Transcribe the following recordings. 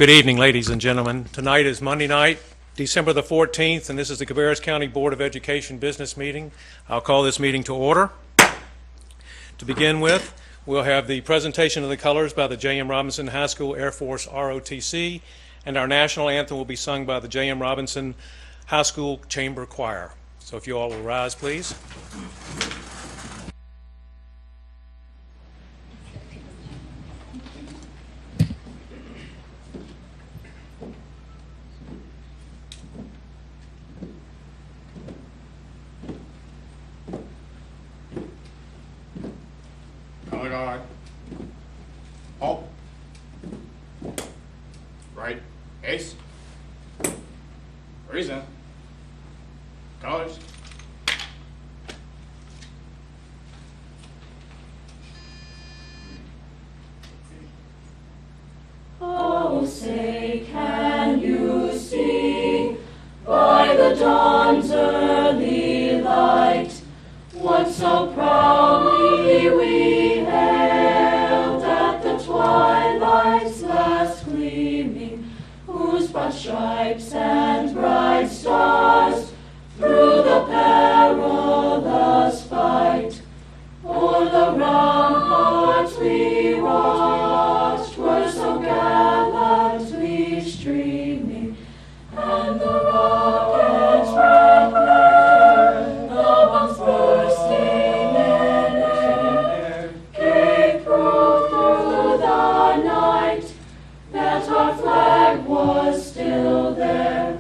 Good evening, ladies and gentlemen. Tonight is Monday night, December the 14th, and this is the Cabarrus County Board of Education business meeting. I'll call this meeting to order. To begin with, we'll have the presentation of the colors by the J.M. Robinson High School Air Force ROTC, and our national anthem will be sung by the J.M. Robinson High School Chamber Choir. So if you all will rise, please. Color guard. Halt. Right. Ace. Reason. Colors. Oh, say, can you see by the dawn's early light what so proudly we hailed at the twilight's last gleaming, whose broad stripes and bright stars through the perilous fight o'er the ramparts we watched were so gallantly streaming, and the rockets' red glare, the bombs bursting in air, gave proof through the night that our flag was still there.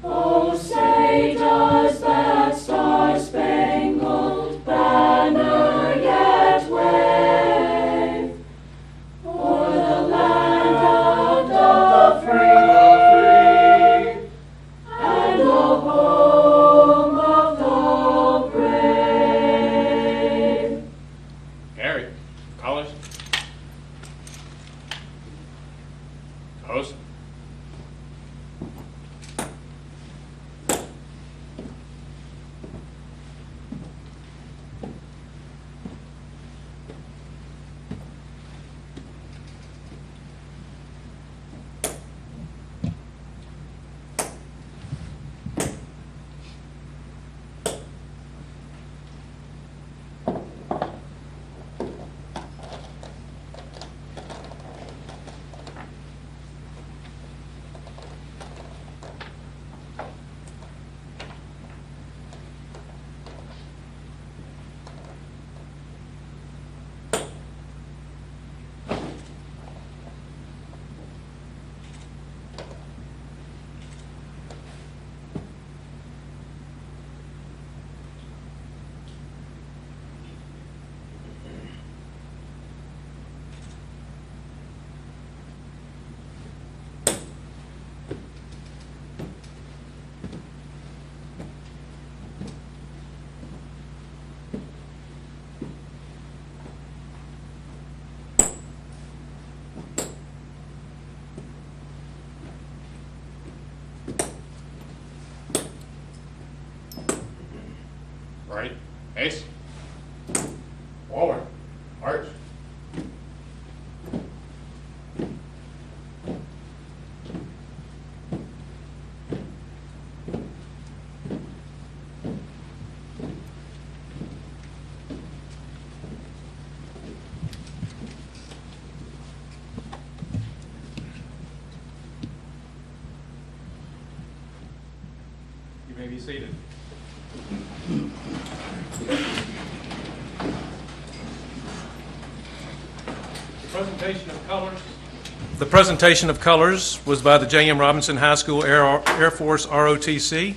Oh, say, does that star-spangled banner yet wave o'er the land of the free and the home of the brave? Gary. Colors. Toast. Right. Ace. Forward. Arch. You may be seated. The presentation of colors was by the J.M. Robinson High School Air Force ROTC,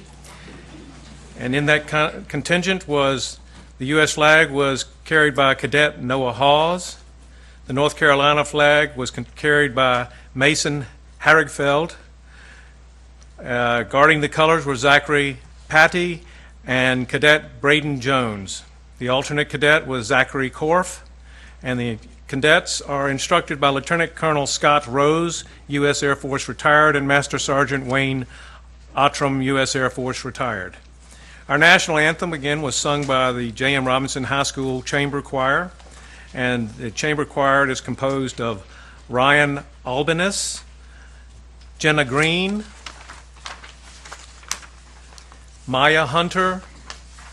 and in that contingent was the U.S. flag was carried by Cadet Noah Hawes. The North Carolina flag was carried by Mason Harrigfeld. Guarding the colors were Zachary Patty and Cadet Braden Jones. The alternate cadet was Zachary Korf, and the cadets are instructed by Lieutenant Colonel Scott Rose, U.S. Air Force retired, and Master Sergeant Wayne Ottram, U.S. Air Force retired. Our national anthem, again, was sung by the J.M. Robinson High School Chamber Choir, and the chamber choir is composed of Ryan Albanus, Jenna Green, Maya Hunter,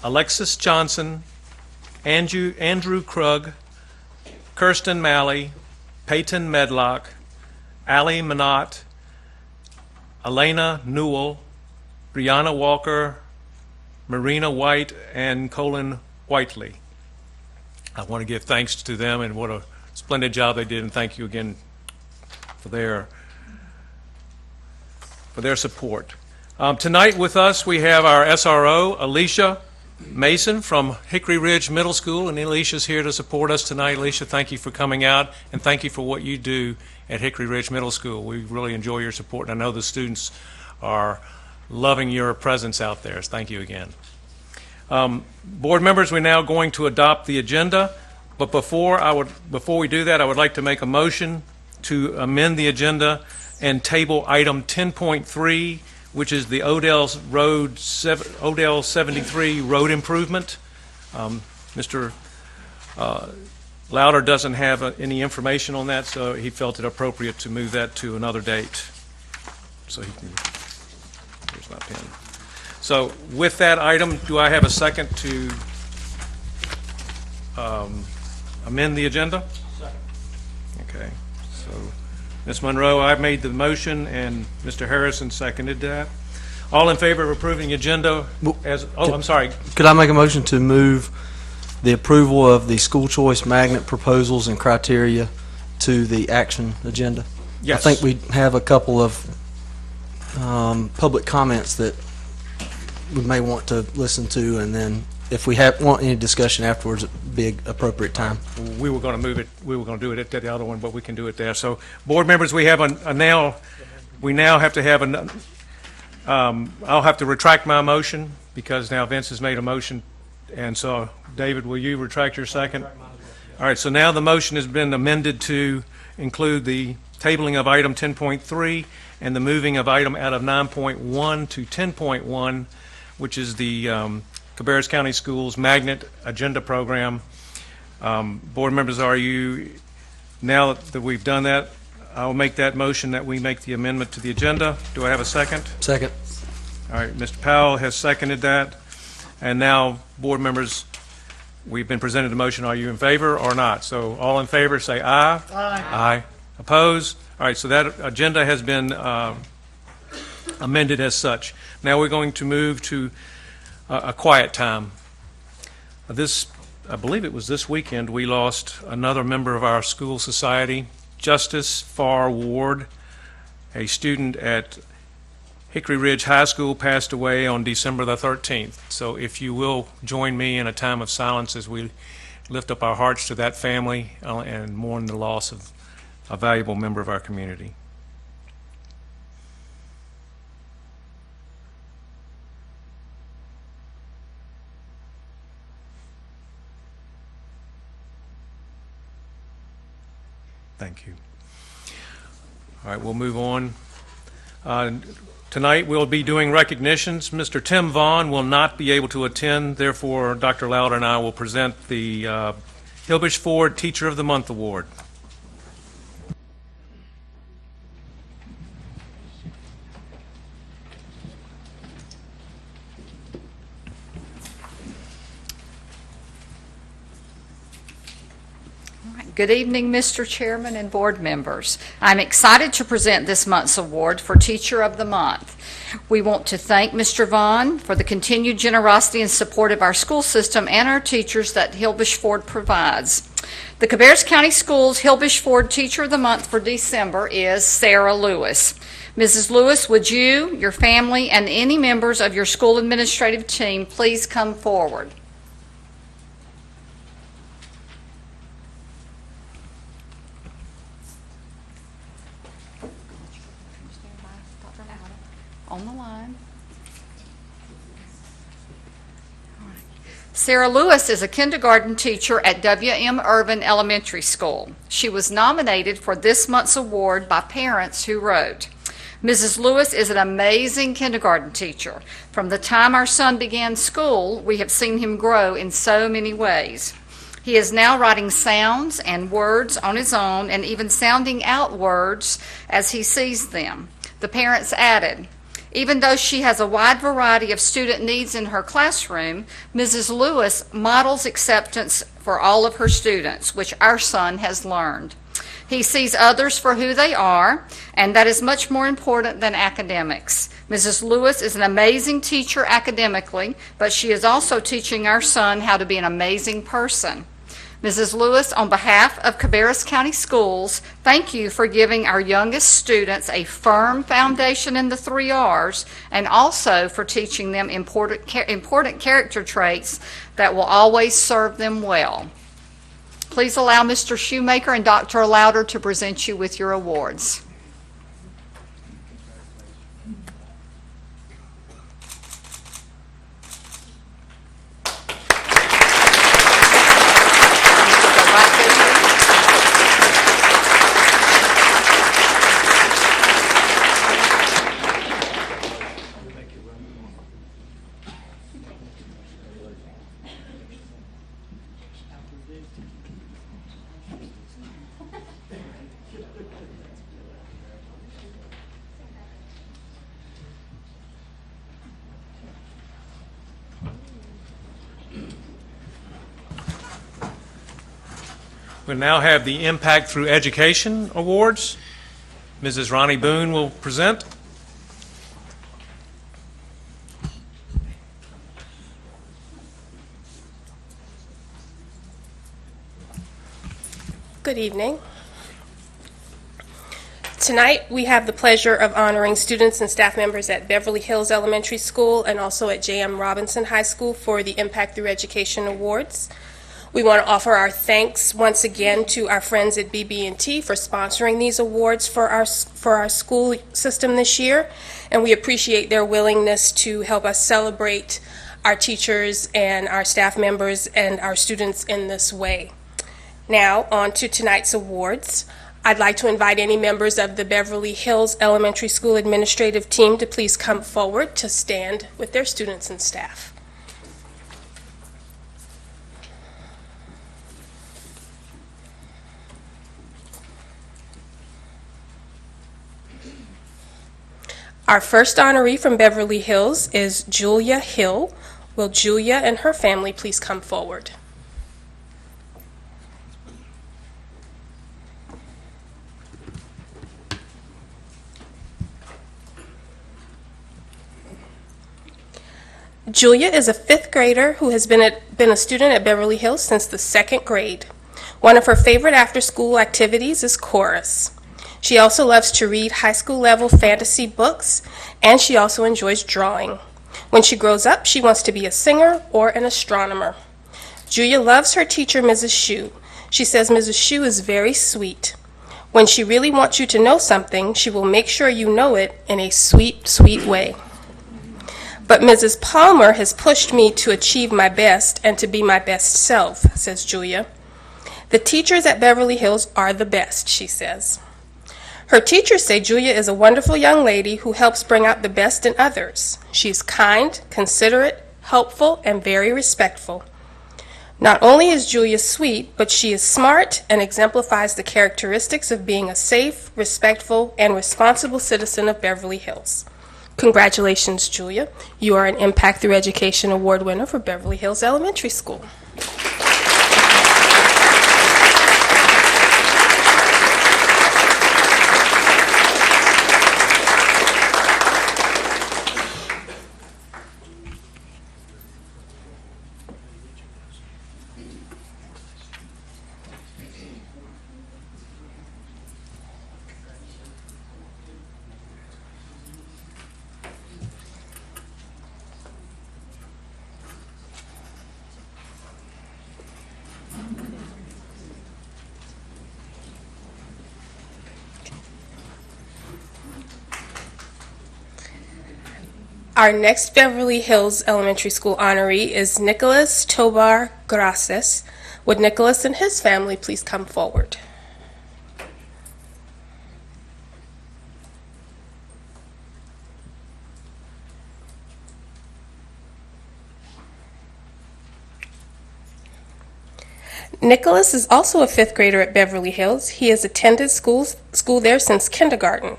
Alexis Johnson, Andrew Krug, Kirsten Malley, Peyton Medlock, Allie Minot, Elena Newell, Brianna Walker, Marina White, and Colin Whiteley. I want to give thanks to them, and what a splendid job they did, and thank you again for their support. Tonight with us we have our SRO, Alicia Mason from Hickory Ridge Middle School, and Alicia's here to support us tonight. Alicia, thank you for coming out, and thank you for what you do at Hickory Ridge Middle School. We really enjoy your support, and I know the students are loving your presence out there. So thank you again. Board members, we're now going to adopt the agenda, but before we do that, I would like to make a motion to amend the agenda and table item 10.3, which is the Odell 73 road improvement. Mr. Louder doesn't have any information on that, so he felt it appropriate to move that to another date. So he can, here's my pen. So with that item, do I have a second to amend the agenda? Second. Okay. So, Ms. Monroe, I've made the motion, and Mr. Harrison seconded that. All in favor of approving the agenda as, I'm sorry. Could I make a motion to move the approval of the school choice magnet proposals and criteria to the action agenda? Yes. I think we have a couple of public comments that we may want to listen to, and then if we want any discussion afterwards, it'd be an appropriate time. We were going to move it. We were going to do it at the other one, but we can do it there. So, board members, we have we now have to have I'll have to retract my motion because now Vince has made a motion, and so David, will you retract your second? All right. So now the motion has been amended to include the tabling of item 10.3 and the moving of item out of 9.1 to 10.1, which is the Cabarrus County Schools Magnet Agenda Program. Board members, are you, now that we've done that, I'll make that motion that we make the amendment to the agenda. Do I have a second? Second. All right, Mr. Powell has seconded that. And now, board members, we've been presented the motion. Are you in favor or not? So all in favor, say aye. Aye. Aye. Opposed? All right, so that agenda has been amended as such. Now we're going to move to a quiet time. I believe it was this weekend, we lost another member of our school society, Justice Farr Ward, a student at Hickory Ridge High School, passed away on December the 13th. So if you will join me in a time of silence as we lift up our hearts to that family and mourn the loss of a valuable member of our community. Thank you. All right, we'll move on. Tonight we'll be doing recognitions. Mr. Tim Vaughn will not be able to attend. Therefore, Dr. Louder and I will present the Hilbish Ford Teacher of the Month Award. Good evening, Mr. Chairman and board members. I'm excited to present this month's award for Teacher of the Month. We want to thank Mr. Vaughn for the continued generosity and support of our school system and our teachers that Hilbish Ford provides. The Cabarrus County Schools Hilbish Ford Teacher of the Month for December is Sarah Lewis. Mrs. Lewis, would you, your family, and any members of your school administrative team please come forward? On the line. Sarah Lewis is a kindergarten teacher at W.M. Irvin Elementary School. She was nominated for this month's award by parents who wrote, Mrs. Lewis is an amazing kindergarten teacher. From the time our son began school, we have seen him grow in so many ways. He is now writing sounds and words on his own and even sounding out words as he sees them. The parents added, even though she has a wide variety of student needs in her classroom, Mrs. Lewis models acceptance for all of her students, which our son has learned. He sees others for who they are, and that is much more important than academics. Mrs. Lewis is an amazing teacher academically, but she is also teaching our son how to be an amazing person. Mrs. Lewis, on behalf of Cabarrus County Schools, thank you for giving our youngest students a firm foundation in the 3 R's, and also for teaching them important character traits that will always serve them well. Please allow Mr. Shoemaker and Dr. Louder to present you with your awards. We now have the Impact Through Education Awards. Mrs. Ronnie Boone will present. Good evening. Tonight we have the pleasure of honoring students and staff members at Beverly Hills Elementary School and also at J.M. Robinson High School for the Impact Through Education Awards. We want to offer our thanks once again to our friends at BB&T for sponsoring these awards for our school system this year, and we appreciate their willingness to help us celebrate our teachers and our staff members and our students in this way. Now, on to tonight's awards. I'd like to invite any members of the Beverly Hills Elementary School administrative team to please come forward to stand with their students and staff. Our first honoree from Beverly Hills is Julia Hill. Will Julia and her family please come forward? Julia is a 5th grader who has been a student at Beverly Hills since the 2nd grade. One of her favorite after-school activities is chorus. She also loves to read high school level fantasy books, and she also enjoys drawing. When she grows up, she wants to be a singer or an astronomer. Julia loves her teacher, Mrs. Shue. She says Mrs. Shue is very sweet. When she really wants you to know something, she will make sure you know it in a sweet, sweet way. But Mrs. Palmer has pushed me to achieve my best and to be my best self, says Julia. The teachers at Beverly Hills are the best, she says. Her teachers say Julia is a wonderful young lady who helps bring out the best in others. She's kind, considerate, helpful, and very respectful. Not only is Julia sweet, but she is smart and exemplifies the characteristics of being a safe, respectful, and responsible citizen of Beverly Hills. Congratulations, Julia. You are an Impact Through Education Award winner for Beverly Hills Elementary School. Our next Beverly Hills Elementary School honoree is Nicholas Tobar Graces. Would Nicholas and his family please come forward? Nicholas is also a 5th grader at Beverly Hills. He has attended school there since kindergarten.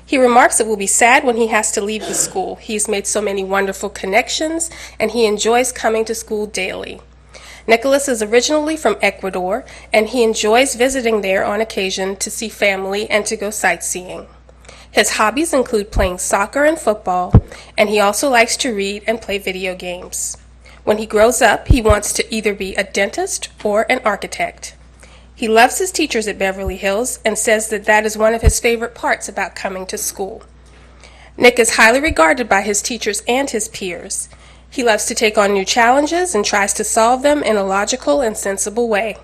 He remarks it will be sad when he has to leave the school. He's made so many wonderful connections, and he enjoys coming to school daily. Nicholas is originally from Ecuador, and he enjoys visiting there on occasion to see family and to go sightseeing. His hobbies include playing soccer and football, and he also likes to read and play video games. When he grows up, he wants to either be a dentist or an architect. He loves his teachers at Beverly Hills and says that that is one of his favorite parts about coming to school. Nick is highly regarded by his teachers and his peers. He loves to take on new challenges and tries to solve them in a logical and sensible way.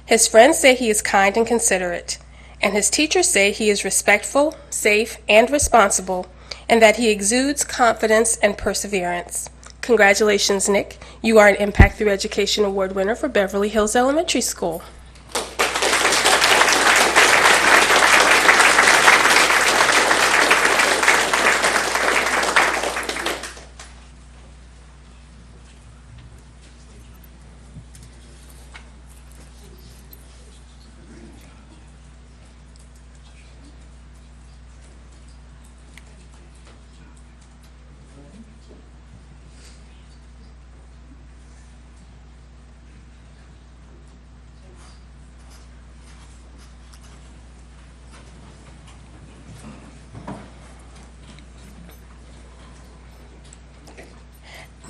His friends say he is kind and considerate, and his teachers say he is respectful, safe, and responsible, and that he exudes confidence and perseverance. Congratulations, Nick. You are an Impact Through Education Award winner for Beverly Hills Elementary School.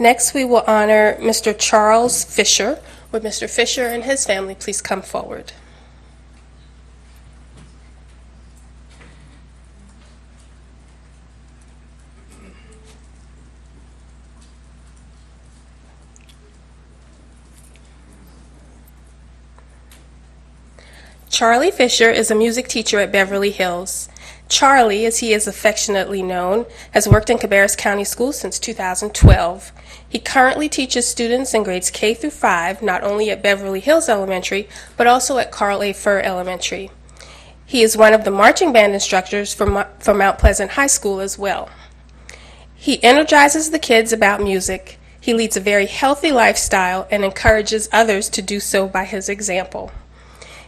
Next, we will honor Mr. Charles Fisher. Would Mr. Fisher and his family please come forward? Charlie Fisher is a music teacher at Beverly Hills. Charlie, as he is affectionately known, has worked in Cabarrus County Schools since 2012. He currently teaches students in grades K through 5, not only at Beverly Hills Elementary, but also at Carl A. Furr Elementary. He is one of the marching band instructors for Mount Pleasant High School as well. He energizes the kids about music. He leads a very healthy lifestyle and encourages others to do so by his example.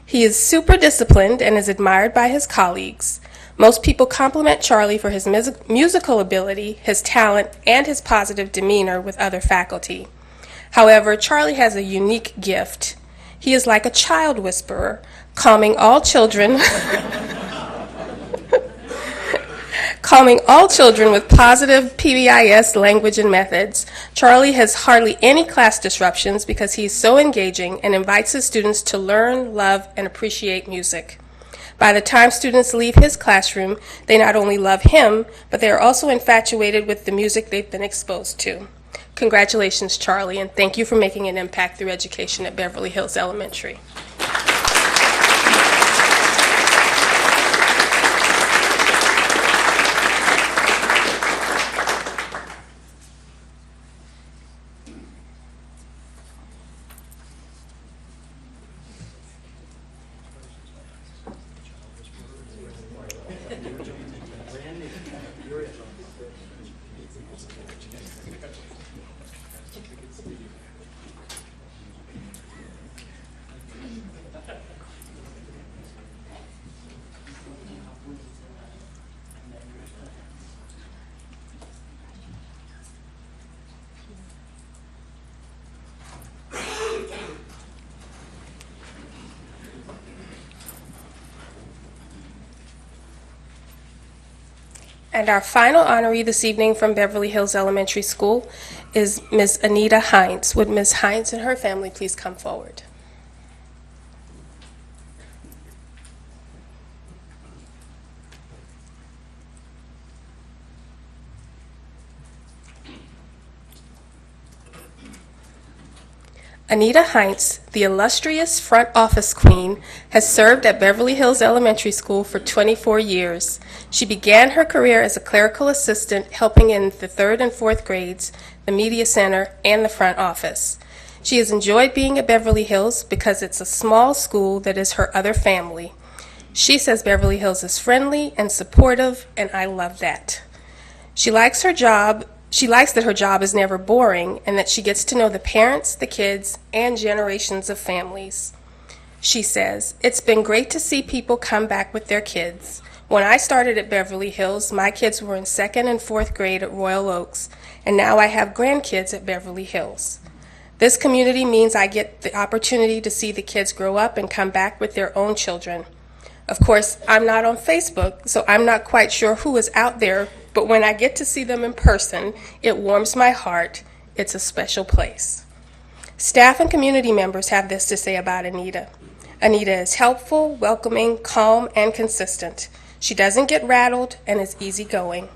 He is super disciplined and is admired by his colleagues. Most people compliment Charlie for his musical ability, his talent, and his positive demeanor with other faculty. However, Charlie has a unique gift. He is like a child whisperer, calming all children with positive PBIS language and methods. Charlie has hardly any class disruptions because he is so engaging and invites his students to learn, love, and appreciate music. By the time students leave his classroom, they not only love him, but they are also infatuated with the music they've been exposed to. Congratulations, Charlie, and thank you for making an impact through education at Beverly Hills Elementary. And our final honoree this evening from Beverly Hills Elementary School is Ms. Anita Hines. Would Ms. Hines and her family please come forward? Anita Hines, the illustrious front office queen, has served at Beverly Hills Elementary School for 24 years. She began her career as a clerical assistant, helping in the 3rd and 4th grades, the media center, and the front office. She has enjoyed being at Beverly Hills because it's a small school that is her other family. She says Beverly Hills is friendly and supportive, and I love that. She likes her job. She likes that her job is never boring and that she gets to know the parents, the kids, and generations of families. She says, "It's been great to see people come back with their kids. When I started at Beverly Hills, my kids were in 2nd and 4th grade at Royal Oaks, and now I have grandkids at Beverly Hills. This community means I get the opportunity to see the kids grow up and come back with their own children. Of course, I'm not on Facebook, so I'm not quite sure who is out there, but when I get to see them in person, it warms my heart. It's a special place. Staff and community members have this to say about Anita. Anita is helpful, welcoming, calm, and consistent. She doesn't get rattled and is easygoing.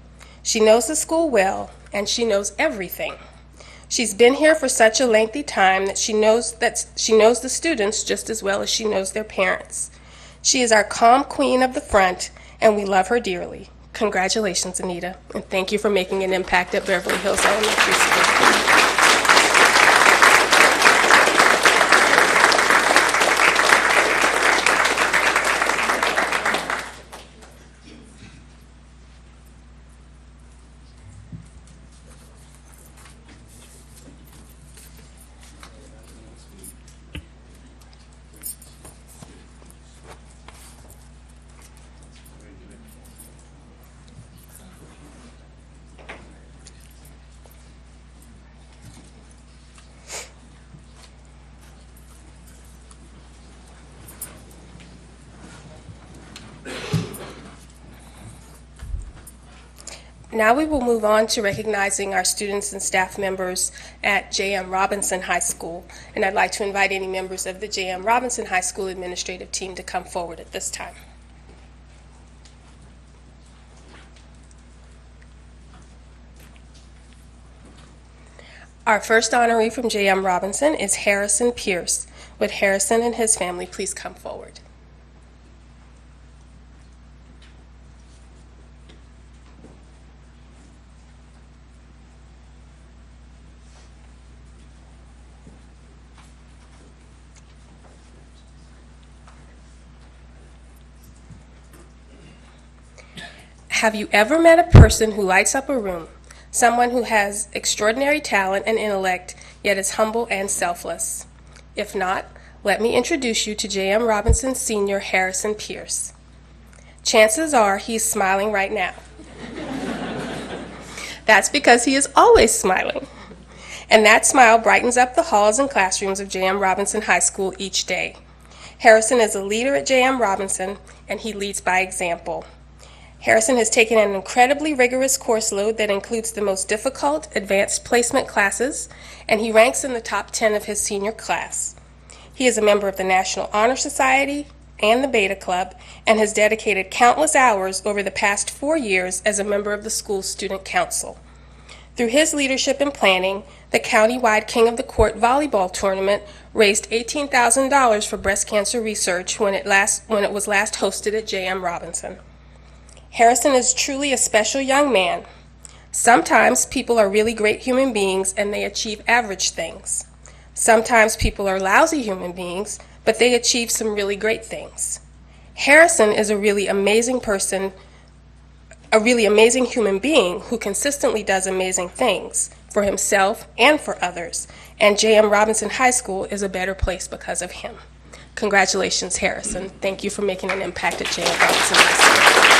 She knows the school well, and she knows everything. She's been here for such a lengthy time that she knows the students just as well as she knows their parents. She is our calm queen of the front, and we love her dearly. Congratulations, Anita, and thank you for making an impact at Beverly Hills Elementary School. Now we will move on to recognizing our students and staff members at J.M. Robinson High School, and I'd like to invite any members of the J.M. Robinson High School administrative team to come forward at this time. Our first honoree from J.M. Robinson is Harrison Pierce. Would Harrison and his family please come forward? Have you ever met a person who lights up a room? Someone who has extraordinary talent and intellect, yet is humble and selfless? If not, let me introduce you to J.M. Robinson Sr. Harrison Pierce. Chances are he's smiling right now. That's because he is always smiling. And that smile brightens up the halls and classrooms of J.M. Robinson High School each day. Harrison is a leader at J.M. Robinson, and he leads by example. Harrison has taken an incredibly rigorous course load that includes the most difficult advanced placement classes, and he ranks in the top 10 of his senior class. He is a member of the National Honor Society and the Beta Club, and has dedicated countless hours over the past 4 years as a member of the school's student council. Through his leadership and planning, the countywide King of the Court volleyball tournament raised $18,000 for breast cancer research when it was last hosted at J.M. Robinson. Harrison is truly a special young man. Sometimes people are really great human beings and they achieve average things. Sometimes people are lousy human beings, but they achieve some really great things. Harrison is a really amazing person, a really amazing human being who consistently does amazing things for himself and for others, and J.M. Robinson High School is a better place because of him. Congratulations, Harrison. Thank you for making an impact at J.M. Robinson High School.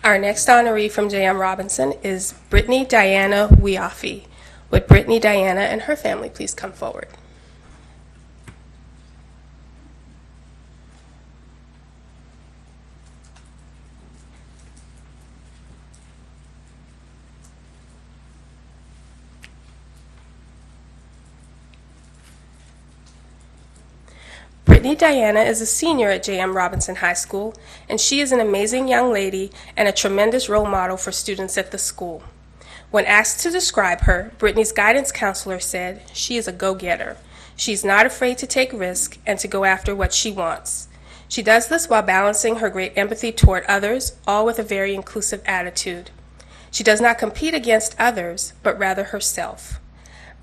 Our next honoree from J.M. Robinson is Brittany Diana Wiafi. Would Brittany Diana and her family please come forward? Brittany Diana is a senior at J.M. Robinson High School, and she is an amazing young lady and a tremendous role model for students at the school. When asked to describe her, Brittany's guidance counselor said, "She is a go-getter. She's not afraid to take risks and to go after what she wants. She does this while balancing her great empathy toward others, all with a very inclusive attitude. She does not compete against others, but rather herself.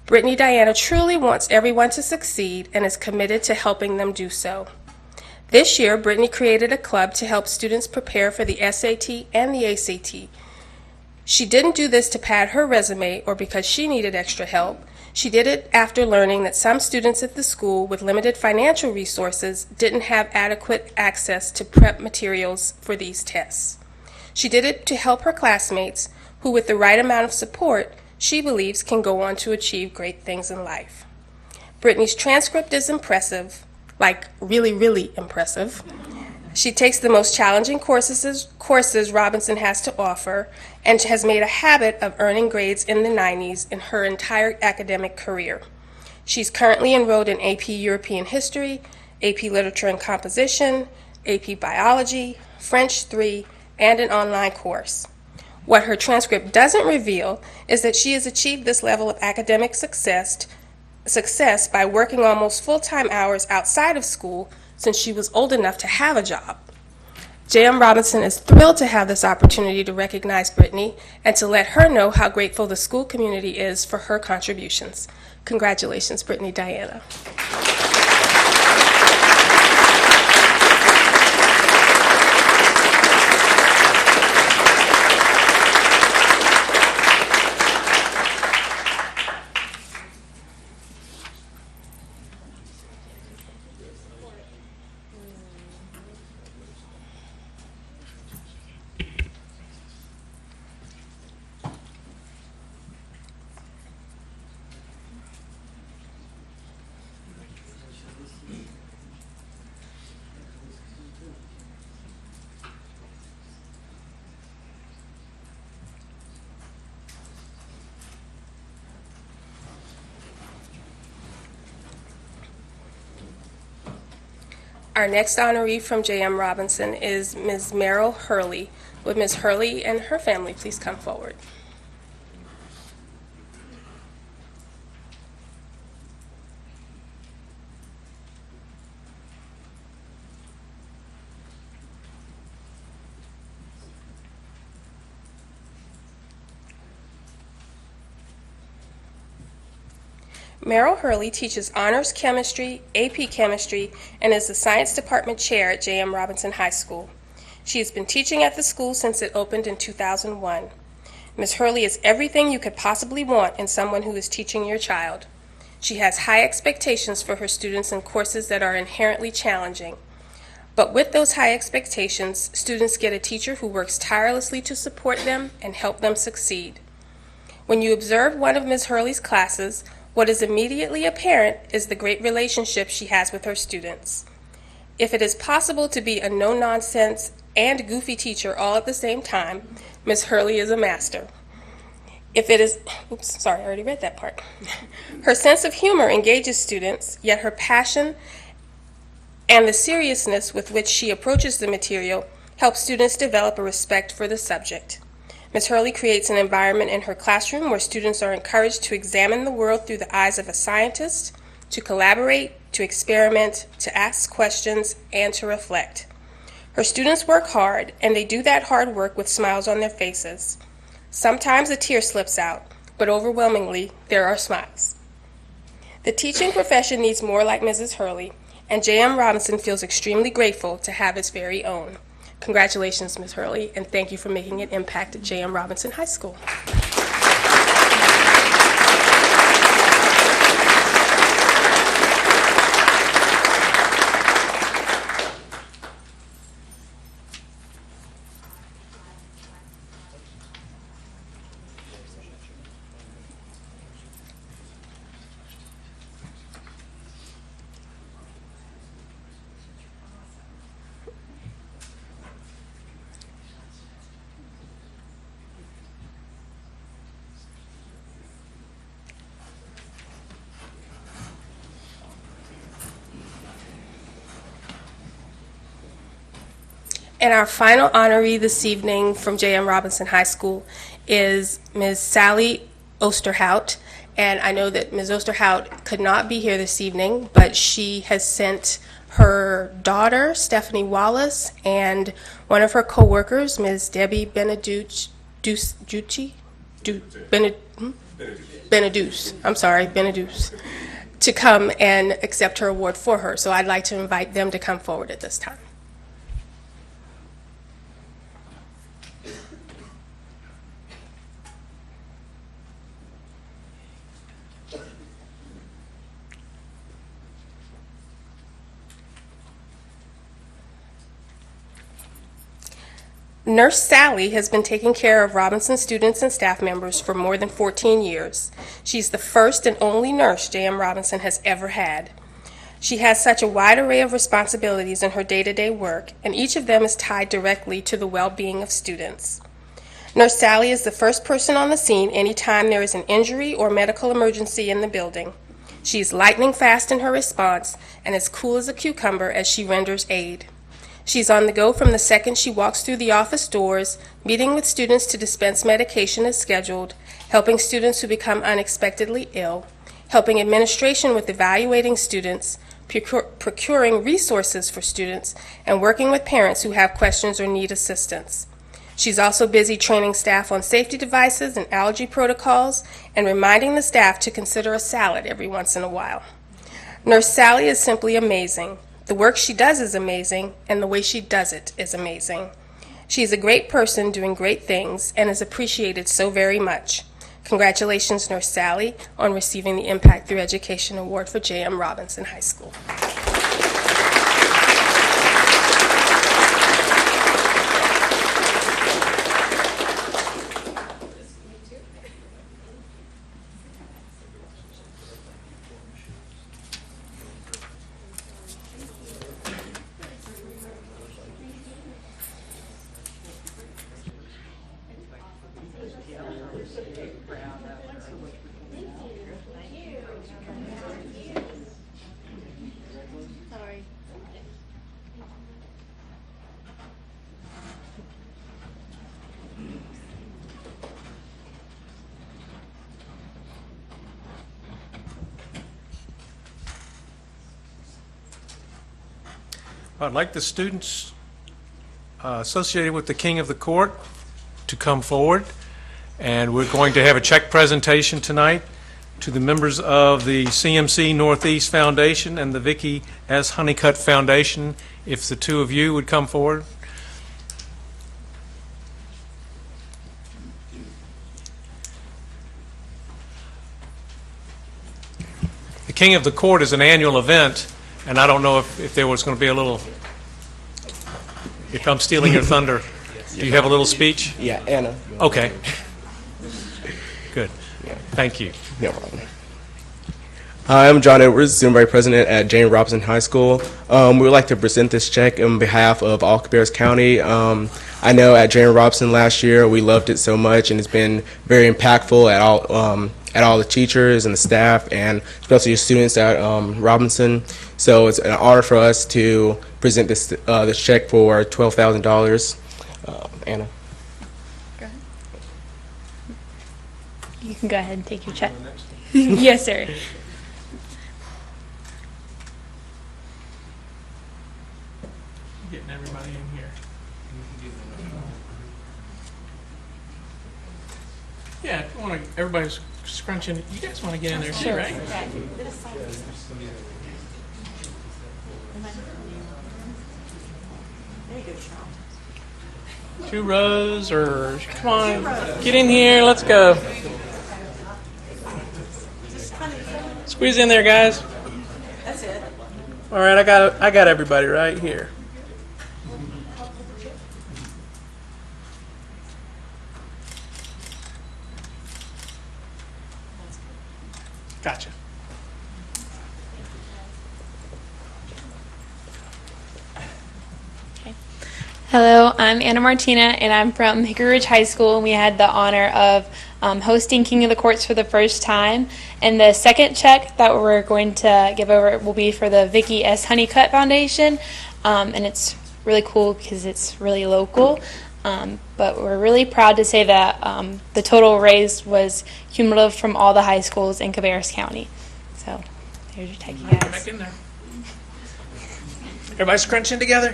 Brittany Diana truly wants everyone to succeed and is committed to helping them do so." This year, Brittany created a club to help students prepare for the SAT and the ACT. She didn't do this to pad her resume or because she needed extra help. She did it after learning that some students at the school with limited financial resources didn't have adequate access to prep materials for these tests. She did it to help her classmates who, with the right amount of support, she believes can go on to achieve great things in life. Brittany's transcript is impressive, like really, really impressive. She takes the most challenging courses Robinson has to offer and has made a habit of earning grades in the 90s in her entire academic career. She's currently enrolled in AP European History, AP Literature and Composition, AP Biology, French 3, and an online course. What her transcript doesn't reveal is that she has achieved this level of academic success by working almost full-time hours outside of school since she was old enough to have a job. J.M. Robinson is thrilled to have this opportunity to recognize Brittany and to let her know how grateful the school community is for her contributions. Congratulations, Brittany Diana. Our next honoree from J.M. Robinson is Ms. Merrill Hurley. Would Ms. Hurley and her family please come forward? Merrill Hurley teaches honors chemistry, AP chemistry, and is the science department chair at J.M. Robinson High School. She has been teaching at the school since it opened in 2001. Ms. Hurley is everything you could possibly want in someone who is teaching your child. She has high expectations for her students in courses that are inherently challenging. But with those high expectations, students get a teacher who works tirelessly to support them and help them succeed. When you observe one of Ms. Hurley's classes, what is immediately apparent is the great relationship she has with her students. If it is possible to be a no-nonsense and goofy teacher all at the same time, Ms. Hurley is a master. If it is, I already read that part. Her sense of humor engages students, yet her passion and the seriousness with which she approaches the material help students develop a respect for the subject. Ms. Hurley creates an environment in her classroom where students are encouraged to examine the world through the eyes of a scientist, to collaborate, to experiment, to ask questions, and to reflect. Her students work hard, and they do that hard work with smiles on their faces. Sometimes a tear slips out, but overwhelmingly, there are smiles. The teaching profession needs more like Mrs. Hurley, and J.M. Robinson feels extremely grateful to have its very own. Congratulations, Ms. Hurley, and thank you for making an impact at J.M. Robinson High School. And our final honoree this evening from J.M. Robinson High School is Ms. Sally Osterhout. And I know that Ms. Osterhout could not be here this evening, but she has sent her daughter, Stephanie Wallace, and one of her coworkers, Ms. Debbie Beneduce, to come and accept her award for her. So I'd like to invite them to come forward at this time. Nurse Sally has been taking care of Robinson students and staff members for more than 14 years. She's the first and only nurse J.M. Robinson has ever had. She has such a wide array of responsibilities in her day-to-day work, and each of them is tied directly to the well-being of students. Nurse Sally is the first person on the scene anytime there is an injury or medical emergency in the building. She's lightning fast in her response and as cool as a cucumber as she renders aid. She's on the go from the second she walks through the office doors, meeting with students to dispense medication as scheduled, helping students who become unexpectedly ill, helping administration with evaluating students, procuring resources for students, and working with parents who have questions or need assistance. She's also busy training staff on safety devices and allergy protocols and reminding the staff to consider a salad every once in a while. Nurse Sally is simply amazing. The work she does is amazing, and the way she does it is amazing. She's a great person doing great things and is appreciated so very much. Congratulations, Nurse Sally, on receiving the Impact Through Education Award for J.M. Robinson High School. I'd like the students associated with the King of the Court to come forward, and we're going to have a check presentation tonight to the members of the CMC Northeast Foundation and the Vicki S. Honeycutt Foundation. If the two of you would come forward. The King of the Court is an annual event, and I don't know if there was going to be a little, if I'm stealing your thunder, do you have a little speech? Yeah, Anna. Okay. Good. Thank you. No problem. Hi, I'm John Edwards, Student Vice President at J.M. Robinson High School. We would like to present this check on behalf of all Cabarrus County. I know at J.M. Robinson last year we loved it so much, and it's been very impactful at all the teachers and the staff, and especially the students at Robinson. So it's an honor for us to present this check for $12,000. Anna. Go ahead. You can go ahead and take your check. Yes, sir. Getting everybody in here. Yeah, if you want to, everybody's scrunching. You guys want to get in there too, right? Two rows, or come on, get in here. Let's go. Squeeze in there, guys. That's it. All right, I got everybody right here. Gotcha. Hello, I'm Anna Martina, and I'm from Hickory Ridge High School, and we had the honor of hosting King of the Courts for the first time. And the second check that we're going to give over will be for the Vicki S. Honeycutt Foundation, and it's really cool because it's really local. But we're really proud to say that the total raised was cumulative from all the high schools in Cabarrus County. So there's your take, you guys. Back in there. Everybody's crunching together.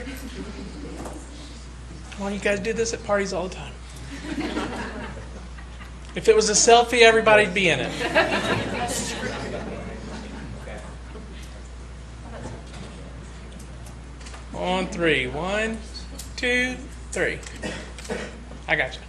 Why don't you guys do this at parties all the time? If it was a selfie, everybody'd be in it. On three. 1, 2, 3. I got you.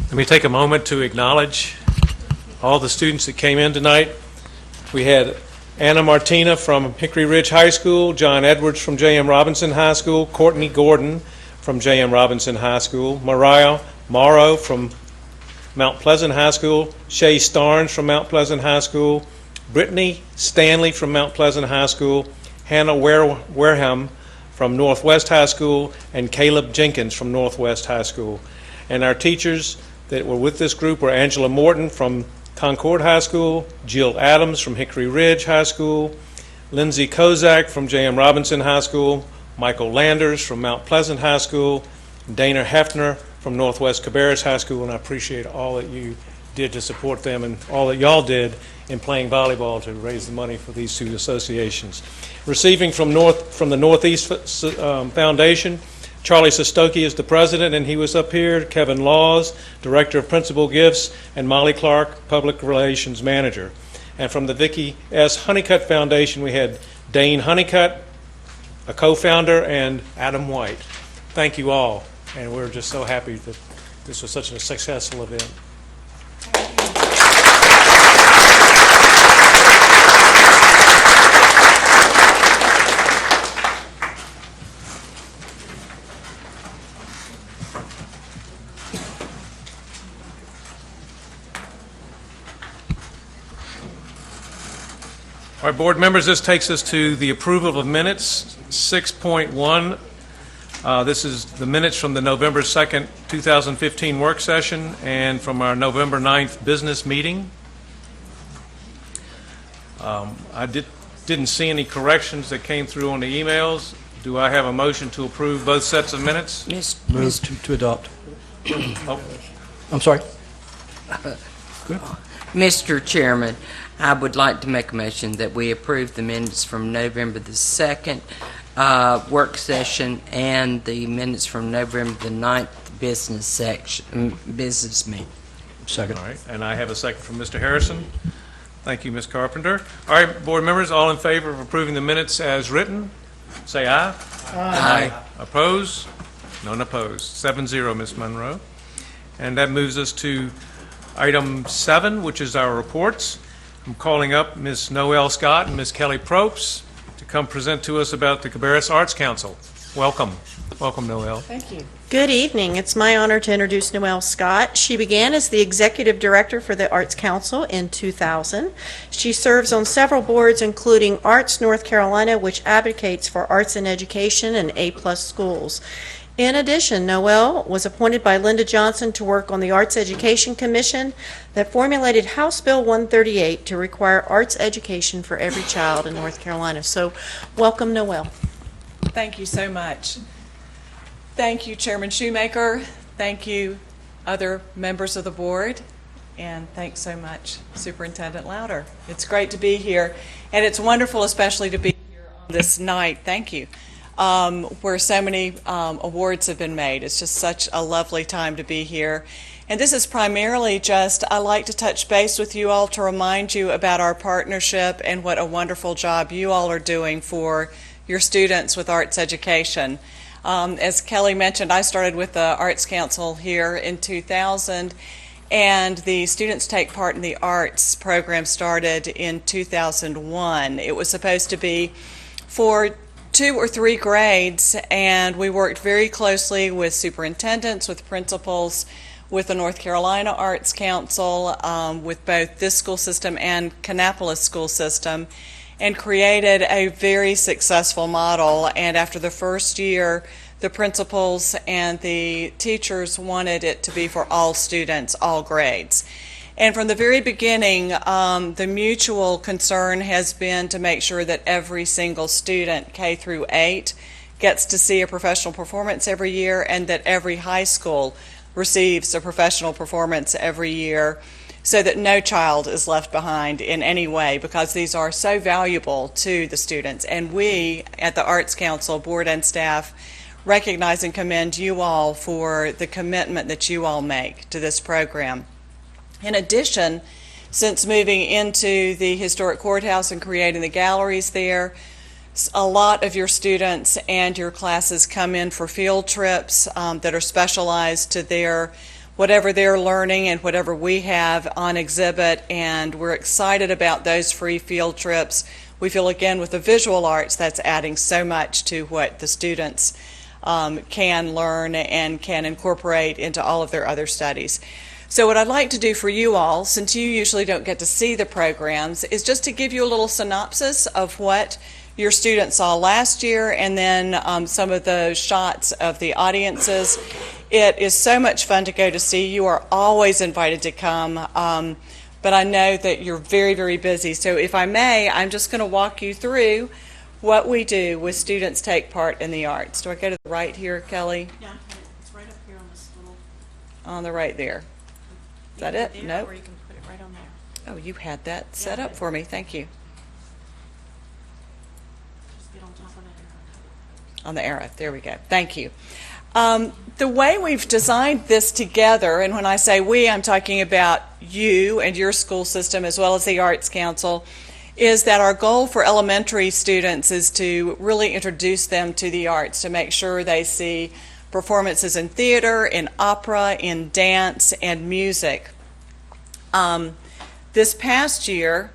Let me take a moment to acknowledge all the students that came in tonight. We had Anna Martina from Hickory Ridge High School, John Edwards from J.M. Robinson High School, Courtney Gordon from J.M. Robinson High School, Mariah Morrow from Mount Pleasant High School, Shay Starnes from Mount Pleasant High School, Brittany Stanley from Mount Pleasant High School, Hannah Wareham from Northwest High School, and Caleb Jenkins from Northwest High School. And our teachers that were with this group were Angela Morton from Concord High School, Jill Adams from Hickory Ridge High School, Lindsay Kozak from J.M. Robinson High School, Michael Landers from Mount Pleasant High School, Dana Hefner from Northwest Cabarrus High School, and I appreciate all that you did to support them and all that y'all did in playing volleyball to raise the money for these two associations. Receiving from the Northeast Foundation, Charlie Sestoki is the president, and he was up here. Kevin Laws, director of principal gifts, and Molly Clark, public relations manager. And from the Vicki S. Honeycutt Foundation, we had Dane Honeycutt, a co-founder, and Adam White. Thank you all, and we're just so happy that this was such a successful event. All right, board members, this takes us to the approval of minutes, 6.1. This is the minutes from the November 2nd, 2015 work session and from our November 9th business meeting. I didn't see any corrections that came through on the emails. Do I have a motion to approve both sets of minutes? Move to adopt. Oh, I'm sorry. Mr. Chairman, I would like to make a motion that we approve the minutes from November the 2nd work session and the minutes from November the 9th business meeting. Second. all right, and I have a second from Mr. Harrison. Thank you, Ms. Carpenter. All right, board members, all in favor of approving the minutes as written, say aye. Aye. Opposed? None opposed. 7-0, Ms. Monroe. And that moves us to item 7, which is our reports. I'm calling up Ms. Noelle Scott and Ms. Kelly Probst to come present to us about the Cabarrus Arts Council. Welcome. Welcome, Noelle. Thank you. Good evening. It's my honor to introduce Noelle Scott. She began as the Executive Director for the Arts Council in 2000. She serves on several boards, including Arts North Carolina, which advocates for arts and education and A-plus schools. In addition, Noelle was appointed by Linda Johnson to work on the Arts Education Commission that formulated House Bill 138 to require arts education for every child in North Carolina. So, welcome, Noelle. Thank you so much. Thank you, Chairman Shoemaker. Thank you, other members of the board. And thanks so much, Superintendent Louder. It's great to be here. And it's wonderful, especially to be here on this night. Thank you. Where so many awards have been made. It's just such a lovely time to be here. And this is primarily just, I like to touch base with you all to remind you about our partnership and what a wonderful job you all are doing for your students with arts education. As Kelly mentioned, I started with the Arts Council here in 2000, and the Students Take Part in the Arts program started in 2001. It was supposed to be for 2 or 3 grades, and we worked very closely with superintendents, with principals, with the North Carolina Arts Council, with both this school system and Kannapolis school system. and created a very successful model. And after the first year, the principals and the teachers wanted it to be for all students, all grades. And from the very beginning, the mutual concern has been to make sure that every single student, K through 8, gets to see a professional performance every year, and that every high school receives a professional performance every year, so that no child is left behind in any way, because these are so valuable to the students. And we at the Arts Council, board and staff, recognize and commend you all for the commitment that you all make to this program. In addition, since moving into the historic courthouse and creating the galleries there, a lot of your students and your classes come in for field trips that are specialized to their whatever they're learning and whatever we have on exhibit, and we're excited about those free field trips. We feel, again, with the visual arts, that's adding so much to what the students can learn and can incorporate into all of their other studies. So what I'd like to do for you all, since you usually don't get to see the programs, is just to give you a little synopsis of what your students saw last year, and then some of the shots of the audiences. It is so much fun to go to see. You are always invited to come, but I know that you're very, very busy. So if I may, I'm just going to walk you through what we do with students take part in the arts. Do I go to the right here, Kelly? Yeah, it's right up here on this little. On the right there. Is that it? There, No. or you can put it right on there. Oh, you had that set Yeah, up for me. Thank you. Just get on top of it. On the arrow. There we go. Thank you. The way we've designed this together, and when I say we, I'm talking about you and your school system as well as the Arts Council, is that our goal for elementary students is to really introduce them to the arts, to make sure they see performances in theater, in opera, in dance, and music. This past year,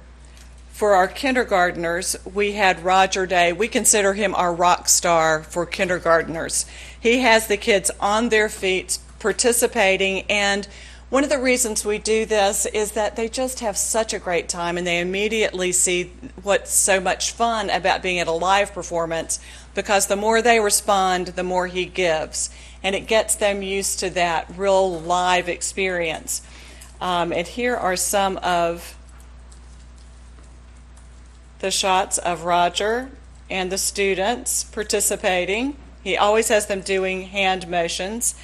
for our kindergartners, we had Roger Day. We consider him our rock star for kindergartners. He has the kids on their feet participating, and one of the reasons we do this is that they just have such a great time, and they immediately see what's so much fun about being at a live performance, because the more they respond, the more he gives, and it gets them used to that real live experience. And here are some of the shots of Roger and the students participating. He always has them doing hand motions.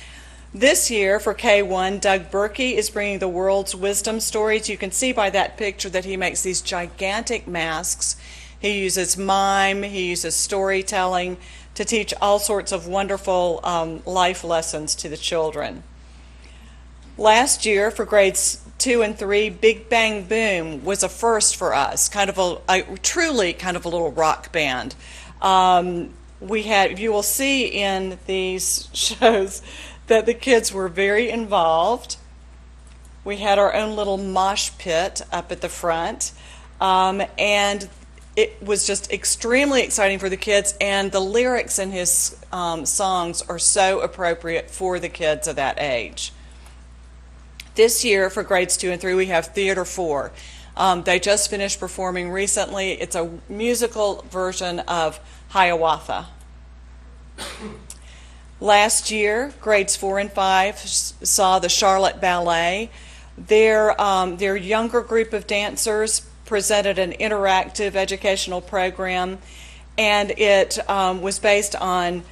This year for K1, Doug Berkey is bringing the world's wisdom stories. You can see by that picture that he makes these gigantic masks. He uses mime, he uses storytelling to teach all sorts of wonderful life lessons to the children. Last year for grades 2 and 3, Big Bang Boom was a first for us, kind of truly kind of a little rock band. You will see in these shows that the kids were very involved. We had our own little mosh pit up at the front, and it was just extremely exciting for the kids, and the lyrics in his songs are so appropriate for the kids of that age. This year for grades 2 and 3, we have Theater 4. They just finished performing recently. It's a musical version of Hiawatha. Last year, grades 4 and 5 saw the Charlotte Ballet. Their younger group of dancers presented an interactive educational program, and it was based on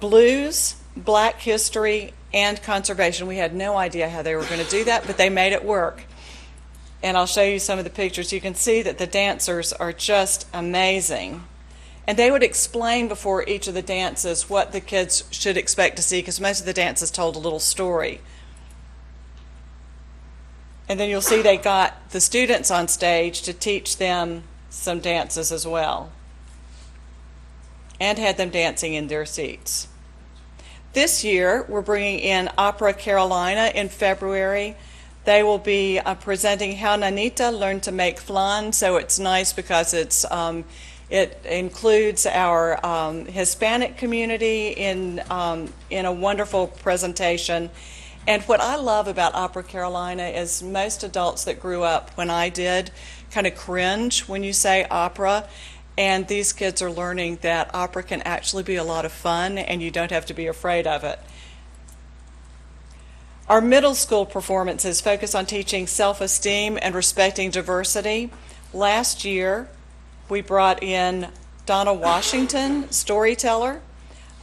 blues, Black history, and conservation. We had no idea how they were going to do that, but they made it work. And I'll show you some of the pictures. You can see that the dancers are just amazing. And they would explain before each of the dances what the kids should expect to see, because most of the dances told a little story. And then you'll see they got the students on stage to teach them some dances as well, and had them dancing in their seats. This year, we're bringing in Opera Carolina in February. They will be presenting How Nanita Learned to Make Flan, so it's nice because it includes our Hispanic community in a wonderful presentation. And what I love about Opera Carolina is most adults that grew up when I did kind of cringe when you say opera. And these kids are learning that opera can actually be a lot of fun and you don't have to be afraid of it. Our middle school performances focus on teaching self-esteem and respecting diversity. Last year, we brought in Donna Washington, storyteller.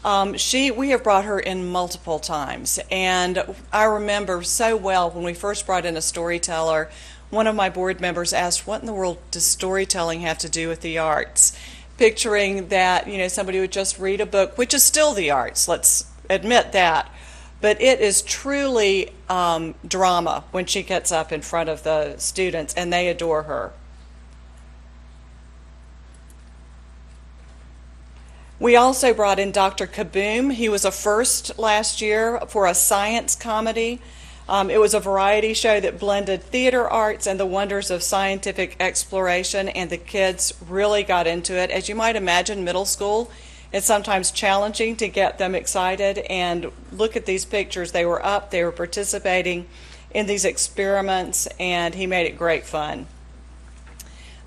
We have brought her in multiple times, and I remember so well when we first brought in a storyteller, one of my board members asked, what in the world does storytelling have to do with the arts? Picturing that, somebody would just read a book, which is still the arts, let's admit that. But it is truly drama when she gets up in front of the students, and they adore her. We also brought in Dr. Kaboom. He was a first last year for a science comedy. It was a variety show that blended theater arts and the wonders of scientific exploration, and the kids really got into it. As you might imagine, middle school, it's sometimes challenging to get them excited, and look at these pictures. They were up, they were participating in these experiments, and he made it great fun.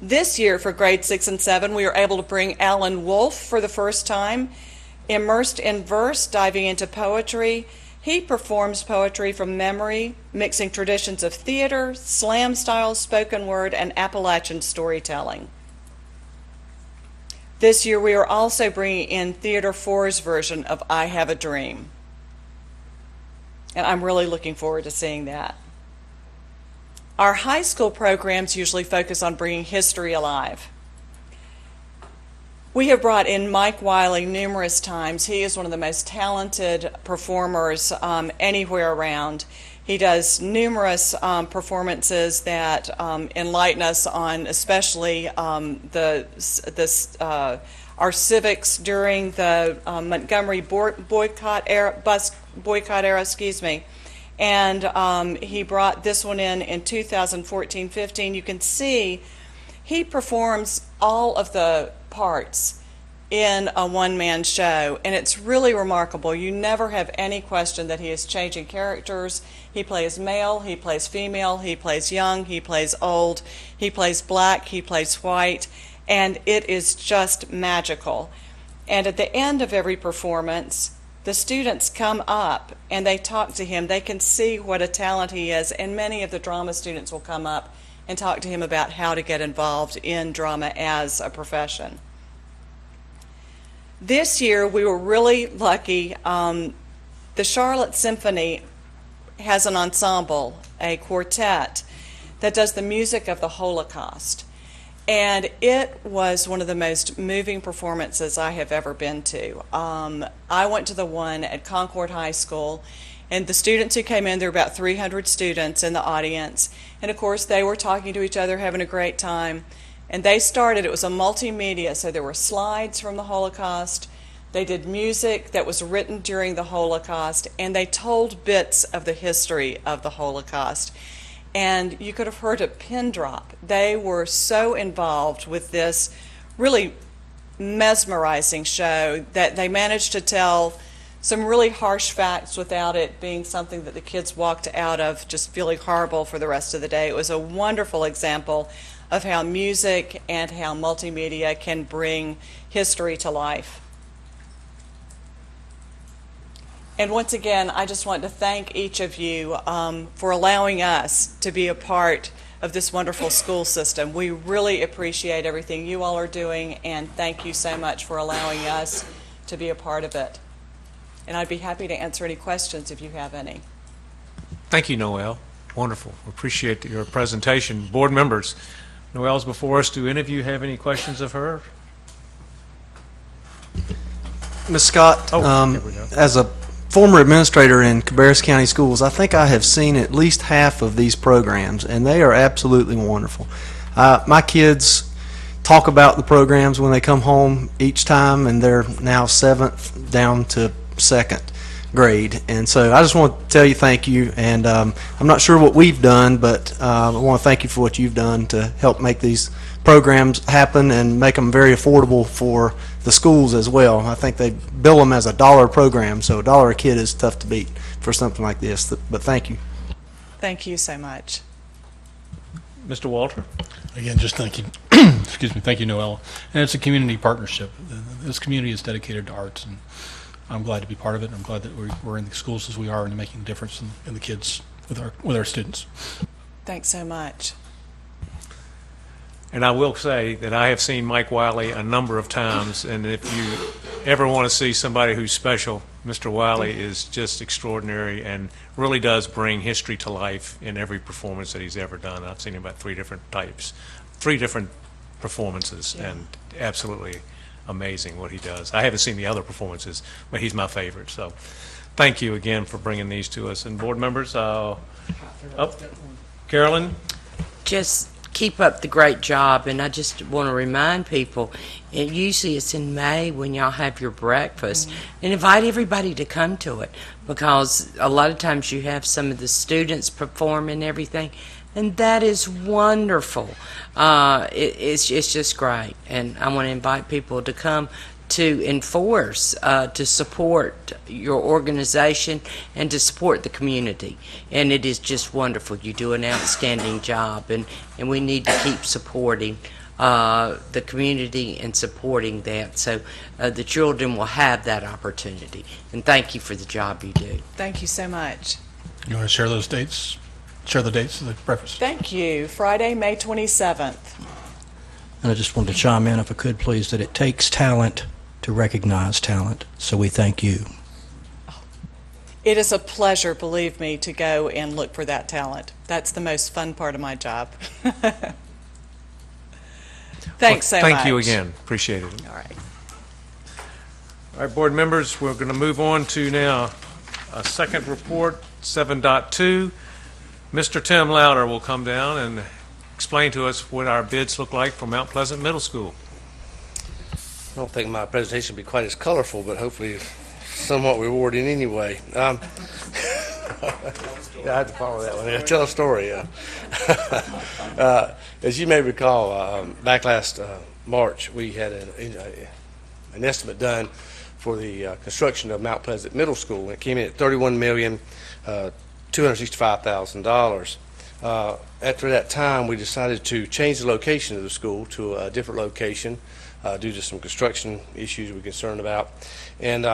This year for grade 6 and 7, we were able to bring Alan Wolfe for the first time. Immersed in verse, diving into poetry, he performs poetry from memory, mixing traditions of theater, slam style, spoken word, and Appalachian storytelling. This year we are also bringing in Theater 4's version of I Have a Dream. And I'm really looking forward to seeing that. Our high school programs usually focus on bringing history alive. We have brought in Mike Wiley numerous times. He is one of the most talented performers anywhere around. He does numerous performances that enlighten us on especially our civics during the Montgomery boycott era, And he brought this one in 2014-15. You can see he performs all of the parts in a one-man show, and it's really remarkable. You never have any question that he is changing characters. He plays male, he plays female, he plays young, he plays old, he plays black, he plays white, and it is just magical. And at the end of every performance, the students come up and they talk to him. They can see what a talent he is, and many of the drama students will come up and talk to him about how to get involved in drama as a profession. This year we were really lucky. The Charlotte Symphony has an ensemble, a quartet, that does the music of the Holocaust. And it was one of the most moving performances I have ever been to. I went to the one at Concord High School, and the students who came in, there were about 300 students in the audience. And of course, they were talking to each other, having a great time. And they started, it was a multimedia, so there were slides from the Holocaust. They did music that was written during the Holocaust, and they told bits of the history of the Holocaust. And you could have heard a pin drop. They were so involved with this really mesmerizing show that they managed to tell some really harsh facts without it being something that the kids walked out of just feeling horrible for the rest of the day. It was a wonderful example of how music and how multimedia can bring history to life. And once again, I just want to thank each of you for allowing us to be a part of this wonderful school system. We really appreciate everything you all are doing, and thank you so much for allowing us to be a part of it. And I'd be happy to answer any questions if you have any. Thank you, Noelle. Wonderful. Appreciate your presentation. Board members, Noelle's before us. Do any of you have any questions of her? Ms. Scott, Here we go. as a former administrator in Cabarrus County Schools, I think I have seen at least half of these programs, and they are absolutely wonderful. My kids talk about the programs when they come home each time, and they're now 7th down to 2nd grade. And so I just want to tell you thank you, and I'm not sure what we've done, but I want to thank you for what you've done to help make these programs happen and make them very affordable for the schools as well. I think they bill them as $1 program, so $1 a kid is tough to beat. for something like this. But thank you. Thank you so much. Mr. Walter? Again, just thank you. Excuse me. Thank you, Noel. And it's a community partnership. This community is dedicated to arts, and I'm glad to be part of it. I'm glad that we're in the schools as we are and making a difference in the kids with our students. Thanks so much. And I will say that I have seen Mike Wiley a number of times, and if you ever want to see somebody who's special, Mr. Wiley is just extraordinary and really does bring history to life in every performance that he's ever done. I've seen him about three different performances, and absolutely amazing what he does. I haven't seen the other performances, but he's my favorite. So thank you again for bringing these to us. And board members, Carolyn? Just keep up the great job, and I just want to remind people, usually it's in May when y'all have your breakfast, and invite everybody to come to it, because a lot of times you have some of the students perform and everything, and that is wonderful. It's just great, and I want to invite people to come to enforce, to support your organization and to support the community. And it is just wonderful. You do an outstanding job, and we need to keep supporting the community and supporting that, so the children will have that opportunity. And thank you for the job you do. Thank you so much. You want to share those dates? Share the dates of the breakfast. Thank you. Friday, May 27th. And I just wanted to chime in, if I could, please, that it takes talent to recognize talent, so we thank you. It is a pleasure, believe me, to go and look for that talent. That's the most fun part of my job. Thanks so much. Thank you again. Appreciate it. All right. All right, board members, we're going to move on to now a second report, 7.2. Mr. Tim Louder will come down and explain to us what our bids look like for Mount Pleasant Middle School. I don't think my presentation will be quite as colorful, but hopefully somewhat rewarding anyway. Yeah, I had to follow that one. Yeah, tell a story. As you may recall, back last March, we had an estimate done for the construction of Mount Pleasant Middle School, and it came in at $31,265,000. After that time, we decided to change the location of the school to a different location due to some construction issues we're concerned about, and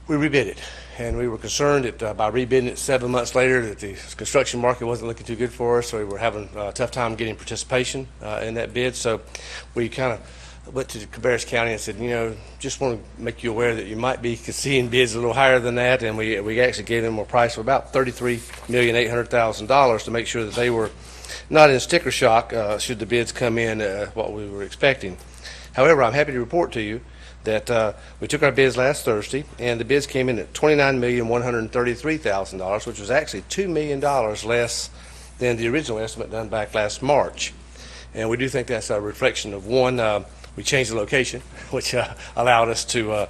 we rebid it. And we were concerned that by rebidding it 7 months later that the construction market wasn't looking too good for us, so we were having a tough time getting participation in that bid. So we kind of went to Cabarrus County and said, you know, just want to make you aware that you might be seeing bids a little higher than that, and we actually gave them a price of about $33,800,000 to make sure that they were not in sticker shock should the bids come in what we were expecting. However, I'm happy to report to you that we took our bids last Thursday, and the bids came in at $29,133,000, which was actually $2 million less than the original estimate done back last March. And we do think that's a reflection of, one, we changed the location, which allowed us to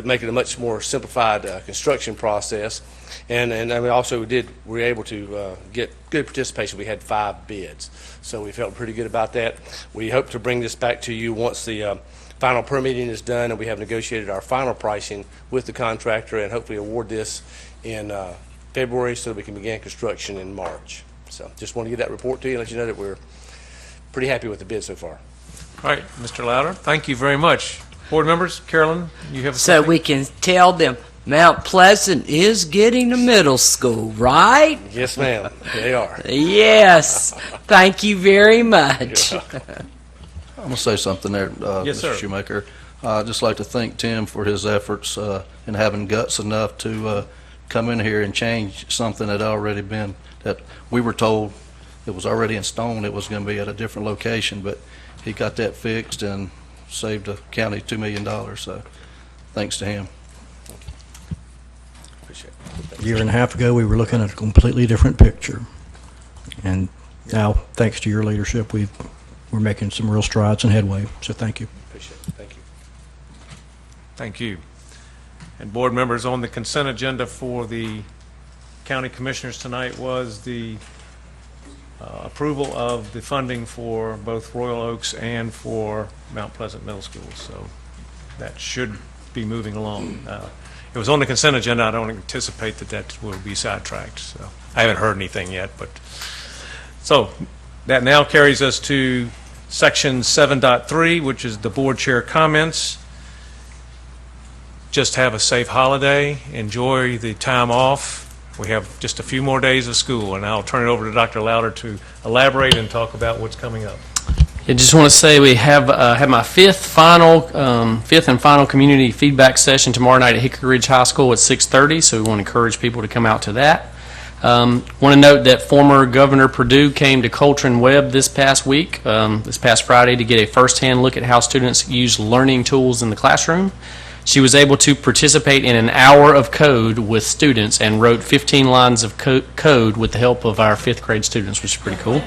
make it a much more simplified construction process. And we also were able to get good participation. We had 5 bids, so we felt pretty good about that. We hope to bring this back to you once the final permitting is done and we have negotiated our final pricing with the contractor, and hopefully award this in February so that we can begin construction in March. So just want to give that report to you and let you know that we're pretty happy with the bid so far. All right, Mr. Louder, thank you very much. Board members, Carolyn, you have So something? we can tell them Mount Pleasant is getting a middle school, right? Yes, ma'am. They are. Yes. Thank you very much. I'm going to say something there, Yes, Mr. sir. Shoemaker. I'd just like to thank Tim for his efforts in having guts enough to come in here and change something that had already been, that we were told it was already in stone, it was going to be at a different location, but he got that fixed and saved the county $2 million, so thanks to him. Appreciate it. A year and a half ago, we were looking at a completely different picture. And now, thanks to your leadership, we're making some real strides and headway, so thank you. Appreciate it. Thank you. Thank you. And board members, on the consent agenda for the county commissioners tonight was the approval of the funding for both Royal Oaks and for Mount Pleasant Middle School. So that should be moving along. it was on the consent agenda. I don't anticipate that will be sidetracked. So I haven't heard anything yet. But so that now carries us to Section 7.3, which is the board chair comments. Just have a safe holiday. Enjoy the time off. We have just a few more days of school, and I'll turn it over to Dr. Louder to elaborate and talk about what's coming up. I just want to say we have my fifth and final community feedback session tomorrow night at Hickory Ridge High School at 6:30. So we want to encourage people to come out to that. Want to note that former Governor Perdue came to Coltrane Webb this past week, this past Friday, to get a firsthand look at how students use learning tools in the classroom. She was able to participate in an hour of code with students and wrote 15 lines of code with the help of our fifth grade students, which is pretty cool.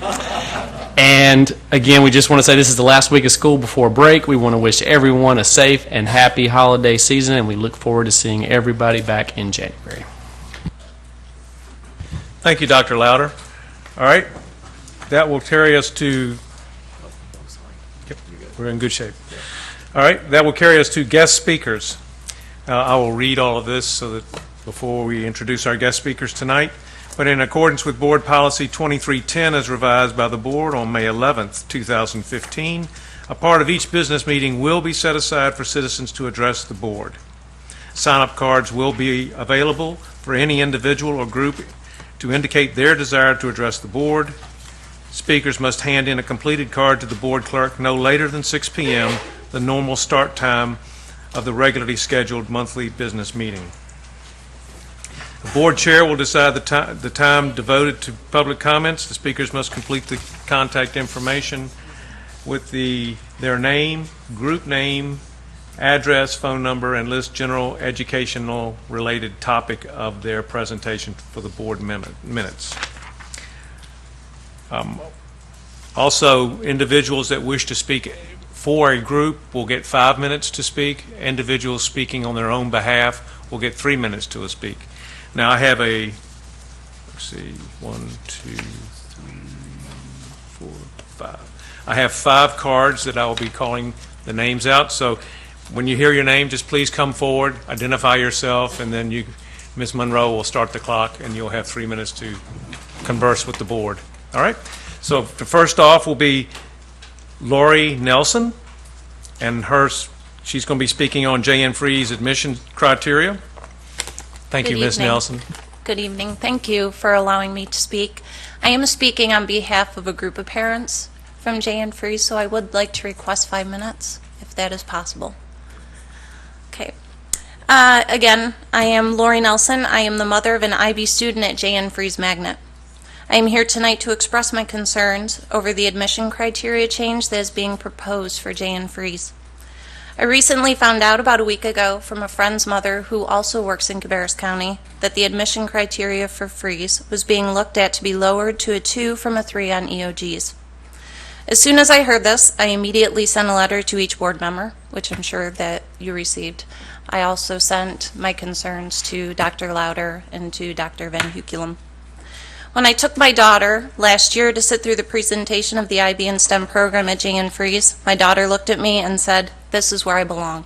And again, we just want to say this is the last week of school before break. We want to wish everyone a safe and happy holiday season, and we look forward to seeing everybody back in January. Thank you, Dr. Louder. All right, that will carry us to, we're in good shape. All right, that will carry us to guest speakers. I will read all of this so that before we introduce our guest speakers tonight. But in accordance with Board Policy 2310 as revised by the Board on May 11th, 2015, a part of each business meeting will be set aside for citizens to address the Board. Sign-up cards will be available for any individual or group to indicate their desire to address the Board. Speakers must hand in a completed card to the Board Clerk no later than 6 p.m., the normal start time of the regularly scheduled monthly business meeting. The board chair will decide the time devoted to public comments. The speakers must complete the contact information with their name, group name, address, phone number, and list general educational related topic of their presentation for the board minutes. Also, individuals that wish to speak for a group will get 5 minutes to speak. Individuals speaking on their own behalf will get 3 minutes to speak. Now I have a, let's see, 1, 2, 3, 4, 5. I have 5 cards that I will be calling the names out. So when you hear your name, just please come forward, identify yourself, and then Ms. Monroe will start the clock, and you'll have 3 minutes to converse with the board. All right? So the first off will be Lori Nelson, and she's going to be speaking on J.N. Free's admission criteria. Thank you, Ms. Nelson. Good evening. Thank you for allowing me to speak. I am speaking on behalf of a group of parents from J.N. Free, so I would like to request 5 minutes, if that is possible. Okay. Again, I am Lori Nelson. I am the mother of an IB student at J.N. Free's Magnet. I am here tonight to express my concerns over the admission criteria change that is being proposed for J.N. Free's. I recently found out about a week ago from a friend's mother who also works in Cabarrus County that the admission criteria for Free's was being looked at to be lowered to a 2 from a 3 on EOGs. As soon as I heard this, I immediately sent a letter to each board member, which I'm sure that you received. I also sent my concerns to Dr. Louder and to Dr. Van Huculum. When I took my daughter last year to sit through the presentation of the IB and STEM program at J.N. Free's, my daughter looked at me and said, "This is where I belong."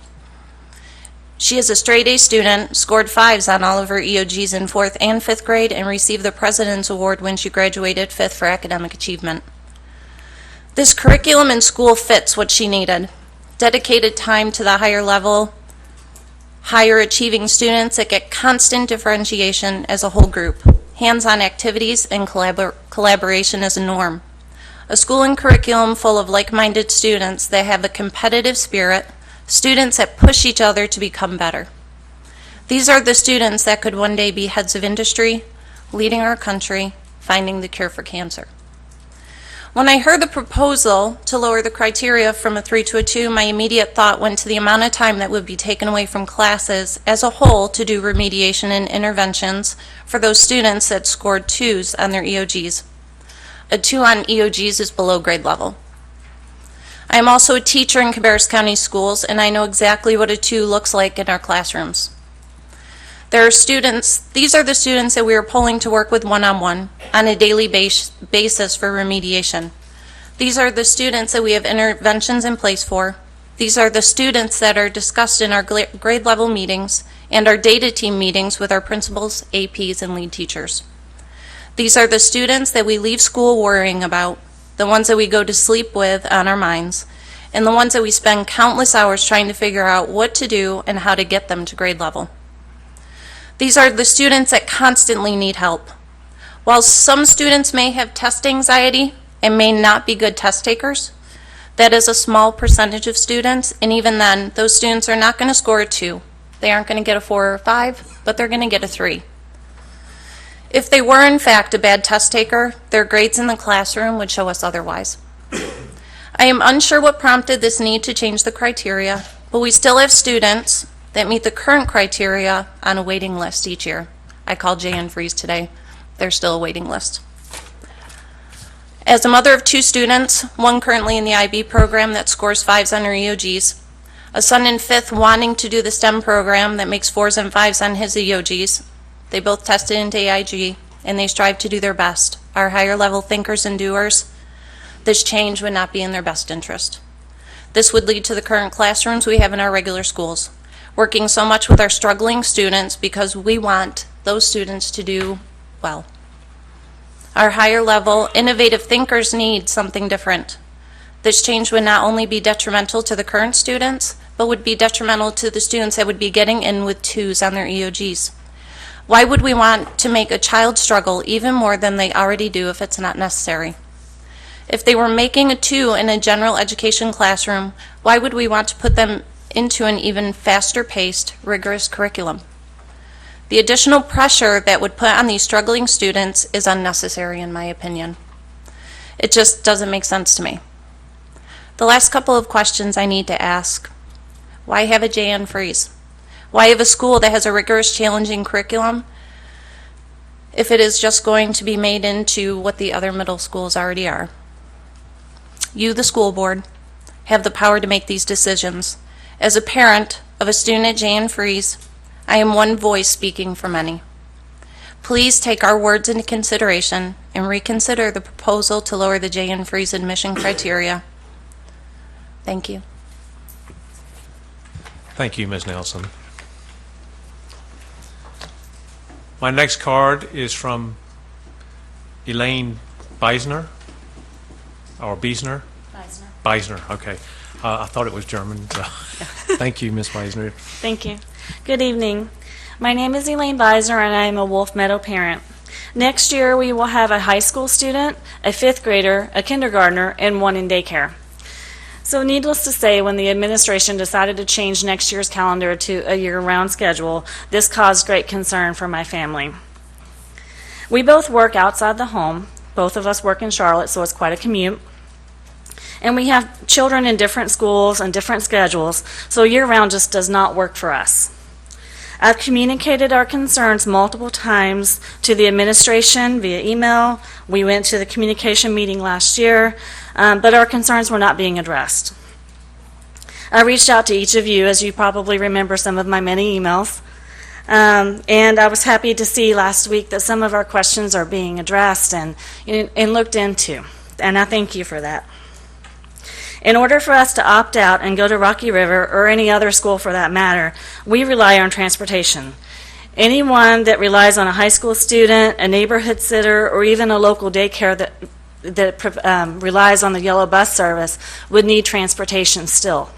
She is a straight A student, scored 5s on all of her EOGs in 4th and 5th grade, and received the President's Award when she graduated 5th for academic achievement. This curriculum and school fits what she needed. Dedicated time to the higher level, higher achieving students that get constant differentiation as a whole group. Hands-on activities and collaboration as a norm. A school and curriculum full of like-minded students that have a competitive spirit, students that push each other to become better. These are the students that could one day be heads of industry, leading our country, finding the cure for cancer. When I heard the proposal to lower the criteria from a 3 to a 2, my immediate thought went to the amount of time that would be taken away from classes as a whole to do remediation and interventions for those students that scored 2s on their EOGs. A 2 on EOGs is below grade level. I am also a teacher in Cabarrus County Schools, and I know exactly what a 2 looks like in our classrooms. There are students, these are the students that we are pulling to work with one-on-one on a daily basis for remediation. These are the students that we have interventions in place for. These are the students that are discussed in our grade level meetings and our data team meetings with our principals, APs, and lead teachers. These are the students that we leave school worrying about, the ones that we go to sleep with on our minds, and the ones that we spend countless hours trying to figure out what to do and how to get them to grade level. These are the students that constantly need help. While some students may have test anxiety and may not be good test takers, that is a small percentage of students, and even then, those students are not going to score a 2. They aren't going to get a 4 or 5, but they're going to get a 3. If they were, in fact, a bad test taker, their grades in the classroom would show us otherwise. I am unsure what prompted this need to change the criteria, but we still have students that meet the current criteria on a waiting list each year. I called Jay and Freeze today. They're still a waiting list. As a mother of 2 students, one currently in the IB program that scores 5s on her EOGs, a son in 5th wanting to do the STEM program that makes 4s and 5s on his EOGs, they both tested into AIG, and they strive to do their best, are higher level thinkers and doers. This change would not be in their best interest. This would lead to the current classrooms we have in our regular schools, working so much with our struggling students because we want those students to do well. Our higher level, innovative thinkers need something different. This change would not only be detrimental to the current students, but would be detrimental to the students that would be getting in with 2s on their EOGs. Why would we want to make a child struggle even more than they already do if it's not necessary? If they were making a 2 in a general education classroom, why would we want to put them into an even faster paced, rigorous curriculum? The additional pressure that would put on these struggling students is unnecessary, in my opinion. It just doesn't make sense to me. The last couple of questions I need to ask. Why have a JN Freeze? Why have a school that has a rigorous, challenging curriculum if it is just going to be made into what the other middle schools already are? You, the school board, have the power to make these decisions. As a parent of a student at JN Freeze, I am one voice speaking for many. Please take our words into consideration and reconsider the proposal to lower the JN Freeze admission criteria. Thank you. Thank you, Ms. Nelson. My next card is from Elaine Beisner, or Beisner? Beisner, okay. I thought it was German. So. Thank you, Ms. Beisner. Thank you. Good evening. My name is Elaine Beisner, and I am a Wolf Meadow parent. Next year, we will have a high school student, a 5th grader, a kindergartner, and 1 in daycare. So needless to say, when the administration decided to change next year's calendar to a year-round schedule, this caused great concern for my family. We both work outside the home. Both of us work in Charlotte, so it's quite a commute. And we have children in different schools and different schedules, so year-round just does not work for us. I've communicated our concerns multiple times to the administration via email. We went to the communication meeting last year, but our concerns were not being addressed. I reached out to each of you, as you probably remember some of my many emails, and I was happy to see last week that some of our questions are being addressed and looked into, and I thank you for that. In order for us to opt out and go to Rocky River, or any other school for that matter, we rely on transportation. Anyone that relies on a high school student, a neighborhood sitter, or even a local daycare that relies on the yellow bus service would need transportation still.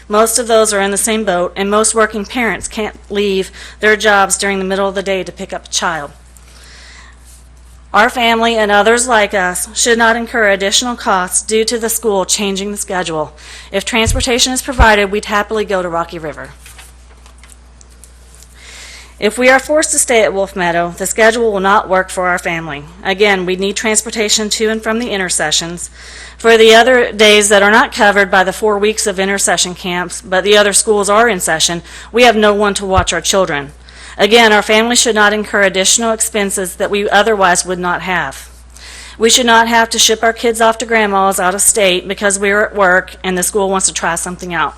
Most of those are in the same boat, and most working parents can't leave their jobs during the middle of the day to pick up a child. Our family and others like us should not incur additional costs due to the school changing the schedule. If transportation is provided, we'd happily go to Rocky River. If we are forced to stay at Wolf Meadow, the schedule will not work for our family. Again, we need transportation to and from the intersessions. For the other days that are not covered by the 4 weeks of intersession camps, but the other schools are in session, we have no one to watch our children. Again, our family should not incur additional expenses that we otherwise would not have. We should not have to ship our kids off to grandma's out of state because we are at work and the school wants to try something out.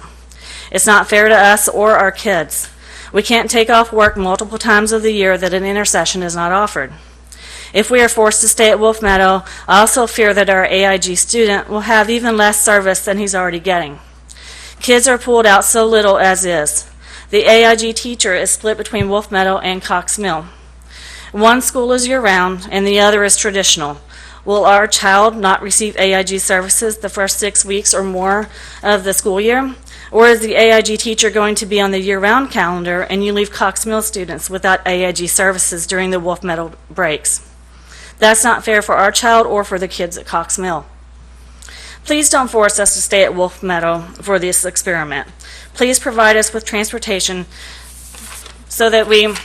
It's not fair to us or our kids. We can't take off work multiple times of the year that an intersession is not offered. If we are forced to stay at Wolf Meadow, I also fear that our AIG student will have even less service than he's already getting. Kids are pulled out so little as is. The AIG teacher is split between Wolf Meadow and Cox Mill. One school is year-round and the other is traditional. Will our child not receive AIG services the first 6 weeks or more of the school year? Or is the AIG teacher going to be on the year-round calendar and you leave Cox Mill students without AIG services during the Wolf Meadow breaks? That's not fair for our child or for the kids at Cox Mill. Please don't force us to stay at Wolf Meadow for this experiment. Please provide us with transportation so that we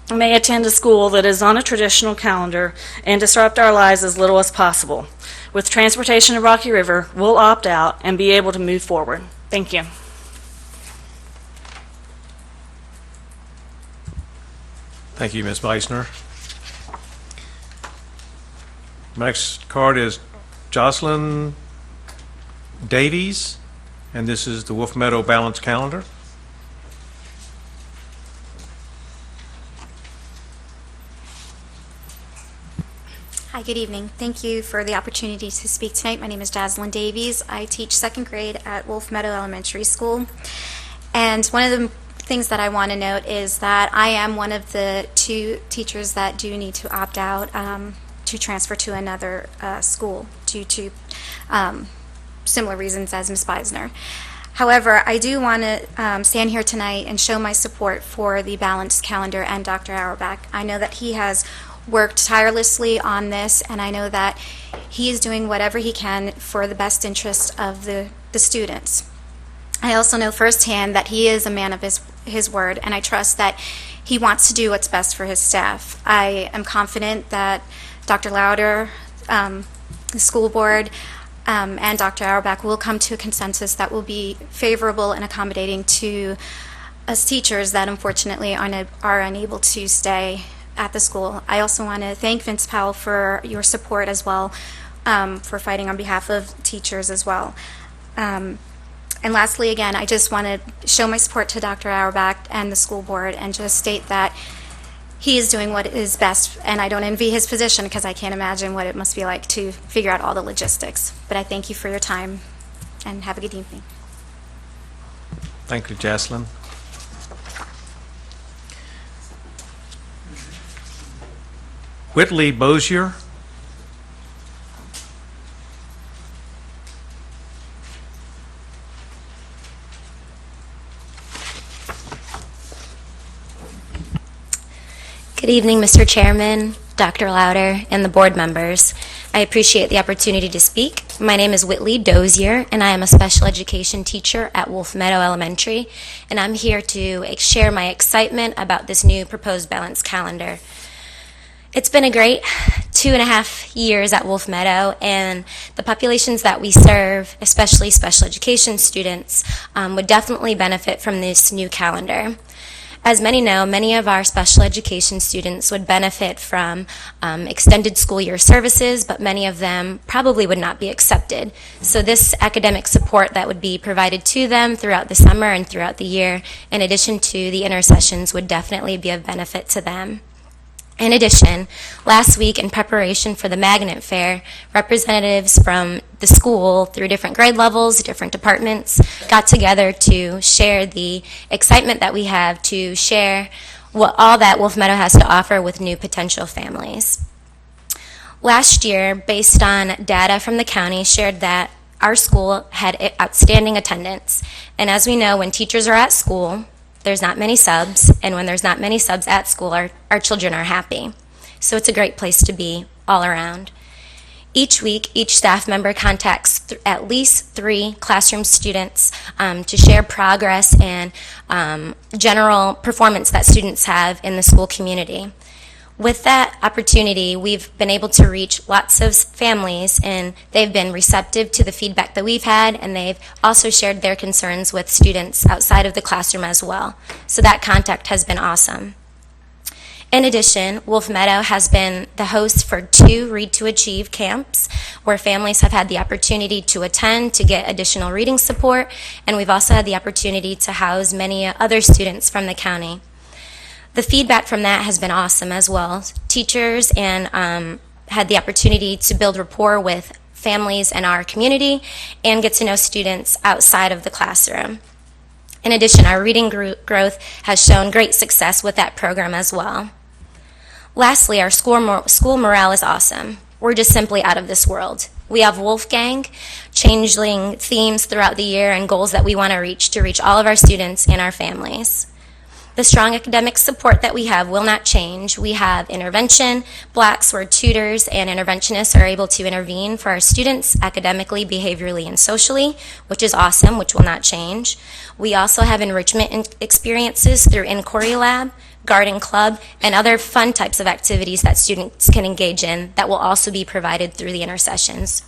may attend a school that is on a traditional calendar and disrupt our lives as little as possible. With transportation to Rocky River, we'll opt out and be able to move forward. Thank you. Thank you, Ms. Meissner. My next card is Jocelyn Davies, and this is the Wolf Meadow Balance Calendar. Hi, good evening. Thank you for the opportunity to speak tonight. My name is Jocelyn Davies. I teach second grade at Wolf Meadow Elementary School. And one of the things that I want to note is that I am one of the 2 teachers that do need to opt out to transfer to another school due to similar reasons as Ms. Beisner. However, I do want to stand here tonight and show my support for the balanced calendar and Dr. Auerbach. I know that he has worked tirelessly on this, and I know that he is doing whatever he can for the best interest of the students. I also know firsthand that he is a man of his word, and I trust that he wants to do what's best for his staff. I am confident that Dr. Lauder, the school board, and Dr. Auerbach will come to a consensus that will be favorable and accommodating to us teachers that unfortunately are unable to stay at the school. I also want to thank Vince Powell for your support as well, for fighting on behalf of teachers as well. And lastly, again, I just want to show my support to Dr. Auerbach and the school board and just state that he is doing what is best, and I don't envy his position because I can't imagine what it must be like to figure out all the logistics. But I thank you for your time, and have a good evening. Thank you, Jocelyn. Whitley Bozier. Good evening, Mr. Chairman, Dr. Lauder, and the board members. I appreciate the opportunity to speak. My name is Whitley Dozier, and I am a special education teacher at Wolf Meadow Elementary, and I'm here to share my excitement about this new proposed balanced calendar. It's been a great 2.5 years at Wolf Meadow, and the populations that we serve, especially special education students, would definitely benefit from this new calendar. As many know, many of our special education students would benefit from extended school year services, but many of them probably would not be accepted. So this academic support that would be provided to them throughout the summer and throughout the year, in addition to the intersessions, would definitely be of benefit to them. In addition, last week in preparation for the Magnet Fair, representatives from the school through different grade levels, different departments, got together to share the excitement that we have to share all that Wolf Meadow has to offer with new potential families. Last year, based on data from the county, shared that our school had outstanding attendance. And as we know, when teachers are at school, there's not many subs, and when there's not many subs at school, our children are happy. So it's a great place to be all around. Each week, each staff member contacts at least 3 classroom students to share progress and general performance that students have in the school community. With that opportunity, we've been able to reach lots of families, and they've been receptive to the feedback that we've had, and they've also shared their concerns with students outside of the classroom as well. So that contact has been awesome. In addition, Wolf Meadow has been the host for 2 Read to Achieve camps, where families have had the opportunity to attend to get additional reading support, and we've also had the opportunity to house many other students from the county. The feedback from that has been awesome as well. Teachers and had the opportunity to build rapport with families in our community and get to know students outside of the classroom. In addition, our reading growth has shown great success with that program as well. Lastly, our school morale is awesome. We're just simply out of this world. We have Wolfgang, changeling themes throughout the year and goals that we want to reach all of our students and our families. The strong academic support that we have will not change. We have intervention, blocks where tutors and interventionists are able to intervene for our students academically, behaviorally, and socially, which is awesome, which will not change. We also have enrichment experiences through Inquiry Lab, Garden Club, and other fun types of activities that students can engage in that will also be provided through the intercessions.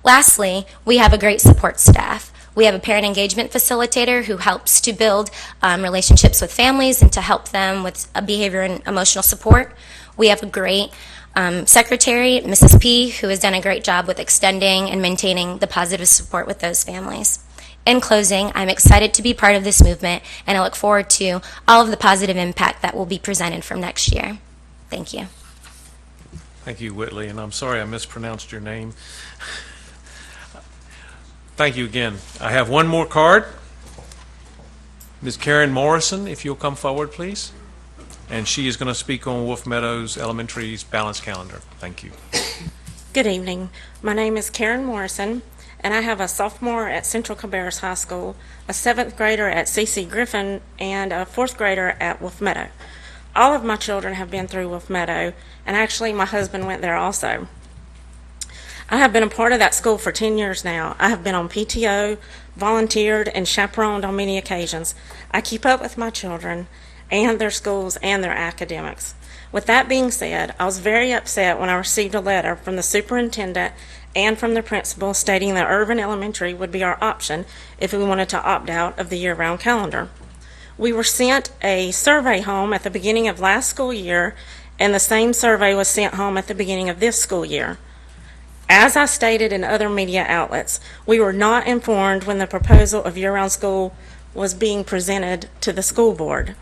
Lastly, we have a great support staff. We have a parent engagement facilitator who helps to build relationships with families and to help them with behavior and emotional support. We have a great secretary, Mrs. P., who has done a great job with extending and maintaining the positive support with those families. In closing, I'm excited to be part of this movement, and I look forward to all of the positive impact that will be presented from next year. Thank you. Thank you, Whitley, and I'm sorry I mispronounced your name. Thank you again. I have one more card. Ms. Karen Morrison, if you'll come forward, please. And she is going to speak on Wolf Meadows Elementary's balanced calendar. Thank you. Good evening. My name is Karen Morrison, and I have a sophomore at Central Cabarrus High School, a 7th grader at C.C. Griffin, and a 4th grader at Wolf Meadow. All of my children have been through Wolf Meadow, and actually my husband went there also. I have been a part of that school for 10 years now. I have been on PTO, volunteered, and chaperoned on many occasions. I keep up with my children and their schools and their academics. With that being said, I was very upset when I received a letter from the superintendent and from the principal stating that Irvin Elementary would be our option if we wanted to opt out of the year-round calendar. We were sent a survey home at the beginning of last school year, and the same survey was sent home at the beginning of this school year. As I stated in other media outlets, we were not informed when the proposal of year-round school was being presented to the school board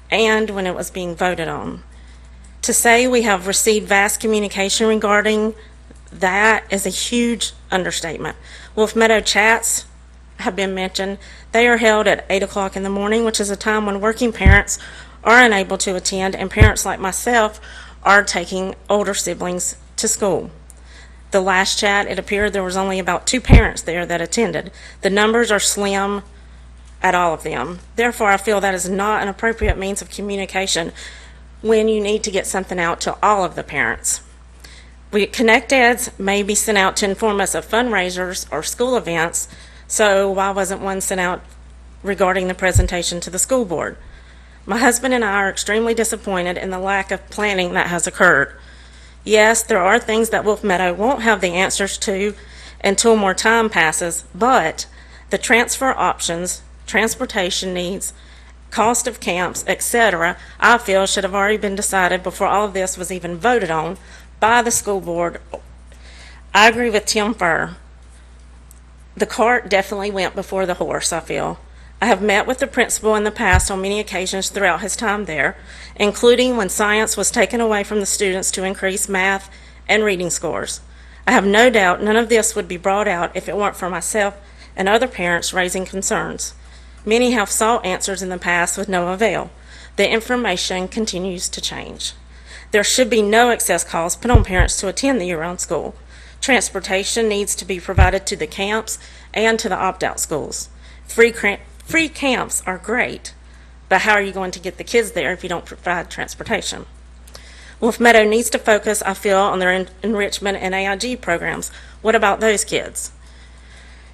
and when it was being voted on. To say we have received vast communication regarding that is a huge understatement. Wolf Meadow chats have been mentioned. They are held at 8 o'clock in the morning, which is a time when working parents are unable to attend, and parents like myself are taking older siblings to school. The last chat, it appeared there was only about 2 parents there that attended. The numbers are slim at all of them. Therefore, I feel that is not an appropriate means of communication when you need to get something out to all of the parents. Connect ads may be sent out to inform us of fundraisers or school events, so why wasn't one sent out regarding the presentation to the school board? My husband and I are extremely disappointed in the lack of planning that has occurred. Yes, there are things that Wolf Meadow won't have the answers to until more time passes, but the transfer options, transportation needs, cost of camps, etc., I feel should have already been decided before all of this was even voted on by the school board. I agree with Tim Furr. The cart definitely went before the horse, I feel. I have met with the principal in the past on many occasions throughout his time there, including when science was taken away from the students to increase math and reading scores. I have no doubt none of this would be brought out if it weren't for myself and other parents raising concerns. Many have sought answers in the past with no avail. The information continues to change. There should be no excess cost put on parents to attend the year-round school. Transportation needs to be provided to the camps and to the opt-out schools. Free camps are great, but how are you going to get the kids there if you don't provide transportation? Wolf Meadow needs to focus, I feel, on their enrichment and AIG programs. What about those kids?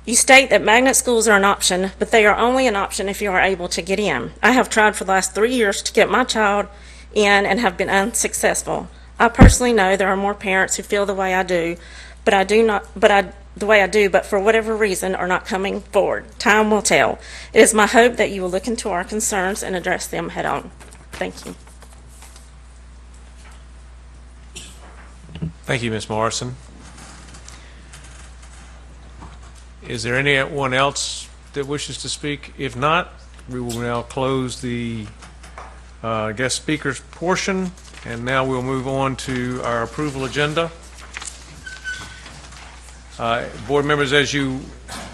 You state that magnet schools are an option, but they are only an option if you are able to get in. I have tried for the last 3 years to get my child in and have been unsuccessful. I personally know there are more parents who feel the way I do, but for whatever reason are not coming forward. Time will tell. It is my hope that you will look into our concerns and address them head on. Thank you. Thank you, Ms. Morrison. Is there anyone else that wishes to speak? If not, we will now close the guest speakers portion, and now we'll move on to our approval agenda. Board members, as you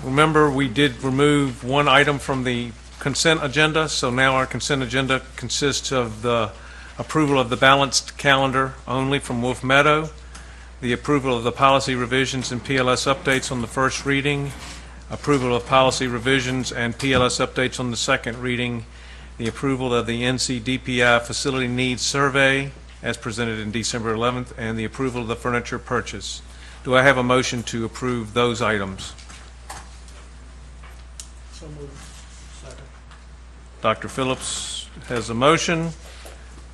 remember, we did remove one item from the consent agenda, so now our consent agenda consists of the approval of the balanced calendar only from Wolf Meadow, the approval of the policy revisions and PLS updates on the first reading, approval of policy revisions and PLS updates on the second reading, the approval of the NCDPI Facility Needs Survey as presented in December 11th, and the approval of the furniture purchase. Do I have a motion to approve those items? So moved. Second. Dr. Phillips has a motion,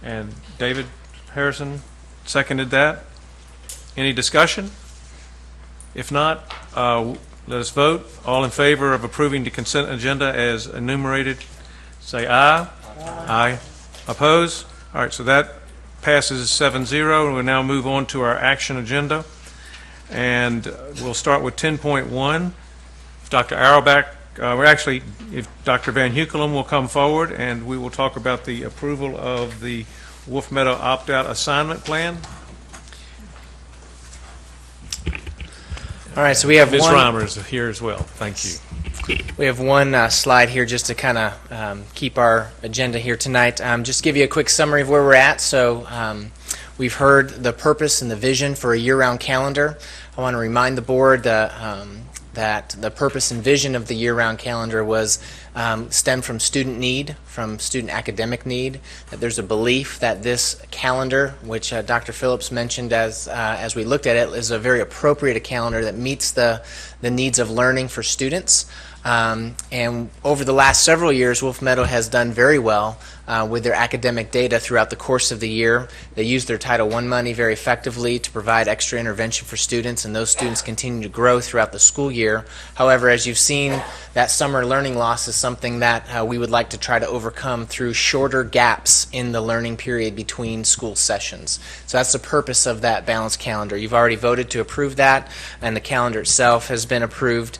and David Harrison seconded that. Any discussion? If not, let us vote. All in favor of approving the consent agenda as enumerated, say aye. Aye. Oppose? All right, so that passes 7-0, and we'll now move on to our action agenda. And we'll start with 10.1. Dr. Auerbach, if Dr. Van Hukelum will come forward, and we will talk about the approval of the Wolf Meadow opt-out assignment plan. All right, so we have Ms. one. Reimer is here as well. Thank you. We have one slide here just to kind of keep our agenda here tonight. Just give you a quick summary of where we're at. So we've heard the purpose and the vision for a year-round calendar. I want to remind the board that the purpose and vision of the year-round calendar was stemmed from student need, from student academic need, that there's a belief that this calendar, which Dr. Phillips mentioned as we looked at it, is a very appropriate calendar that meets the needs of learning for students. And over the last several years, Wolf Meadow has done very well with their academic data throughout the course of the year. They use their Title I money very effectively to provide extra intervention for students, and those students continue to grow throughout the school year. However, as you've seen, that summer learning loss is something that we would like to try to overcome through shorter gaps in the learning period between school sessions. So that's the purpose of that balanced calendar. You've already voted to approve that, and the calendar itself has been approved.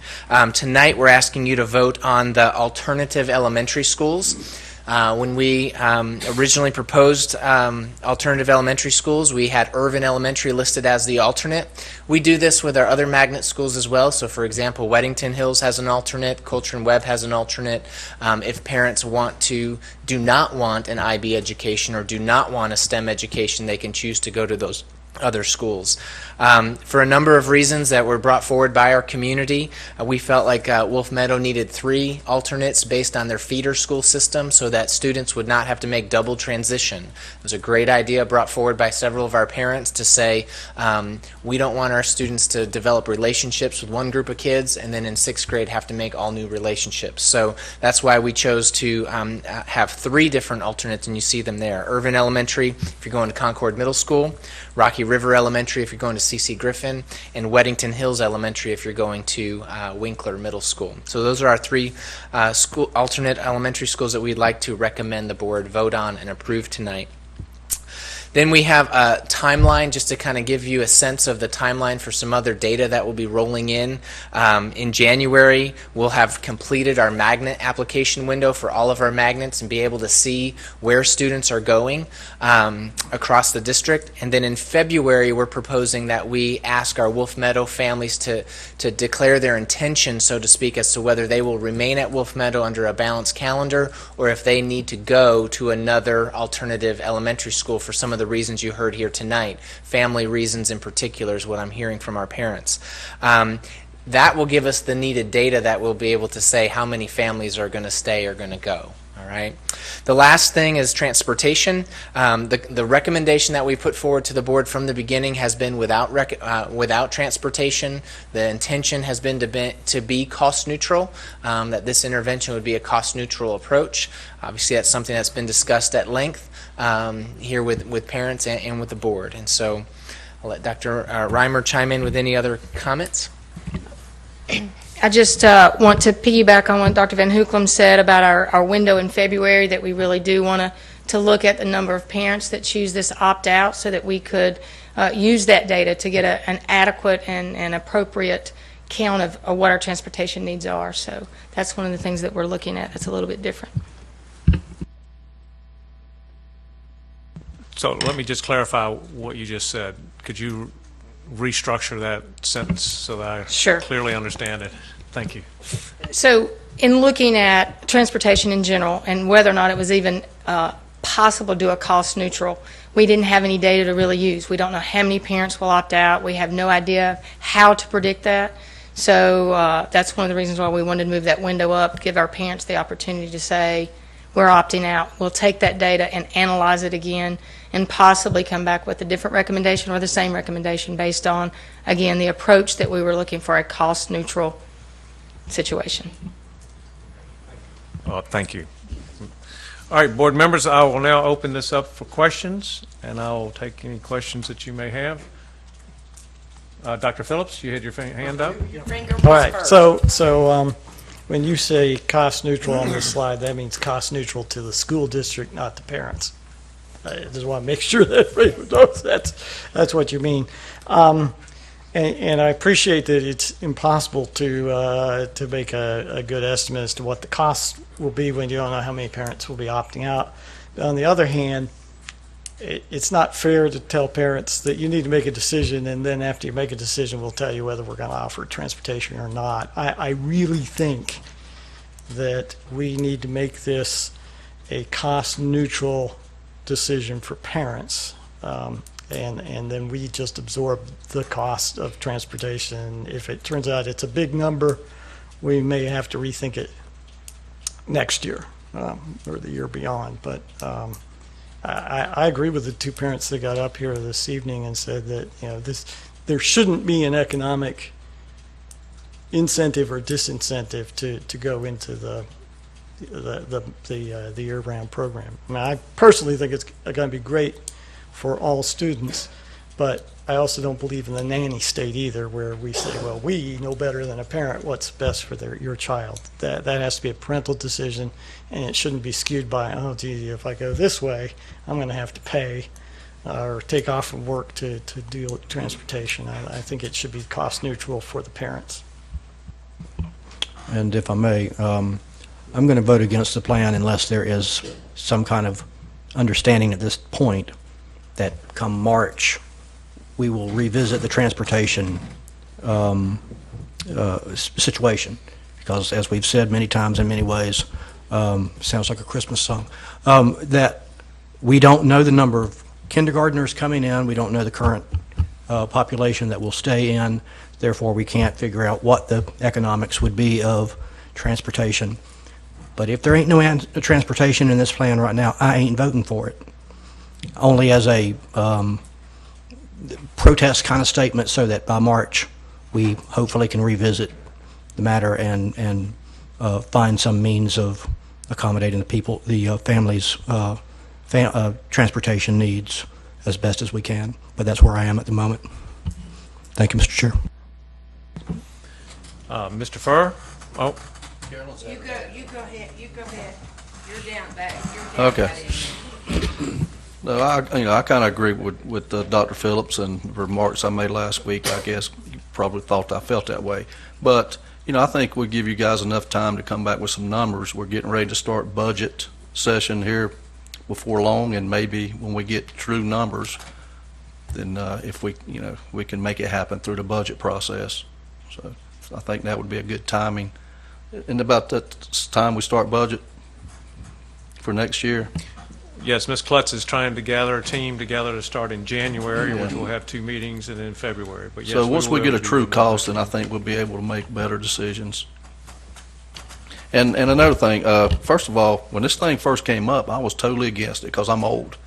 Tonight, we're asking you to vote on the alternative elementary schools. When we originally proposed alternative elementary schools, we had Irvin Elementary listed as the alternate. We do this with our other magnet schools as well. So, for example, Weddington Hills has an alternate, Coulter and Webb has an alternate. If parents do not want an IB education or do not want a STEM education, they can choose to go to those other schools. For a number of reasons that were brought forward by our community, we felt like Wolf Meadow needed 3 alternates based on their feeder school system so that students would not have to make double transition. It was a great idea brought forward by several of our parents to say, we don't want our students to develop relationships with one group of kids and then in 6th grade have to make all new relationships. So that's why we chose to have 3 different alternates, and you see them there. Irvin Elementary, if you're going to Concord Middle School, Rocky River Elementary if you're going to C.C. Griffin, and Weddington Hills Elementary if you're going to Winkler Middle School. So those are our 3 alternate elementary schools that we'd like to recommend the board vote on and approve tonight. Then we have a timeline just to kind of give you a sense of the timeline for some other data that will be rolling in. In January, we'll have completed our magnet application window for all of our magnets and be able to see where students are going across the district. And then in February, we're proposing that we ask our Wolf Meadow families to declare their intention, so to speak, as to whether they will remain at Wolf Meadow under a balanced calendar or if they need to go to another alternative elementary school for some of the reasons you heard here tonight. Family reasons in particular is what I'm hearing from our parents. That will give us the needed data that we'll be able to say how many families are going to stay or going to go. All right. The last thing is transportation. The recommendation that we put forward to the board from the beginning has been without transportation. The intention has been to be cost neutral, that this intervention would be a cost neutral approach. Obviously, that's something that's been discussed at length here with parents and with the board. And so I'll let Dr. Reimer chime in with any other comments. I just want to piggyback on what Dr. Van Hukelum said about our window in February, that we really do want to look at the number of parents that choose this opt-out so that we could use that data to get an adequate and appropriate count of what our transportation needs are. So that's one of the things that we're looking at that's a little bit different. So let me just clarify what you just said. Could you restructure that sentence so that I Sure. clearly understand it. Thank you. So in looking at transportation in general and whether or not it was even possible to do a cost neutral, we didn't have any data to really use. We don't know how many parents will opt out. We have no idea how to predict that. So that's one of the reasons why we wanted to move that window up, give our parents the opportunity to say, we're opting out. We'll take that data and analyze it again and possibly come back with a different recommendation or the same recommendation based on, again, the approach that we were looking for, a cost neutral situation. Thank you. All right, board members, I will now open this up for questions, and I will take any questions that you may have. Dr. Phillips, you had your hand up. All right. So when you say cost neutral on this slide, that means cost neutral to the school district, not the parents. I just want to make sure that everybody knows that's what you mean. And I appreciate that it's impossible to make a good estimate as to what the cost will be when you don't know how many parents will be opting out. But on the other hand, it's not fair to tell parents that you need to make a decision, and then after you make a decision, we'll tell you whether we're going to offer transportation or not. I really think that we need to make this a cost-neutral decision for parents, and then we just absorb the cost of transportation. If it turns out it's a big number, we may have to rethink it next year or the year beyond. But I agree with the two parents that got up here this evening and said that there shouldn't be an economic incentive or disincentive to go into the year-round program. I mean, I personally think it's going to be great for all students, but I also don't believe in the nanny state either, where we say, well, we know better than a parent what's best for your child. That has to be a parental decision, and it shouldn't be skewed by, oh, gee, if I go this way, I'm going to have to pay or take off from work to deal with transportation. I think it should be cost neutral for the parents. And if I may, I'm going to vote against the plan unless there is some kind of understanding at this point that come March, we will revisit the transportation situation. Because as we've said many times in many ways, sounds like a Christmas song, that we don't know the number of kindergartners coming in, we don't know the current population that will stay in, therefore we can't figure out what the economics would be of transportation. But if there ain't no transportation in this plan right now, I ain't voting for it. Only as a protest kind of statement, so that by March we hopefully can revisit the matter and find some means of accommodating the families' transportation needs as best as we can. But that's where I am at the moment. Thank you, Mr. Chair. Mr. Furr? Oh. You go ahead. You're down back. Okay. No, I kind of agree with Dr. Phillips and the remarks I made last week. I guess you probably thought I felt that way. But, I think we'll give you guys enough time to come back with some numbers. We're getting ready to start budget session here before long, and maybe when we get true numbers, then if we can make it happen through the budget process. So I think that would be a good timing. And about that time we start budget for next year. Yes, Ms. Klutz is trying to gather a team together to start in January, which will have 2 meetings, and in February. But yes, so once we get a do true the cost, then I think we'll be able to make better decisions. And another thing, first of all, when this thing first came up, I was totally against it because I'm old.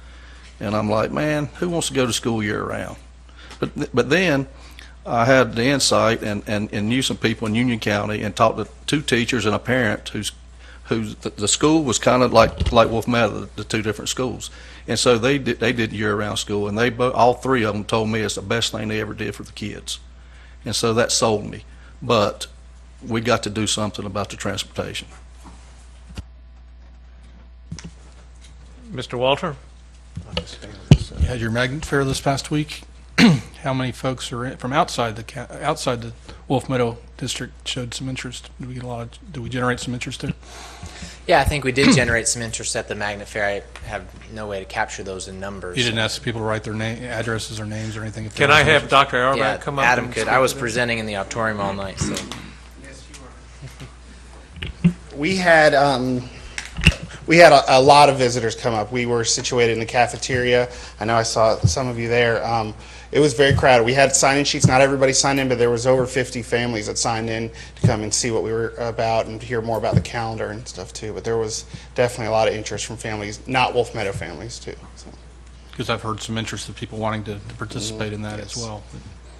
And I'm like, man, who wants to go to school year-round? But then I had the insight and knew some people in Union County and talked to 2 teachers and a parent who the school was kind of like Wolf Meadow, the 2 different schools, and so they did year-round school, and all 3 of them told me it's the best thing they ever did for the kids, and so that sold me. But we got to do something about the transportation. Mr. Walter? You had your magnet fair this past week. how many folks are from outside the Wolf Meadow district showed some interest? Did we generate some interest there? Yeah, I think we did generate some interest at the Magnet Fair. I have no way to capture those in numbers. You didn't ask people to write their addresses or names or anything? If Can I have Dr. Auerbach come up? Adam and could. speak I was to this? presenting in the auditorium all night, so. We had a lot of visitors come up. We were situated in the cafeteria. I know I saw some of you there. It was very crowded. We had sign-in sheets. Not everybody signed in, but there was over 50 families that signed in to come and see what we were about and to hear more about the calendar and stuff too. But there was definitely a lot of interest from families, not Wolf Meadow families too. So. Because I've heard some interest of people wanting to participate in that as well.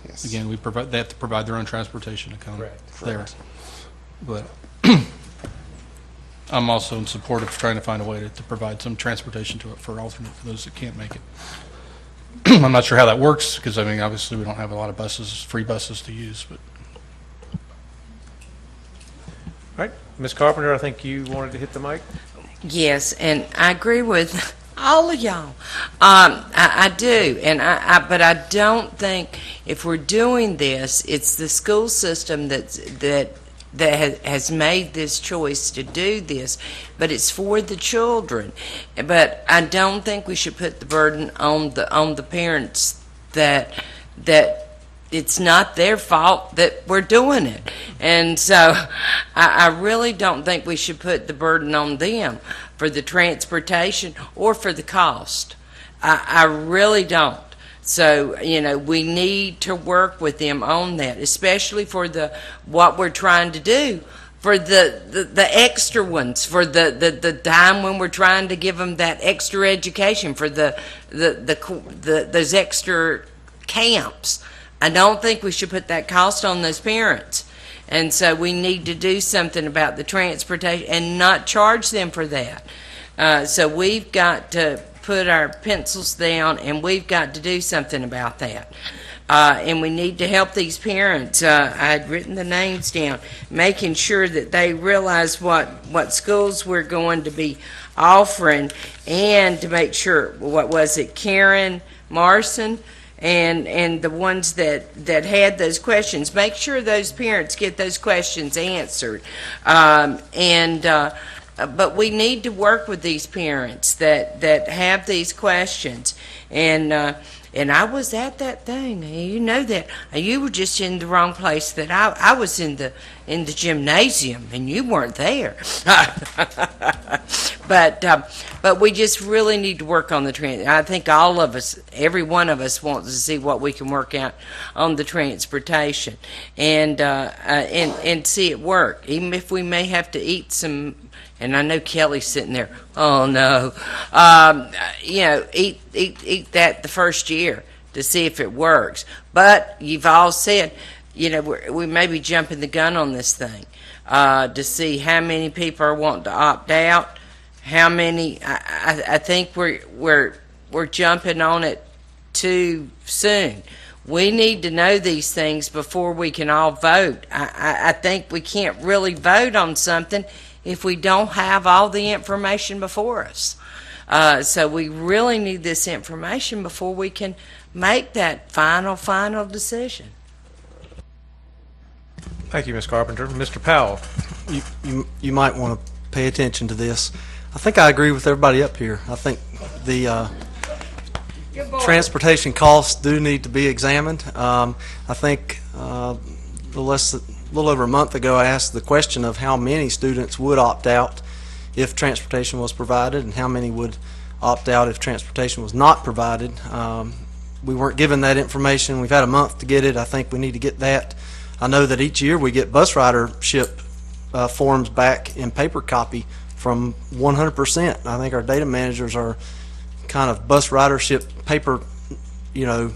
Yes. Again, they have to provide their own transportation to come there. But I'm also in support of trying to find a way to provide some transportation to it for alternate for those that can't make it. I'm not sure how that works because, I mean, obviously we don't have a lot of buses, free buses to use. But All right, Ms. Carpenter, I think you wanted to hit the mic. Yes, and I agree with all of y'all. I do, and but I don't think if we're doing this, it's the school system that has made this choice to do this, but it's for the children. But I don't think we should put the burden on the parents that it's not their fault that we're doing it. And so I really don't think we should put the burden on them for the transportation or for the cost. I really don't. So, you know, we need to work with them on that, especially for what we're trying to do, for the extra ones, for the time when we're trying to give them that extra education, for those extra camps. I don't think we should put that cost on those parents. And so we need to do something about the transportation and not charge them for that. So we've got to put our pencils down, and we've got to do something about that. And we need to help these parents. I had written the names down, making sure that they realize what schools we're going to be offering, and to make sure, what was it, Karen Morrison, and the ones that had those questions. Make sure those parents get those questions answered. But we need to work with these parents that have these questions. And I was at that thing. You know that. You were just in the wrong place. That I was in the gymnasium, and you weren't there. But we just really need to work on the I think all of us, every one of us, wants to see what we can work out on the transportation, and see it work. Even if we may have to eat some. And I know Kelly's sitting there. Oh no, you know, eat that the first year to see if it works. But you've all said, you know, we may be jumping the gun on this thing to see how many people are wanting to opt out. How many? I think we're jumping on it too soon. We need to know these things before we can all vote. I think we can't really vote on something if we don't have all the information before us. So we really need this information before we can make that final decision. Thank you, Ms. Carpenter. Mr. Powell. You might want to pay attention to this. I think I agree with everybody up here. I think the transportation costs do need to be examined. I think a little over a month ago, I asked the question of how many students would opt out if transportation was provided, and how many would opt out if transportation was not provided. We weren't given that information. We've had a month to get it. I think we need to get that. I know that each year we get bus ridership forms back in paper copy from 100%. I think our data managers are kind of bus ridership paper, you know,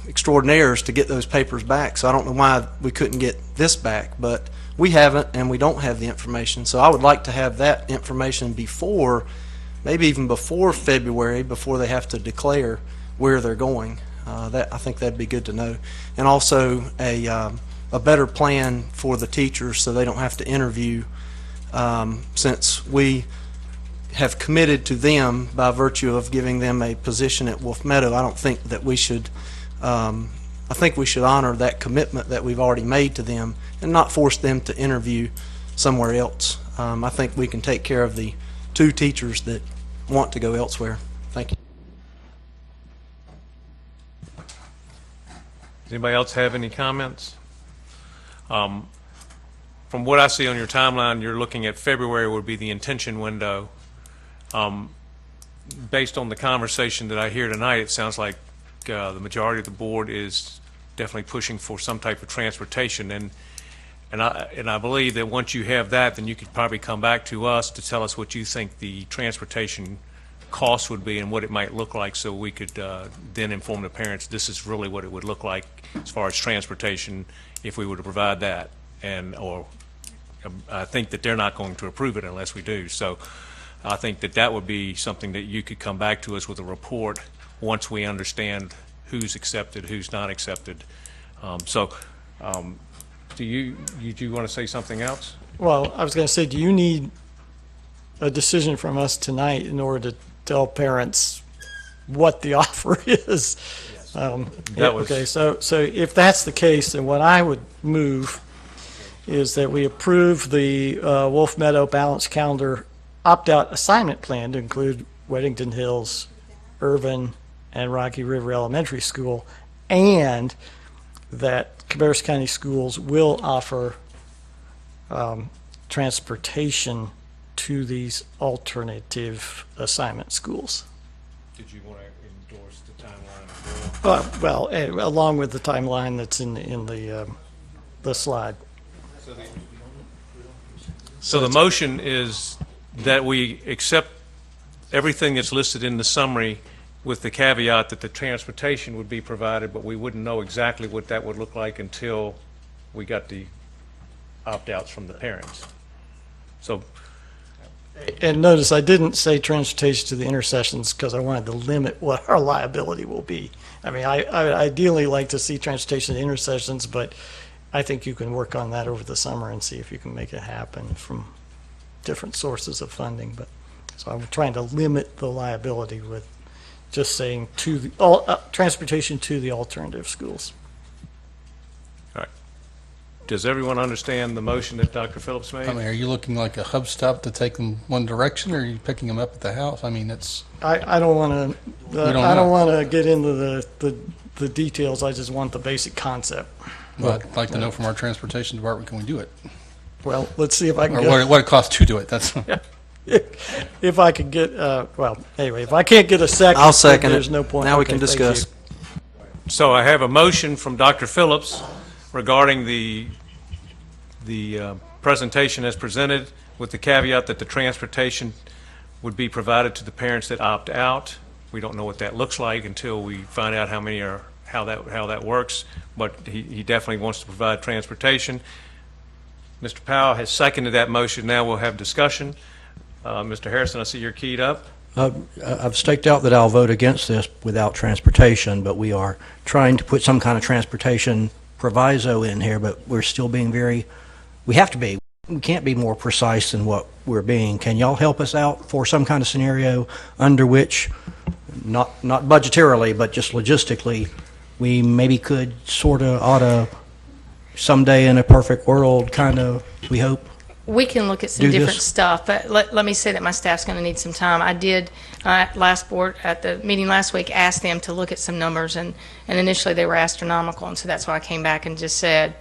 extraordinaires to get those papers back. So I don't know why we couldn't get this back, but we haven't, and we don't have the information. So I would like to have that information before, maybe even before February, before they have to declare where they're going. I think that'd be good to know. And also a better plan for the teachers so they don't have to interview, since we have committed to them by virtue of giving them a position at Wolf Meadow. I don't think that we should I think we should honor that commitment that we've already made to them and not force them to interview somewhere else. I think we can take care of the 2 teachers that want to go elsewhere. Thank you. Does anybody else have any comments? From what I see on your timeline, you're looking at February would be the intention window. Based on the conversation that I hear tonight, it sounds like the majority of the board is definitely pushing for some type of transportation, and I believe that once you have that, then you could probably come back to us to tell us what you think the transportation cost would be and what it might look like, so we could then inform the parents this is really what it would look like as far as transportation if we were to provide that. Or I think that they're not going to approve it unless we do. So I think that that would be something that you could come back to us with a report once we understand who's accepted, who's not accepted. Do you want to say something else? Well, I was going to say, do you need a decision from us tonight in order to tell parents what the offer is? Okay, so if that's the case, then what I would move is that we approve the Wolf Meadow Balanced Calendar opt-out assignment plan to include Weddington Hills, Irvin, and Rocky River Elementary School, and that Cabarrus County Schools will offer transportation to these alternative assignment schools. Did you want to endorse the timeline? Well, along with the timeline that's in the slide. So the motion is that we accept everything that's listed in the summary with the caveat that the transportation would be provided, but we wouldn't know exactly what that would look like until we got the opt-outs from the parents. So, and notice I didn't say transportation to the intersections because I wanted to limit what our liability will be. I mean, I ideally like to see transportation to intersections, but I think you can work on that over the summer and see if you can make it happen from different sources of funding. But so I'm trying to limit the liability with just saying to the transportation to the alternative schools. all right. Does everyone understand the motion that Dr. Phillips made? I mean, are you looking like a hub stop to take them one direction, or are you picking them up at the house? I mean, it's. I don't want to. I don't want to get into the details. I just want the basic concept. Well, I'd like to know from our transportation department, can we do it? Well, let's see if I can. Or what it costs to do it. That's. If I could get, well, anyway, if I can't get a second, I'll second there's it. no point. Now we Okay, can thank discuss. you. So I have a motion from Dr. Phillips regarding the presentation as presented, with the caveat that the transportation would be provided to the parents that opt out. We don't know what that looks like until we find out how many are, how that works, but he definitely wants to provide transportation. Mr. Powell has seconded that motion. Now we'll have discussion. Mr. Harrison, I see you're keyed up. I've staked out that I'll vote against this without transportation, but we are trying to put some kind of transportation proviso in here, but we're still being we have to be. We can't be more precise than what we're being. Can y'all help us out for some kind of scenario under which, not budgetarily, but just logistically, we maybe could ought to someday in a perfect world kind of, we hope, We can look at some do different this? stuff, but let me say that my staff's going to need some time. I did, at the meeting last week, ask them to look at some numbers, and initially they were astronomical, and so that's why I came back and just said,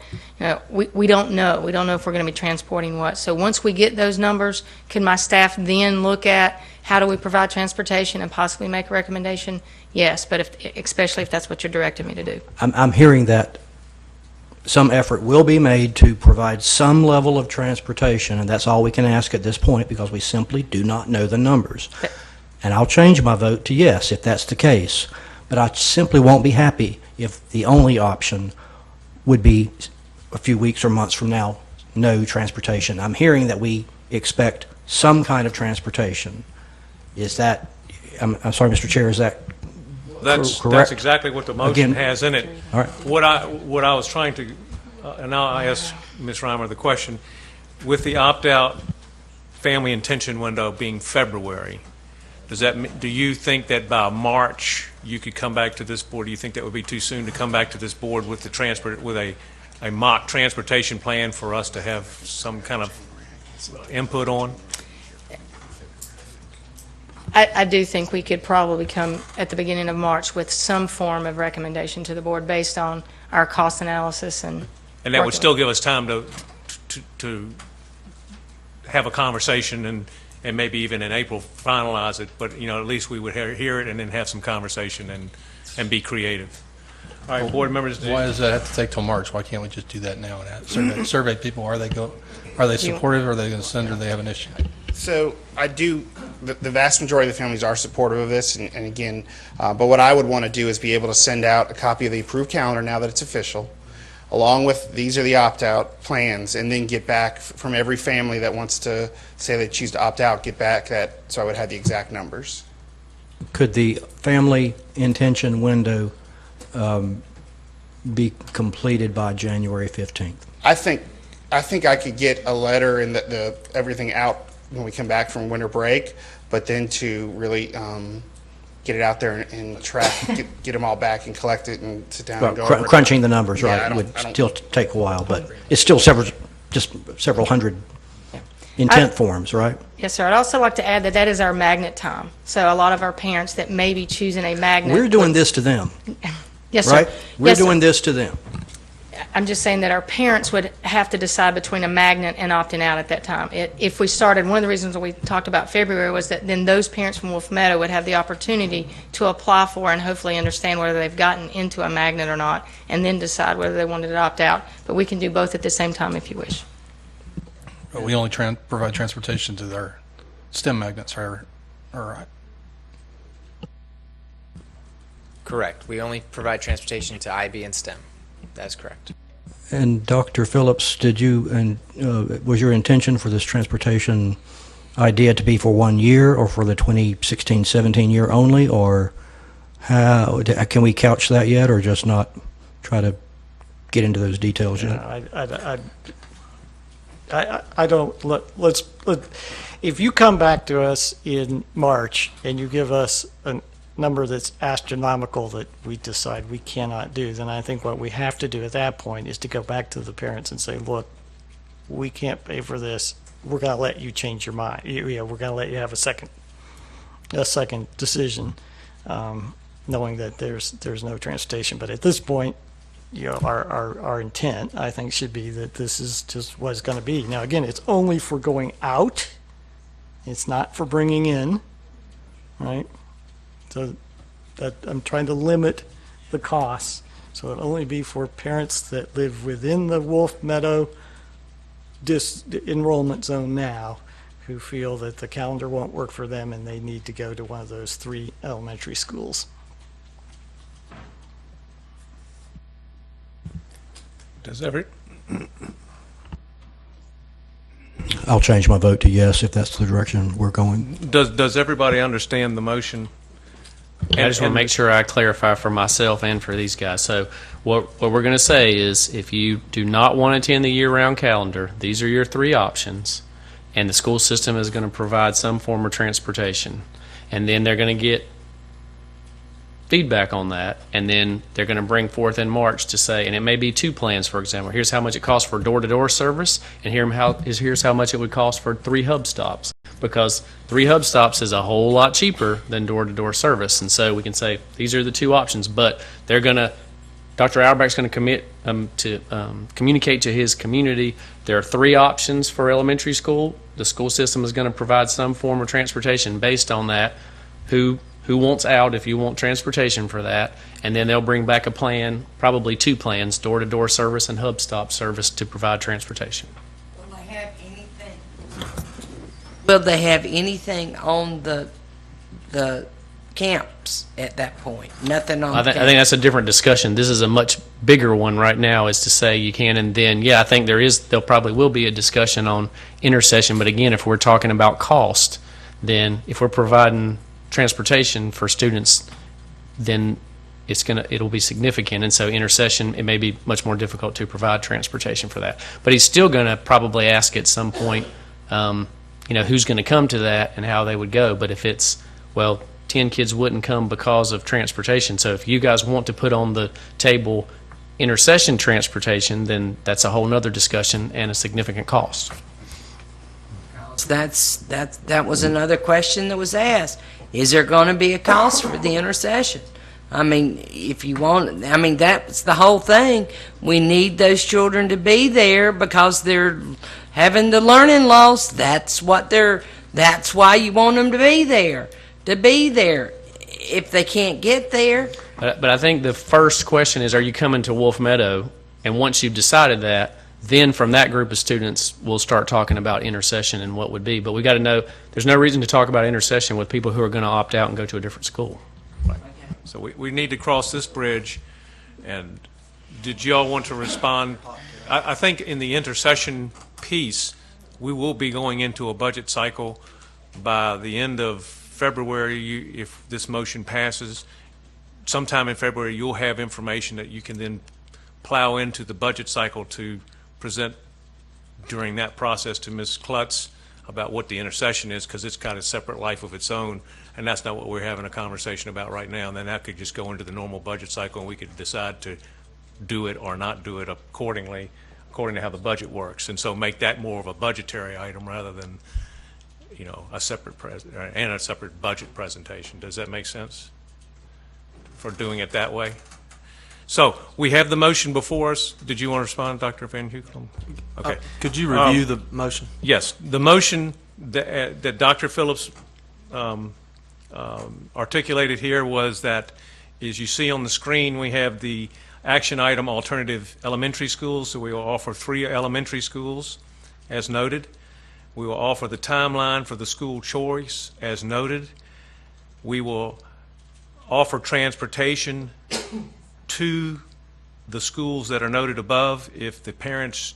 we don't know. We don't know if we're going to be transporting what. So once we get those numbers, can my staff then look at how do we provide transportation and possibly make a recommendation? Yes, but especially if that's what you're directing me to do. I'm hearing that some effort will be made to provide some level of transportation, and that's all we can ask at this point because we simply do not know the numbers. And I'll change my vote to yes if that's the case, but I simply won't be happy if the only option would be a few weeks or months from now, no transportation. I'm hearing that we expect some kind of transportation. Is that, I'm sorry, Mr. Chair, is that That's correct? exactly what the motion Again, has in it. all right. What I was trying to, and now I ask Ms. Reimer the question, with the opt-out family intention window being February, do you think that by March you could come back to this board? Do you think that would be too soon to come back to this board with a mock transportation plan for us to have some kind of input on? I do think we could probably come at the beginning of March with some form of recommendation to the board based on our cost analysis and And that would working still give us time to have a conversation and maybe even in April finalize it, but, at least we would hear it and then have some conversation and be creative. All right, board members. Why does that have to take till March? Why can't we just do that now and survey people? Are they supportive, or are they going to send, or they have an issue? So the vast majority of the families are supportive of this, and again, but what I would want to do is be able to send out a copy of the approved calendar now that it's official, along with these are the opt-out plans, and then get back from every family that wants to say they choose to opt out, get back that, so I would have the exact numbers. Could the family intention window be completed by January 15th? I think I could get a letter and the everything out when we come back from winter break, but then to really get it out there and track, get them all back and collect it and sit down and go over it. Crunching the numbers, Yeah, right, would still take a while, but it's still several hundred intent forms, right? Yes, sir. I'd also like to add that is our magnet time. So a lot of our parents that may be choosing a magnet. We're doing this to them, yes, right? sir. We're Yes, sir. doing this to them. I'm just saying that our parents would have to decide between a magnet and opting out at that time. If we started, one of the reasons we talked about February was that then those parents from Wolf Meadow would have the opportunity to apply for and hopefully understand whether they've gotten into a magnet or not, and then decide whether they wanted to opt out. But we can do both at the same time if you wish. We only provide transportation to their STEM magnets, or Correct. We only provide transportation to IB and STEM. That's correct. And Dr. Phillips, was your intention for this transportation idea to be for 1 year, or for the 2016-17 year only, or how can we couch that yet, or just not try to get into those details yet? I don't, let's, if you come back to us in March and you give us a number that's astronomical that we decide we cannot do, then I think what we have to do at that point is to go back to the parents and say, look, we can't pay for this. We're going to let you change your mind. We're going to let you have a second decision, knowing that there's no transportation. But at this point, our intent, I think, should be that this is just what it's going to be. Now, again, it's only for going out. It's not for bringing in, right? So that I'm trying to limit the costs. So it'll only be for parents that live within the Wolf Meadow enrollment zone now, who feel that the calendar won't work for them and they need to go to one of those 3 elementary schools. I'll change my vote to yes if that's the direction we're going. Does everybody understand the motion? I just want to make sure I clarify for myself and for these guys. So what we're going to say is, if you do not want to attend the year-round calendar, these are your 3 options, and the school system is going to provide some form of transportation. And then they're going to get feedback on that, and then they're going to bring forth in March to say, and it may be 2 plans, for example. Here's how much it costs for door-to-door service, and here's how much it would cost for 3 hub stops. Because 3 hub stops is a whole lot cheaper than door-to-door service. And so we can say, these are the 2 options, but they're going to, Dr. Auerbach's going to commit to communicate to his community. There are 3 options for elementary school. The school system is going to provide some form of transportation based on that. Who wants out if you want transportation for that? And then they'll bring back a plan, probably 2 plans, door-to-door service and hub stop service to provide transportation. Will they have anything on the camps at that point? Nothing on I think that's a different discussion. This is a much bigger one right now, is to say you can, and then, yeah, I think there probably will be a discussion on intercession. But again, if we're talking about cost, then if we're providing transportation for students, then it'll be significant. And so intercession, it may be much more difficult to provide transportation for that. But he's still going to probably ask at some point, who's going to come to that and how they would go. But if it's, well, 10 kids wouldn't come because of transportation. So if you guys want to put on the table intercession transportation, then that's a whole nother discussion and a significant cost. That was another question that was asked. Is there going to be a cost for the intercession? I mean, if you want, I mean, that's the whole thing. We need those children to be there because they're having the learning loss. That's why you want them to be there. If they can't get there. But I think the first question is, are you coming to Wolf Meadow? And once you've decided that, then from that group of students, we'll start talking about intercession and what would be. But we got to know, there's no reason to talk about intercession with people who are going to opt out and go to a different school. Right. So we need to cross this bridge. And did you all want to respond? I think in the intercession piece, we will be going into a budget cycle by the end of February. If this motion passes, sometime in February, you'll have information that you can then plow into the budget cycle to present during that process to Ms. Klutz about what the intercession is, because it's got a separate life of its own, and that's not what we're having a conversation about right now. And then that could just go into the normal budget cycle, and we could decide to do it or not do it accordingly, according to how the budget works. And so make that more of a budgetary item rather than, you know, a separate budget presentation. Does that make sense for doing it that way? So we have the motion before us. Did you want to respond, Dr. Van Huckelum? Okay. Could you review the motion? Yes. The motion that Dr. Phillips articulated here was that, as you see on the screen, we have the action item alternative elementary schools. So we will offer 3 elementary schools, as noted. We will offer the timeline for the school choice, as noted. We will offer transportation to the schools that are noted above if the parents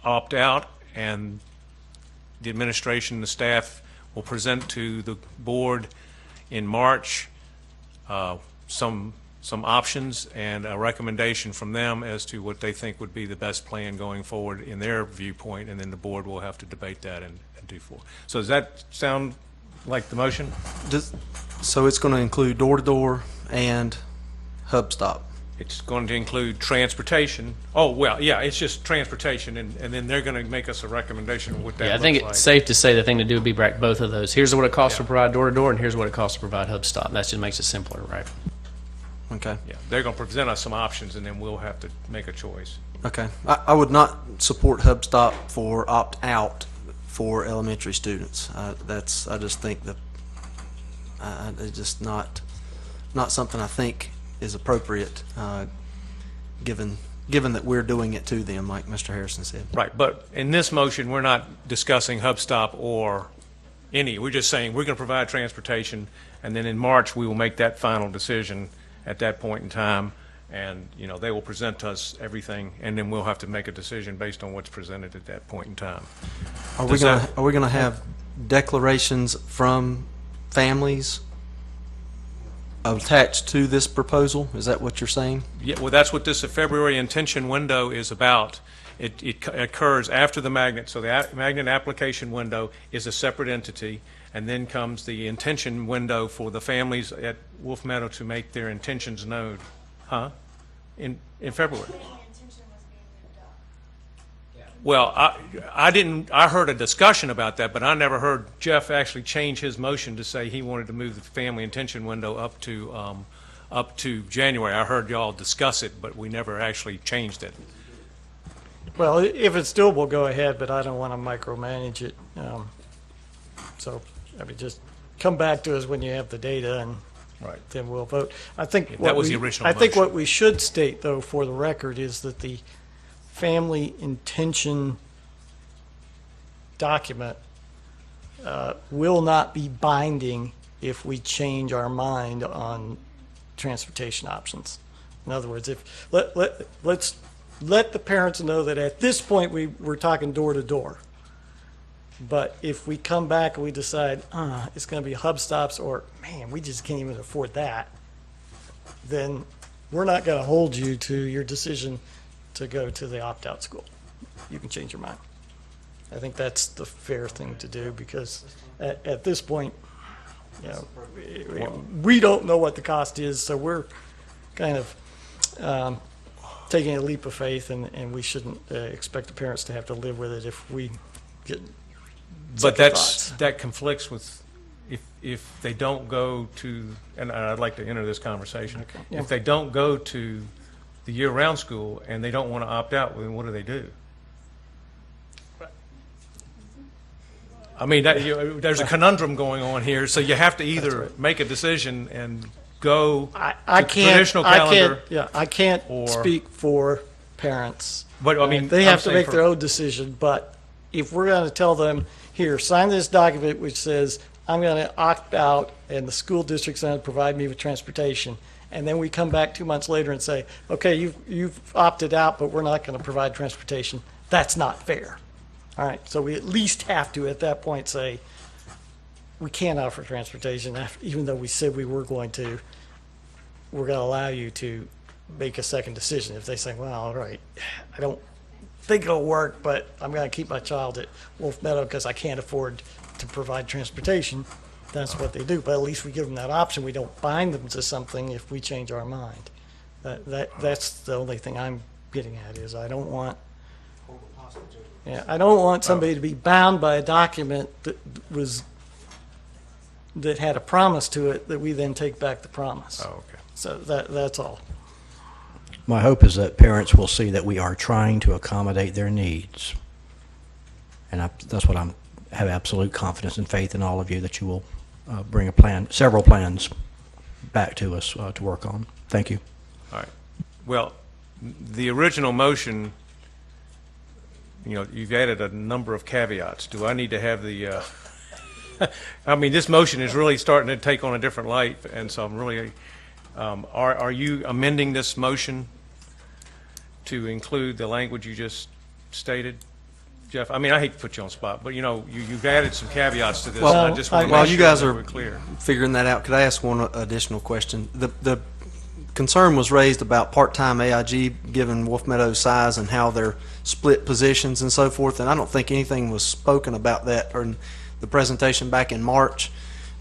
opt out, and the administration and the staff will present to the board in March some options and a recommendation from them as to what they think would be the best plan going forward in their viewpoint, and then the board will have to debate that and do for. So does that sound like the motion? So it's going to include door-to-door and hub stop. It's going to include transportation. Oh, well, yeah, it's just transportation, and then they're going to make us a recommendation of what that looks like. I think it's safe to say the thing to do would be break both of those. Here's what it costs to provide door-to-door, and here's what it costs to provide hub stop. That just makes it simpler, right? Okay. Yeah, they're going to present us some options, and then we'll have to make a choice. Okay. I would not support hub stop for opt-out for elementary students. I just think that it's just not something I think is appropriate, given that we're doing it to them, like Mr. Harrison said. Right, but in this motion, we're not discussing hub stop or any. We're just saying we're going to provide transportation, and then in March we will make that final decision at that point in time, and they will present us everything, and then we'll have to make a decision based on what's presented at that point in time. Are we going to have declarations from families attached to this proposal? Is that what you're saying? Yeah, well, that's what this February intention window is about. It occurs after the magnet, so the magnet application window is a separate entity, and then comes the intention window for the families at Wolf Meadow to make their intentions known. In February. Well, I heard a discussion about that, but I never heard Jeff actually change his motion to say he wanted to move the family intention window up to January. I heard y'all discuss it, but we never actually changed it. Well, if it's doable, go ahead, but I don't want to micromanage it. So, just come back to us when you have the data, and then we'll vote. I think that was the original motion. I think what we should state, though, for the record, is that the family intention document will not be binding if we change our mind on transportation options. In other words, let's let the parents know that at this point we're talking door to door. But if we come back and we decide it's going to be hub stops, or man, we just can't even afford that, then we're not going to hold you to your decision to go to the opt-out school. You can change your mind. I think that's the fair thing to do, because at this point, you know, we don't know what the cost is, so we're kind of taking a leap of faith, and we shouldn't expect the parents to have to live with it if we get But second thoughts. that conflicts with if they don't go to, and I'd like to enter this conversation. Yeah. If they don't go to the year-round school and they don't want to opt out, then what do they do? I mean, there's a conundrum going on here, so you have to either make a decision and go I to can't, traditional calendar. I can't or- speak for parents. But, I mean, They I'm have to saying make for- their own decision, but if we're going to tell them, here, sign this document which says, I'm going to opt out and the school district's going to provide me with transportation, and then we come back 2 months later and say, okay, you've opted out, but we're not going to provide transportation, that's not fair. All right, so we at least have to, at that point, say, we can't offer transportation, even though we said we were going to. We're going to allow you to make a second decision. If they say, well, all right, I don't think it'll work, but I'm going to keep my child at Wolf Meadow because I can't afford to provide transportation, that's what they do. But at least we give them that option. We don't bind them to something if we change our mind. That's the only thing I'm getting at is I don't want somebody to be bound by a document that had a promise to it that we then take back the promise. Oh, okay. So that's all. My hope is that parents will see that we are trying to accommodate their needs. And that's what I have absolute confidence and faith in all of you that you will bring several plans back to us to work on. Thank you. All right. Well, the original motion, you've added a number of caveats. Do I need to have the, I mean, this motion is really starting to take on a different light, and so I'm really, are you amending this motion to include the language you just stated, Jeff? I mean, I hate to put you on the spot, but you've added some caveats to this. Well, and I just want to while make you sure guys that are we're clear. figuring that out, could I ask one additional question? The concern was raised about part-time AIG, given Wolf Meadow's size and how they're split positions and so forth, and I don't think anything was spoken about that in the presentation back in March,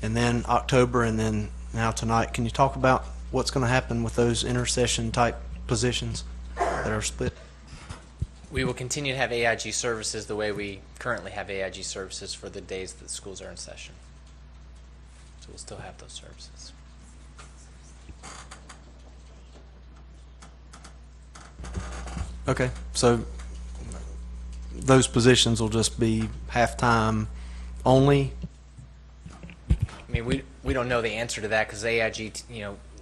and then October, and then now tonight. Can you talk about what's going to happen with those intercession type positions that are split? We will continue to have AIG services the way we currently have AIG services for the days that the schools are in session. So we'll still have those services. Okay, so those positions will just be half-time only? I mean, we don't know the answer to that because AIG,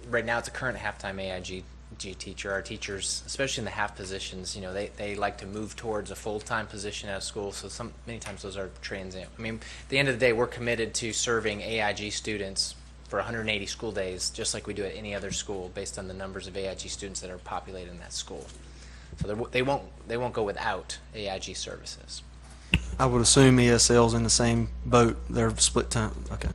right now it's a current half-time AIG teacher. Our teachers, especially in the half positions, they like to move towards a full-time position at a school, so many times those are transient. I mean, at the end of the day, we're committed to serving AIG students for 180 school days, just like we do at any other school, based on the numbers of AIG students that are populated in that school. So they won't go without AIG services. I would assume ESL's in the same boat. They're split time. Okay.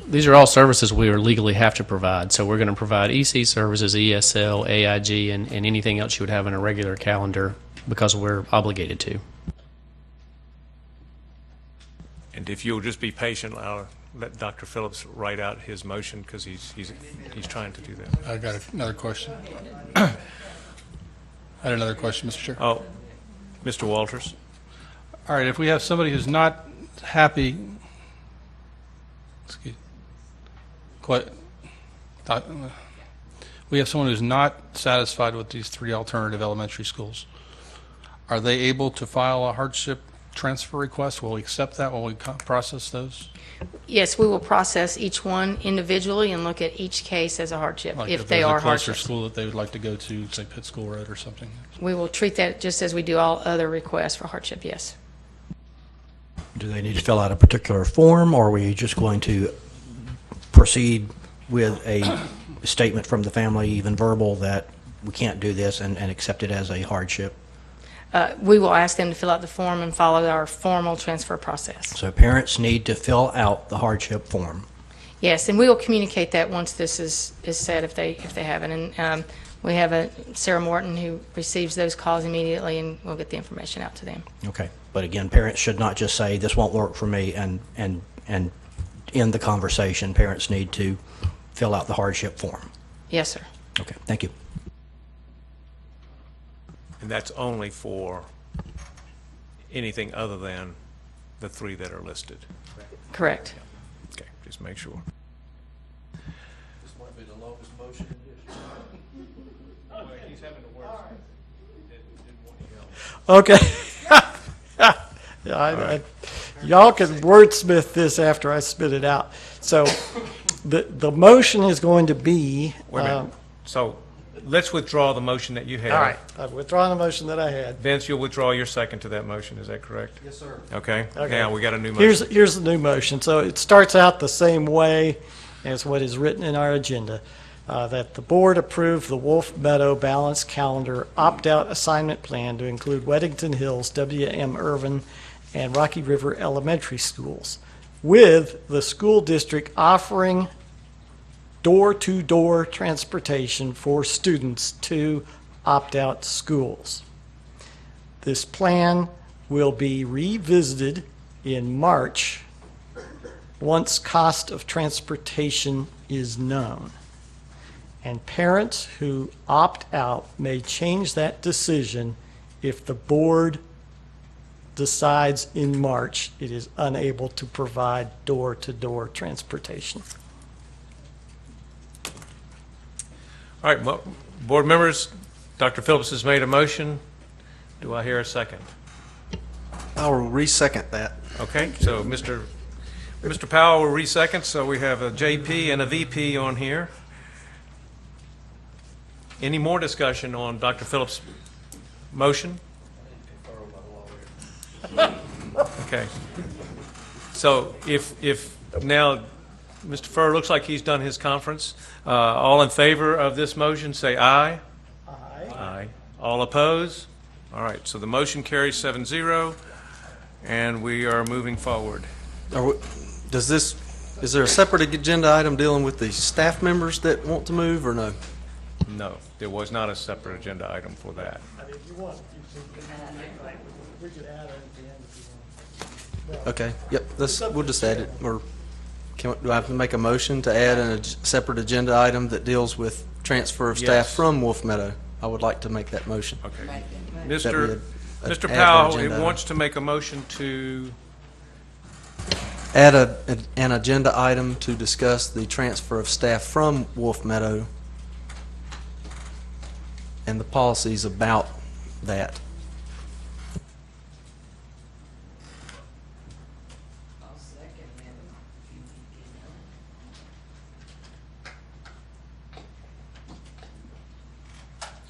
These are all services we legally have to provide. So we're going to provide EC services, ESL, AIG, and anything else you would have in a regular calendar because we're obligated to. And if you'll just be patient, I'll let Dr. Phillips write out his motion because he's trying to do that. I got another question. I had another question, Mr. Chair. Oh, Mr. Walters. All right, if we have somebody who's not happy, we have someone who's not satisfied with these three alternative elementary schools, are they able to file a hardship transfer request? Will we accept that? Will we process those? Yes, we will process each one individually and look at each case as a hardship, Like if they are there's a closer hardships. school that they would like to go to, say Pitt School Road or something? We will treat that just as we do all other requests for hardship, yes. Do they need to fill out a particular form, or are we just going to proceed with a statement from the family, even verbal, that we can't do this and accept it as a hardship? We will ask them to fill out the form and follow our formal transfer process. So parents need to fill out the hardship form. Yes, and we will communicate that once this is said if they haven't. And we have Sarah Morton who receives those calls immediately, and we'll get the information out to them. Okay, but again, parents should not just say, this won't work for me, and end the conversation, parents need to fill out the hardship form. Yes, sir. Okay, thank you. And that's only for anything other than the 3 that are listed. Correct. Okay, just make sure. This might be the longest motion in history. He's having to work. Okay. Yeah, y'all can wordsmith this after I spit it out. So the motion is going to be. Wait a minute. So let's withdraw the motion that you had. All right. I've withdrawn the motion that I had. Vince, you'll withdraw your second to that motion. Is that correct? Yes, sir. Okay. Okay. Now we got a new motion. Here's the new motion. So it starts out the same way as what is written in our agenda. That the board approve the Wolf Meadow Balanced Calendar opt-out assignment plan to include Weddington Hills, W.M. Irvin, and Rocky River Elementary Schools, with the school district offering door-to-door transportation for students to opt-out schools. This plan will be revisited in March once cost of transportation is known. And parents who opt out may change that decision if the board decides in March it is unable to provide door-to-door transportation. All right, board members, Dr. Phillips has made a motion. Do I hear a second? I will re-second that. Okay, so Mr. Powell will re-second, so we have a JP and a VP on here. Any more discussion on Dr. Phillips' motion? Okay. So if now Mr. Furr looks like he's done his conference, all in favor of this motion, say aye. Aye. Aye. All opposed? All right, so the motion carries 7-0, and we are moving forward. Is there a separate agenda item dealing with the staff members that want to move, or no? No, there was not a separate agenda item for that. I mean, if you want, we could add it at the end if you want. Okay, yep, we'll just add it, or do I have to make a motion to add a separate agenda item that deals with transfer of staff Yes. from Wolf Meadow? I would like to make that motion. Okay. That'd be Mr. add Powell agenda item. wants to make a motion to, Add an agenda item to discuss the transfer of staff from Wolf Meadow and the policies about that.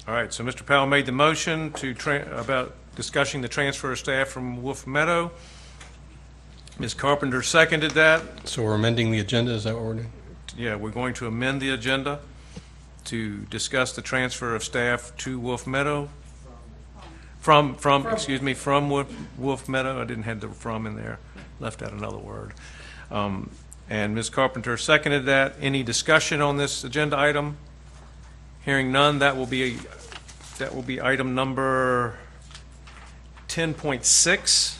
all right, so Mr. Powell made the motion to about discussing the transfer of staff from Wolf Meadow. Ms. Carpenter seconded that. So we're amending the agenda, is that what we're doing? Yeah, we're going to amend the agenda to discuss the transfer of staff to Wolf Meadow. From Wolf Meadow. I didn't have the from in there, left out another word. And Ms. Carpenter seconded that. Any discussion on this agenda item? Hearing none, that will be item number 10.6.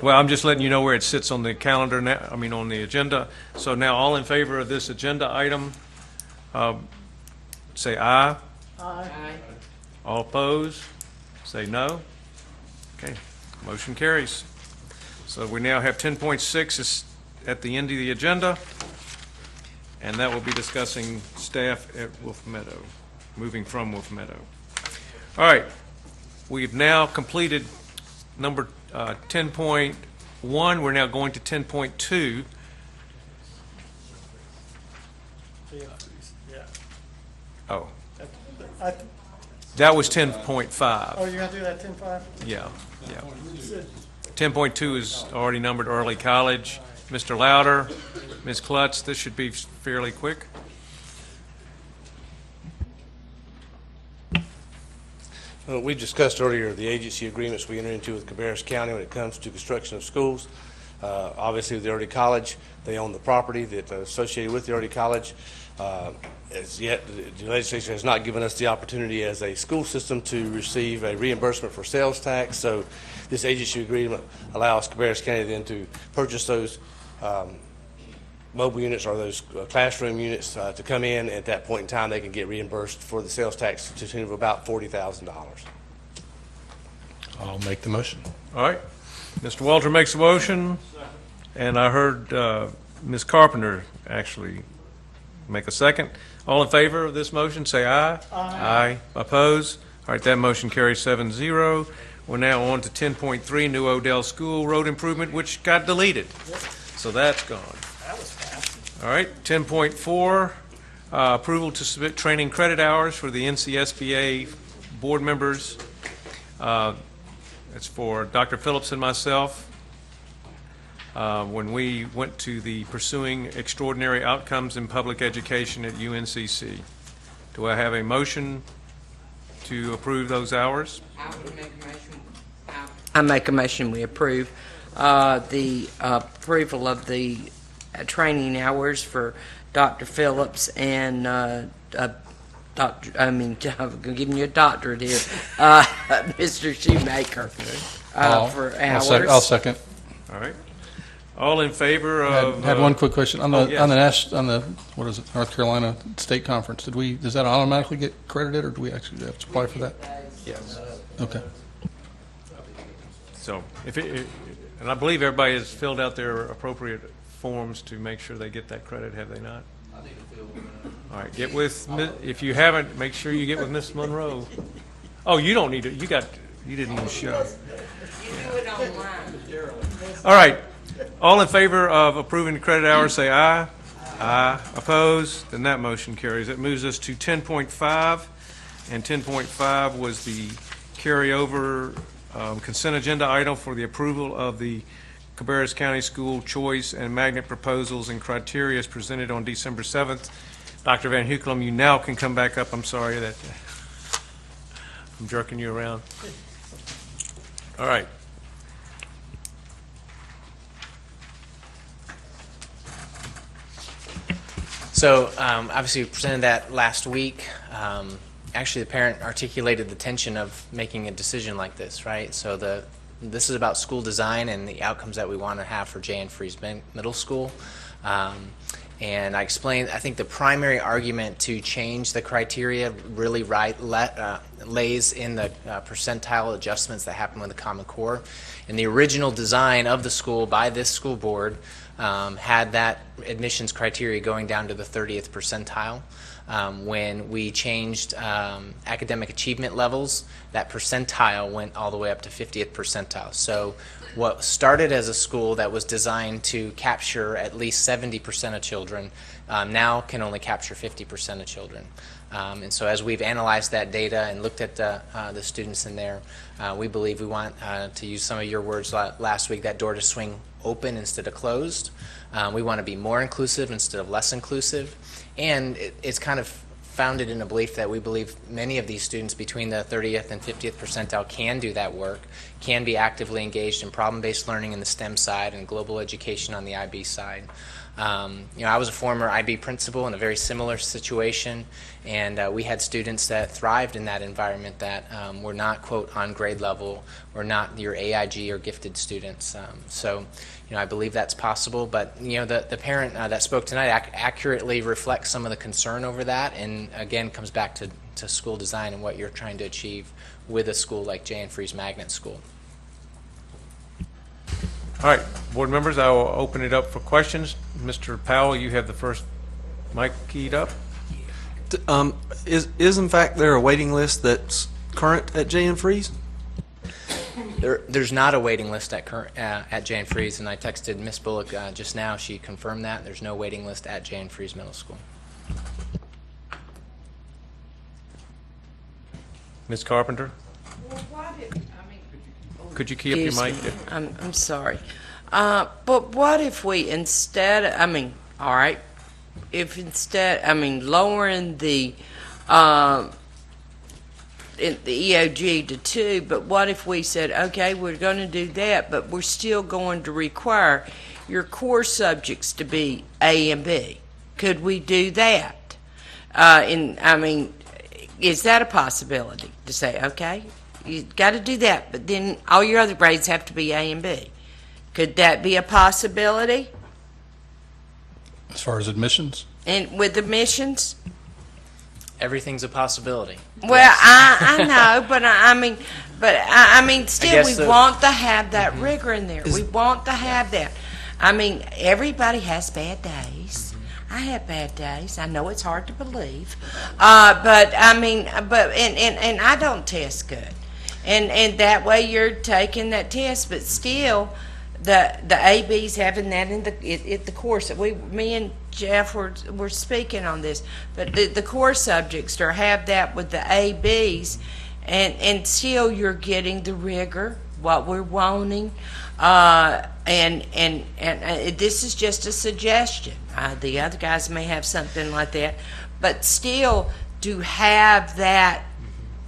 Well, I'm just letting you know where it sits on the calendar now, on the agenda. So now, all in favor of this agenda item, say aye. Aye. All opposed, say no. Okay, motion carries. So we now have 10.6 is at the end of the agenda, and that will be discussing staff at Wolf Meadow, moving from Wolf Meadow. All right, we've now completed number 10.1. We're now going to 10.2. Yeah. Oh, I- that was 10.5. Oh, you're going to do that 10-5? Yeah. 10.2 is already numbered early college. Mr. Louder, Ms. Klutz, this should be fairly quick. We discussed earlier the agency agreements we entered into with Cabarrus County when it comes to construction of schools. Obviously, with the early college, they own the property that's associated with the early college. As yet, the legislature has not given us the opportunity as a school system to receive a reimbursement for sales tax. So this agency agreement allows Cabarrus County then to purchase those mobile units or those classroom units to come in. At that point in time, they can get reimbursed for the sales tax to the tune of about $40,000. I'll make the motion. All right. Mr. Walter makes a motion, and I heard Ms. Carpenter actually make a second. All in favor of this motion, say aye. Aye. Oppose? All right, that motion carries 7-0. We're now on to 10.3, New Odell School Road Improvement, which got deleted. So that's gone. That was fast. All right, 10.4, approval to submit training credit hours for the NCSBA board members. It's for Dr. Phillips and myself. When we went to the Pursuing Extraordinary Outcomes in Public Education at UNCC. Do I have a motion to approve those hours? I make a motion we approve the approval of the training hours for Dr. Phillips and I'm giving you a doctorate here, Mr. Shoemaker, for hours. I'll second. All right. All in favor I of... had one quick question. On the, yes. on the what is it, North Carolina State Conference, does that automatically get credited, or do we actually have to apply for that? Yes. Okay. So, and I believe everybody has filled out their appropriate forms to make sure they get that credit, have they not? All right, get with, if you haven't, make sure you get with Miss Monroe. Oh, you don't need it, you didn't even show. You do it online. All right, all in favor of approving the credit hours, say aye. Aye. Opposed? Then that motion carries. It moves us to 10.5, and 10.5 was the carryover consent agenda item for the approval of the Cabarrus County School Choice and Magnet proposals and criteria as presented on December 7th. Dr. Van Hukelum, you now can come back up. I'm sorry that I'm jerking you around. All right. So obviously we presented that last week. Actually, the parent articulated the tension of making a decision like this, right? So this is about school design and the outcomes that we want to have for J.N. Fries Middle School. And I explained, I think the primary argument to change the criteria really lays in the percentile adjustments that happen with the Common Core. And the original design of the school by this school board had that admissions criteria going down to the 30th percentile. When we changed academic achievement levels, that percentile went all the way up to 50th percentile. So what started as a school that was designed to capture at least 70% of children now can only capture 50% of children. And so as we've analyzed that data and looked at the students in there, we believe we want, to use some of your words last week, that door to swing open instead of closed. We want to be more inclusive instead of less inclusive. And it's kind of founded in a belief that we believe many of these students between the 30th and 50th percentile can do that work, can be actively engaged in problem-based learning in the STEM side and global education on the IB side. I was a former IB principal in a very similar situation, and we had students that thrived in that environment that were not, quote, on grade level, or not your AIG or gifted students. So I believe that's possible, but the parent that spoke tonight accurately reflects some of the concern over that, and again comes back to school design and what you're trying to achieve with a school like J.N. Fries Magnet School. All right, board members, I will open it up for questions. Mr. Powell, you have the first mic keyed up. Is in fact there a waiting list that's current at J.N. Fries? There's not a waiting list at J.N. Fries, and I texted Ms. Bullock just now. She confirmed that. There's no waiting list at J.N. Fries Middle School. Ms. Carpenter? Could you key up your mic? I'm sorry. But what if we instead, all right, if instead, lowering the the EOG to 2, but what if we said, okay, we're going to do that, but we're still going to require your core subjects to be A and B? Could we do that? Is that a possibility to say, okay, you got to do that, but then all your other grades have to be A and B? Could that be a possibility? As far as admissions? And with admissions? Everything's a possibility. Well, I know, but I mean, still, we want to have that rigor in there. We want to have that. I mean, everybody has bad days. I have bad days. I know it's hard to believe, but I don't test good, and that way you're taking that test, but still, the ABs having that in the course. Me and Jeff were speaking on this, but the core subjects have that with the ABs, and still you're getting the rigor, what we're wanting, and this is just a suggestion. The other guys may have something like that, but still to have that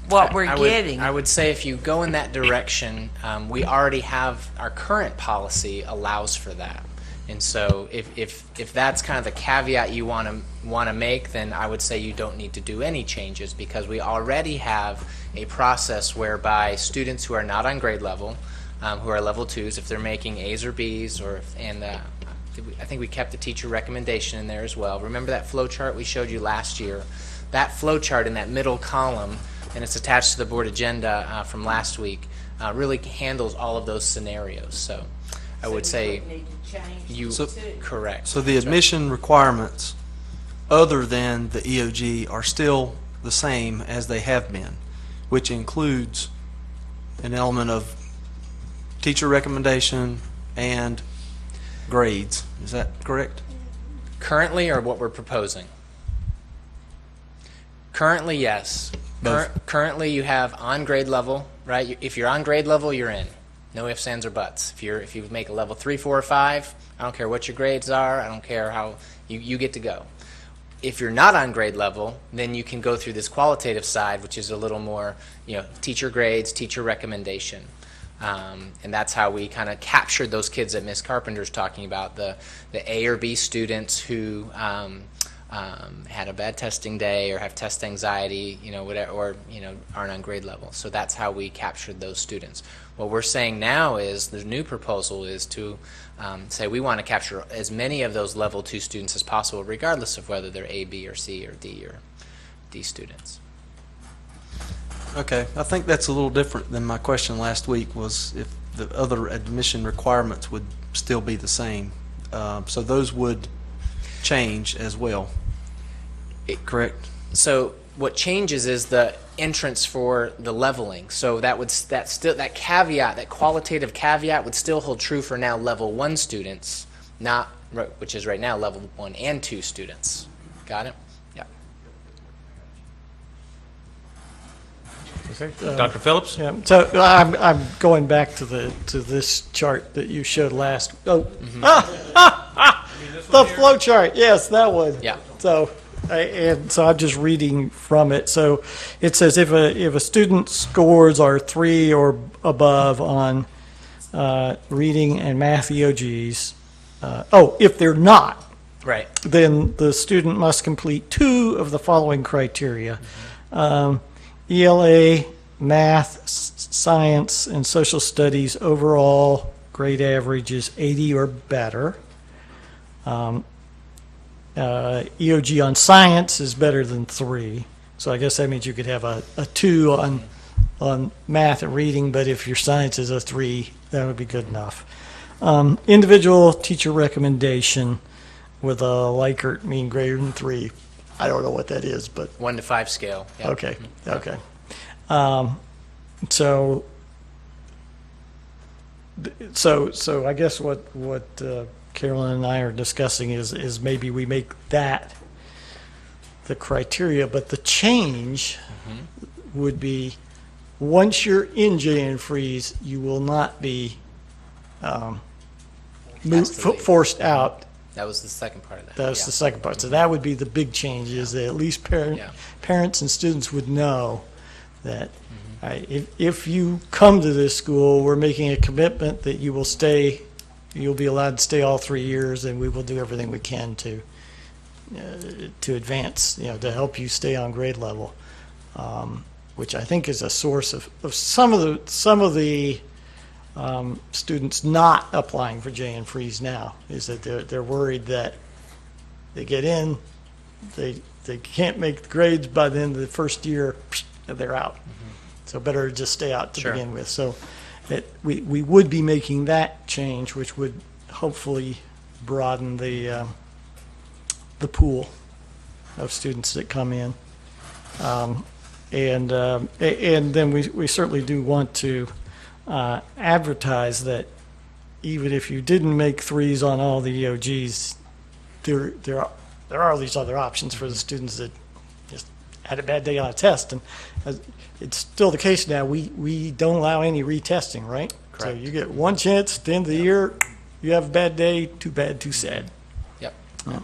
what we're getting. I would say if you go in that direction, we already have our current policy allows for that. And so if that's kind of the caveat you want to make, then I would say you don't need to do any changes, because we already have a process whereby students who are not on grade level, who are level 2s, if they're making A's or B's, I think we kept the teacher recommendation in there as well. Remember that flow chart we showed you last year? That flow chart in that middle column, and it's attached to the board agenda from last week, really handles all of those scenarios. So I would say correct. So the admission requirements, other than the EOG, are still the same as they have been, which includes an element of teacher recommendation and grades. Is that correct? Currently, or what we're proposing? Currently, yes. Currently, you have on grade level, right? If you're on grade level, you're in. No ifs, ands, or buts. If you make a level 3, 4, or 5, I don't care what your grades are. I don't care how you get to go. If you're not on grade level, then you can go through this qualitative side, which is a little more, teacher grades, teacher recommendation. And that's how we kind of captured those kids that Ms. Carpenter's talking about, the A or B students who had a bad testing day or have test anxiety, whatever, or aren't on grade level. So that's how we captured those students. What we're saying now is the new proposal is to say we want to capture as many of those level 2 students as possible, regardless of whether they're A, B, or C, or D students. Okay, I think that's a little different than my question last week, was if the other admission requirements would still be the same. So those would change as well, correct? So what changes is the entrance for the leveling. So that caveat, that qualitative caveat, would still hold true for now level 1 students, which is right now level 1 and 2 students. Got it? Yeah. Okay. Dr. Phillips? Yeah. So I'm going back to this chart that you showed last. The flow chart. Yes, that one. Yeah. So I'm just reading from it. So it says if a student's scores are 3 or above on reading and math EOGs, if they're not, right, then the student must complete 2 of the following criteria. ELA, math, science, and social studies overall grade average is 80 or better. EOG on science is better than 3. So I guess that means you could have a 2 on math and reading, but if your science is a 3, that would be good enough. Individual teacher recommendation with a Likert mean greater than 3. I don't know what that is, but 1 to 5 scale. Yep. Okay. So I guess what Carolyn and I are discussing is maybe we make that the criteria, but the change would be once you're in JN Freeze, you will not be forced out. That was the second part of that. That's the second part. So that would be the big change, is that at least parents and students would know that if you come to this school, we're making a commitment that you will stay, you'll be allowed to stay all 3 years, and we will do everything we can to advance, to help you stay on grade level, which I think is a source of some of the students not applying for J and Freeze now, is that they're worried that they get in, they can't make the grades by the end of the first year, they're out. So better just stay out to begin with. So we would be making that change, which would hopefully broaden the pool of students that come in. And then we certainly do want to advertise that even if you didn't make threes on all the EOGs, there are these other options for the students that just had a bad day on a test. And it's still the case now. We don't allow any retesting, right? Correct. So you get one chance at the end of the year. You have a bad day, too bad, too sad. Yep. Yeah.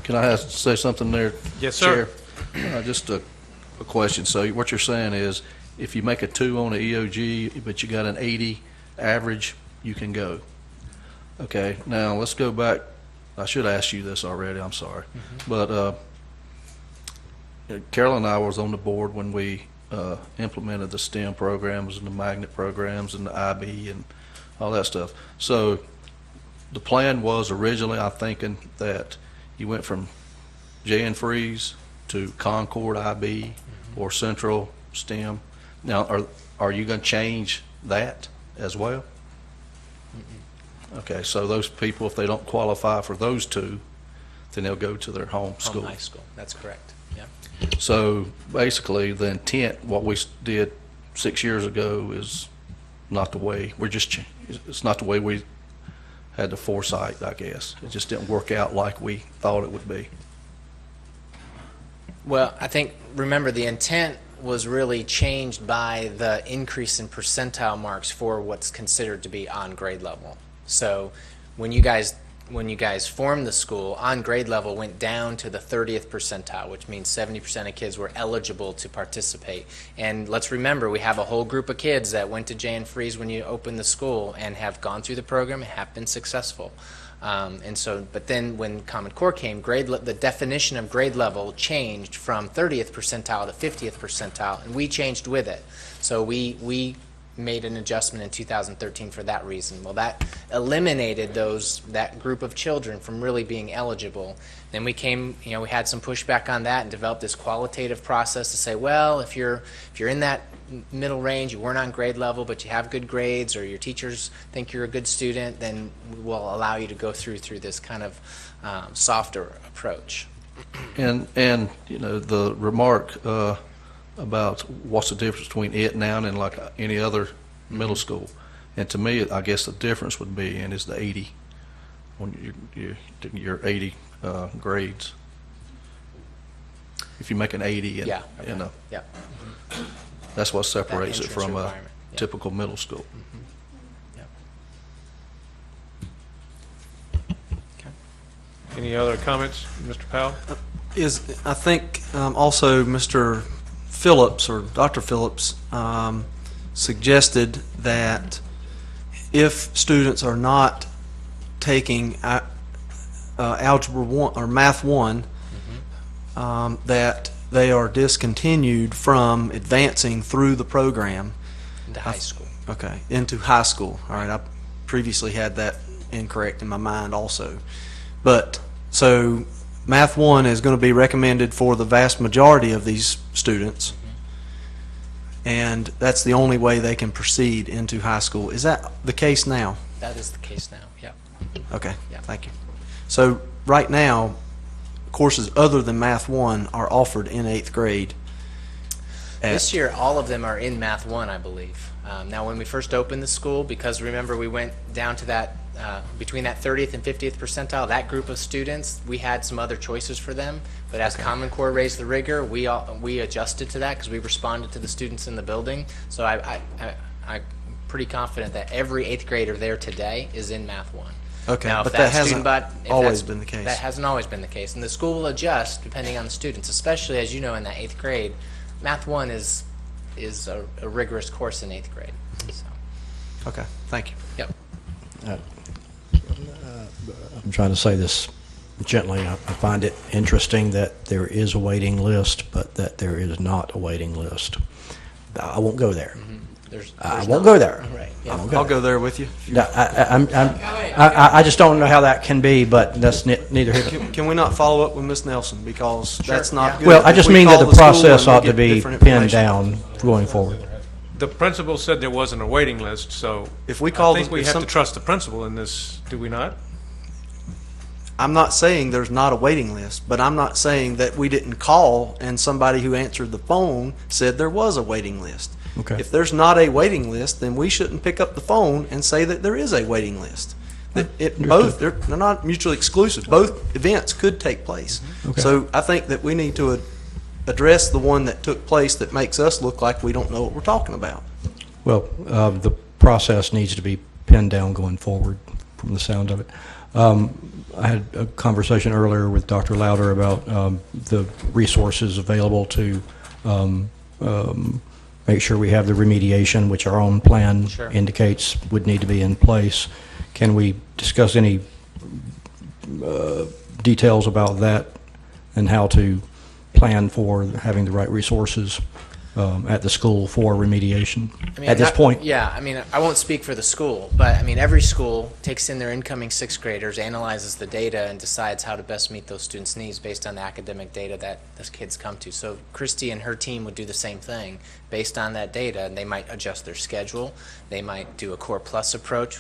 Can I say something there? Yes, sir. Chair? Just a question. So what you're saying is if you make a 2 on an EOG, but you got an 80 average, you can go. Okay, now let's go back. I should ask you this already, I'm sorry. But Carol and I was on the board when we implemented the STEM programs and the magnet programs and the IB and all that stuff. So the plan was originally, I'm thinking, that you went from J and Freeze to Concord IB or Central STEM. Now, are you going to change that as well? Okay, so those people, if they don't qualify for those 2, then they'll go to their home school. High school, that's correct. Yeah. So basically, the intent, what we did 6 years ago, is not the way it's not the way we had the foresight, I guess. It just didn't work out like we thought it would be. Well, I think, remember, the intent was really changed by the increase in percentile marks for what's considered to be on grade level. So when you guys formed the school, on grade level went down to the 30th percentile, which means 70% of kids were eligible to participate. And let's remember, we have a whole group of kids that went to J and Freeze when you opened the school and have gone through the program and have been successful. But then when Common Core came, the definition of grade level changed from 30th percentile to 50th percentile, and we changed with it. So we made an adjustment in 2013 for that reason. Well, that eliminated that group of children from really being eligible. Then we had some pushback on that and developed this qualitative process to say, well, if you're in that middle range, you weren't on grade level, but you have good grades, or your teachers think you're a good student, then we'll allow you to go through this kind of softer approach. And the remark about what's the difference between it now and like any other middle school, and to me, I guess the difference would be is the 80 when your 80 grades. If you make an 80, and that's what separates it from a typical middle school. Any other comments, Mr. Powell? I think also Mr. Phillips or Dr. Phillips suggested that if students are not taking Algebra 1 or Math 1, that they are discontinued from advancing through the program. Into high school. Okay, into high school. All right, I previously had that incorrect in my mind also. But, so Math 1 is going to be recommended for the vast majority of these students, and that's the only way they can proceed into high school. Is that the case now? That is the case now, yeah. Okay, Yeah. thank you. So right now, courses other than Math 1 are offered in 8th grade. This year, all of them are in Math 1, I believe. Now, when we first opened the school, because remember we went down to that, between that 30th and 50th percentile, that group of students, we had some other choices for them. But as Common Core raised the rigor, we adjusted to that because we responded to the students in the building. So I'm pretty confident that every 8th grader there today is in Math 1. Okay, now, but that hasn't always been the case. That hasn't always been the case. And the school will adjust depending on the students, especially, as you know, in that 8th grade, Math 1 is a rigorous course in 8th grade. So. Okay, thank you. Yep. I'm trying to say this gently. I find it interesting that there is a waiting list, but that there is not a waiting list. I won't go there. I won't go there. Right. I won't I'll go there with you. No, I just don't know how that can be, but that's neither here. Can we not follow up with Ms. Nelson, because that's not good? Well, I If just we mean call that the school process and we ought to get be different pinned information. down going forward. The principal said there wasn't a waiting list, so If we call I think the- we if have some- to trust the principal in this, do we not? I'm not saying there's not a waiting list, but I'm not saying that we didn't call and somebody who answered the phone said there was a waiting list. Okay. If there's not a waiting list, then we shouldn't pick up the phone and say that there is a waiting list. They're not mutually exclusive. Both events could take place. Okay. So I think that we need to address the one that took place that makes us look like we don't know what we're talking about. Well, the process needs to be pinned down going forward from the sound of it. I had a conversation earlier with Dr. Lauder about the resources available to make sure we have the remediation, which our own plan indicates would need to be in place. Can we discuss any details about that and how to plan for having the right resources at the school for remediation at this point? Yeah, I mean, I won't speak for the school, but I mean, every school takes in their incoming 6th graders, analyzes the data, and decides how to best meet those students' needs based on the academic data that those kids come to. So Christy and her team would do the same thing based on that data, and they might adjust their schedule. They might do a Core Plus approach,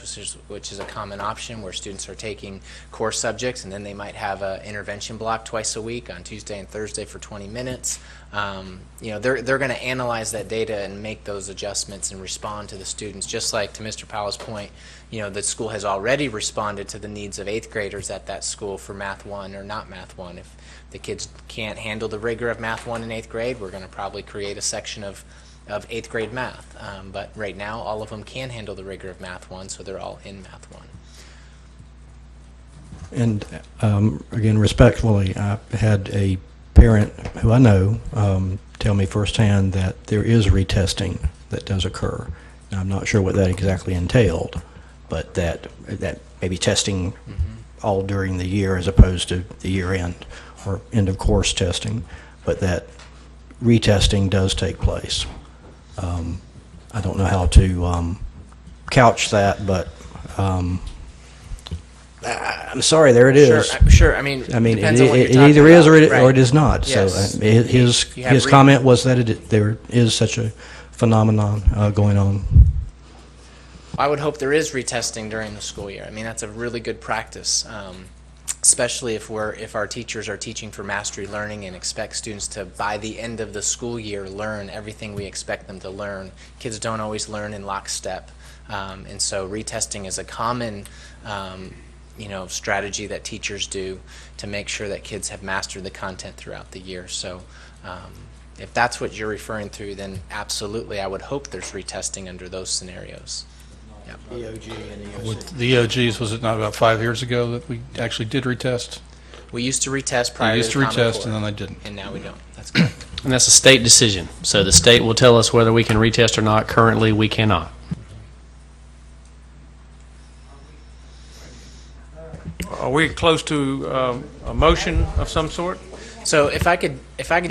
which is a common option where students are taking core subjects, and then they might have an intervention block twice a week on Tuesday and Thursday for 20 minutes. You know, they're going to analyze that data and make those adjustments and respond to the students. Just like to Mr. Powell's point, you know, the school has already responded to the needs of 8th graders at that school for Math 1 or not Math 1. If the kids can't handle the rigor of Math 1 in 8th grade, we're going to probably create a section of 8th grade math. But right now, all of them can handle the rigor of Math 1, so they're all in Math 1. And again, respectfully, I had a parent who I know tell me firsthand that there is retesting that does occur. Now, I'm not sure what that exactly entailed, but that maybe testing all during the year as opposed to the year end or end of course testing, but that retesting does take place. I don't know how to couch that, but I'm sorry, there it is. Sure. I mean, depends on what you're it talking either is or about. it is not. Yes. So his comment was that there is such a phenomenon going on. I would hope there is retesting during the school year. I mean, that's a really good practice, especially if our teachers are teaching for mastery learning and expect students to, by the end of the school year, learn everything we expect them to learn. Kids don't always learn in lockstep, and so retesting is a common strategy that teachers do to make sure that kids have mastered the content throughout the year. So if that's what you're referring to, then absolutely I would hope there's retesting under those scenarios. Yep. With the EOGs, was it not about 5 years ago that we actually did retest? We used to retest prior We used to to the Common retest, Core, and then I didn't. and now we don't. That's correct. And that's a state decision. So the state will tell us whether we can retest or not. Currently, we cannot. Are we close to a motion of some sort? So if I could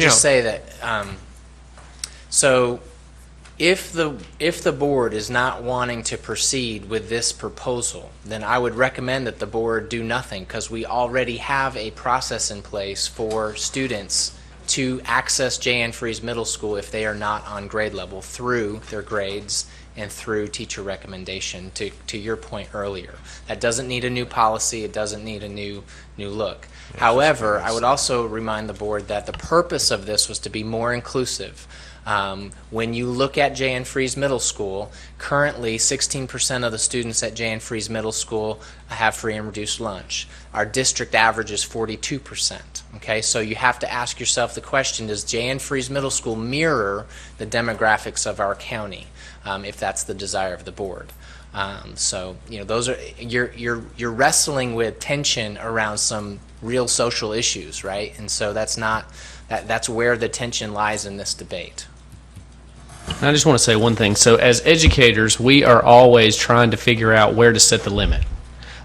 just say that, so if the board is not wanting to proceed with this proposal, then I would recommend that the board do nothing, because we already have a process in place for students to access J.N. Freese Middle School if they are not on grade level through their grades and through teacher recommendation, to your point earlier. That doesn't need a new policy. It doesn't need a new look. However, I would also remind the board that the purpose of this was to be more inclusive. When you look at J.N. Freese Middle School, currently 16% of the students at J.N. Freese Middle School have free and reduced lunch. Our district average is 42%. Okay, so you have to ask yourself the question, does J.N. Freese Middle School mirror the demographics of our county, if that's the desire of the board? So those are you're wrestling with tension around some real social issues, right? And so that's not That's where the tension lies in this debate. I just want to say one thing. So as educators, we are always trying to figure out where to set the limit.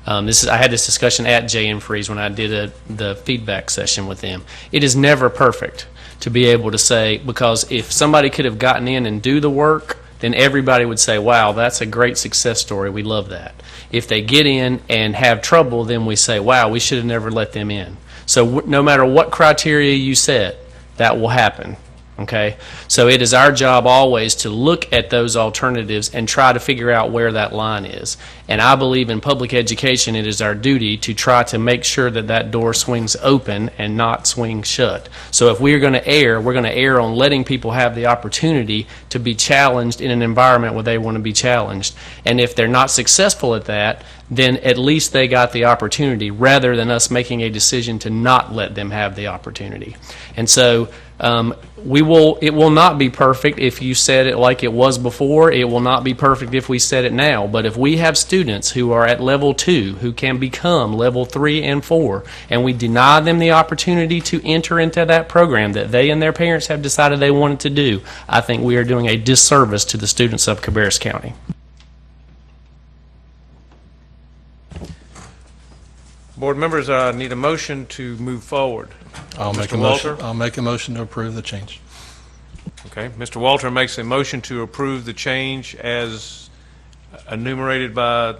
I had this discussion at J.N. Freeze when I did the feedback session with them. It is never perfect to be able to say, because if somebody could have gotten in and do the work, then everybody would say, wow, that's a great success story. We love that. If they get in and have trouble, then we say, wow, we should have never let them in. So no matter what criteria you set, that will happen. Okay? So it is our job always to look at those alternatives and try to figure out where that line is. And I believe in public education, it is our duty to try to make sure that that door swings open and not swing shut. So if we are going to err, we're going to err on letting people have the opportunity to be challenged in an environment where they want to be challenged. And if they're not successful at that, then at least they got the opportunity, rather than us making a decision to not let them have the opportunity. And so it will not be perfect if you said it like it was before. It will not be perfect if we said it now. But if we have students who are at level 2 who can become level 3 and 4, and we deny them the opportunity to enter into that program that they and their parents have decided they wanted to do, I think we are doing a disservice to the students of Cabarrus County. Board members, need a motion to move forward. I'll make a motion to approve the change. Okay, Mr. Walter makes a motion to approve the change as enumerated by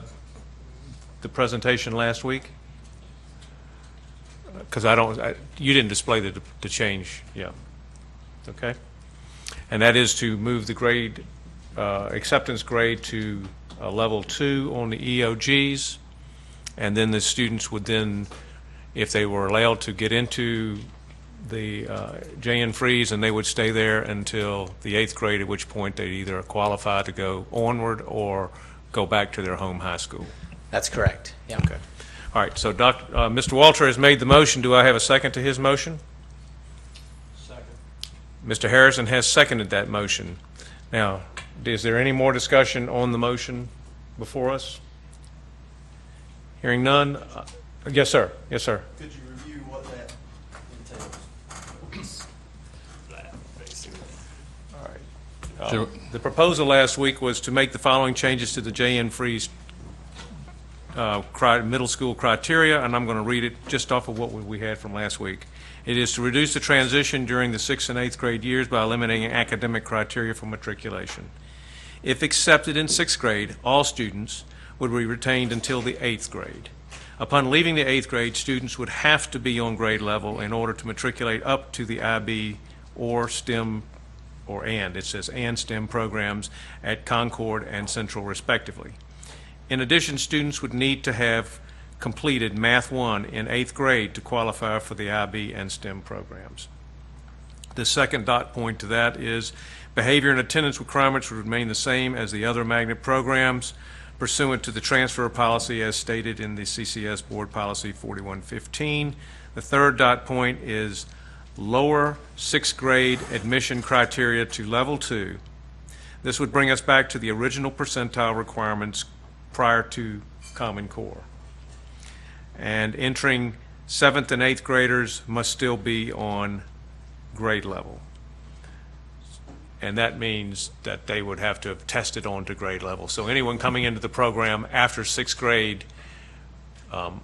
the presentation last week. Because you didn't display the change, yeah. Okay, and that is to move the grade, acceptance grade to level 2 on the EOGs, and then the students would then, if they were allowed to get into the J.N. Freeze, and they would stay there until the 8th grade, at which point they'd either qualify to go onward or go back to their home high school. That's correct. Yeah. Okay. All right. So Mr. Walter has made the motion. Do I have a second to his motion? Second. Mr. Harrison has seconded that motion. Now, is there any more discussion on the motion before us? Hearing none. Yes, sir. Yes, sir. Could you review what that entails? All right. The proposal last week was to make the following changes to the J.N. Freeze middle school criteria, and I'm going to read it just off of what we had from last week. It is to reduce the transition during the 6th and 8th grade years by eliminating academic criteria for matriculation. If accepted in 6th grade, all students would be retained until the 8th grade. Upon leaving the 8th grade, students would have to be on grade level in order to matriculate up to the IB or STEM, it says and STEM programs at Concord and Central respectively. In addition, students would need to have completed Math 1 in 8th grade to qualify for the IB and STEM programs. The second dot point to that is behavior and attendance requirements would remain the same as the other magnet programs, pursuant to the transfer policy as stated in the CCS Board Policy 4115. The third dot point is lower 6th grade admission criteria to level 2. This would bring us back to the original percentile requirements prior to Common Core. And entering 7th and 8th graders must still be on grade level. And that means that they would have to have tested on to grade level. So anyone coming into the program after 6th grade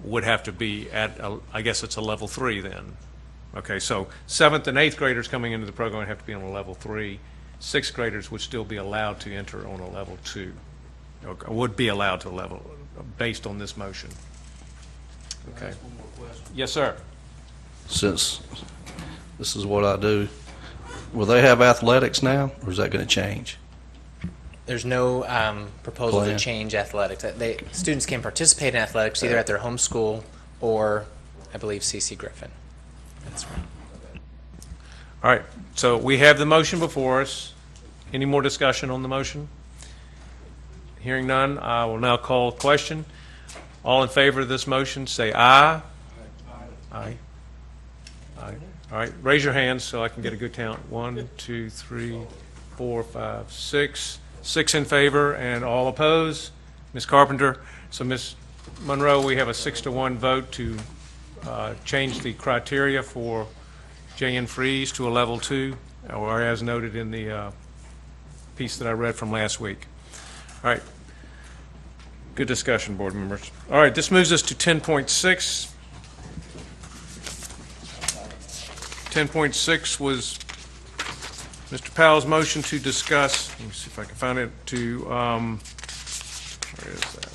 would have to be at, I guess it's a level 3 then. Okay, so 7th and 8th graders coming into the program would have to be on a level 3. 6th graders would still be allowed to enter on a level 2, or would be allowed to level based on this motion. Okay. One more question. Yes, sir. Since this is what I do, will they have athletics now, or is that going to change? There's no proposal Plan. to change athletics. Students can participate in athletics either at their home school or, I believe, C.C. Griffin. That's right. All right, so we have the motion before us. Any more discussion on the motion? Hearing none, I will now call question. All in favor of this motion, say aye. Aye. Aye. All right, raise your hands so I can get a good count. 1, 2, 3, 4, 5, 6. 6 in favor and all opposed. Ms. Carpenter. So, Ms. Monroe, we have a 6-to-1 vote to change the criteria for Jan Freeze to a level 2, or as noted in the piece that I read from last week. All right. Good discussion, board members. All right, this moves us to 10.6. 10.6 was Mr. Powell's motion to discuss, let me see if I can find it, where is that?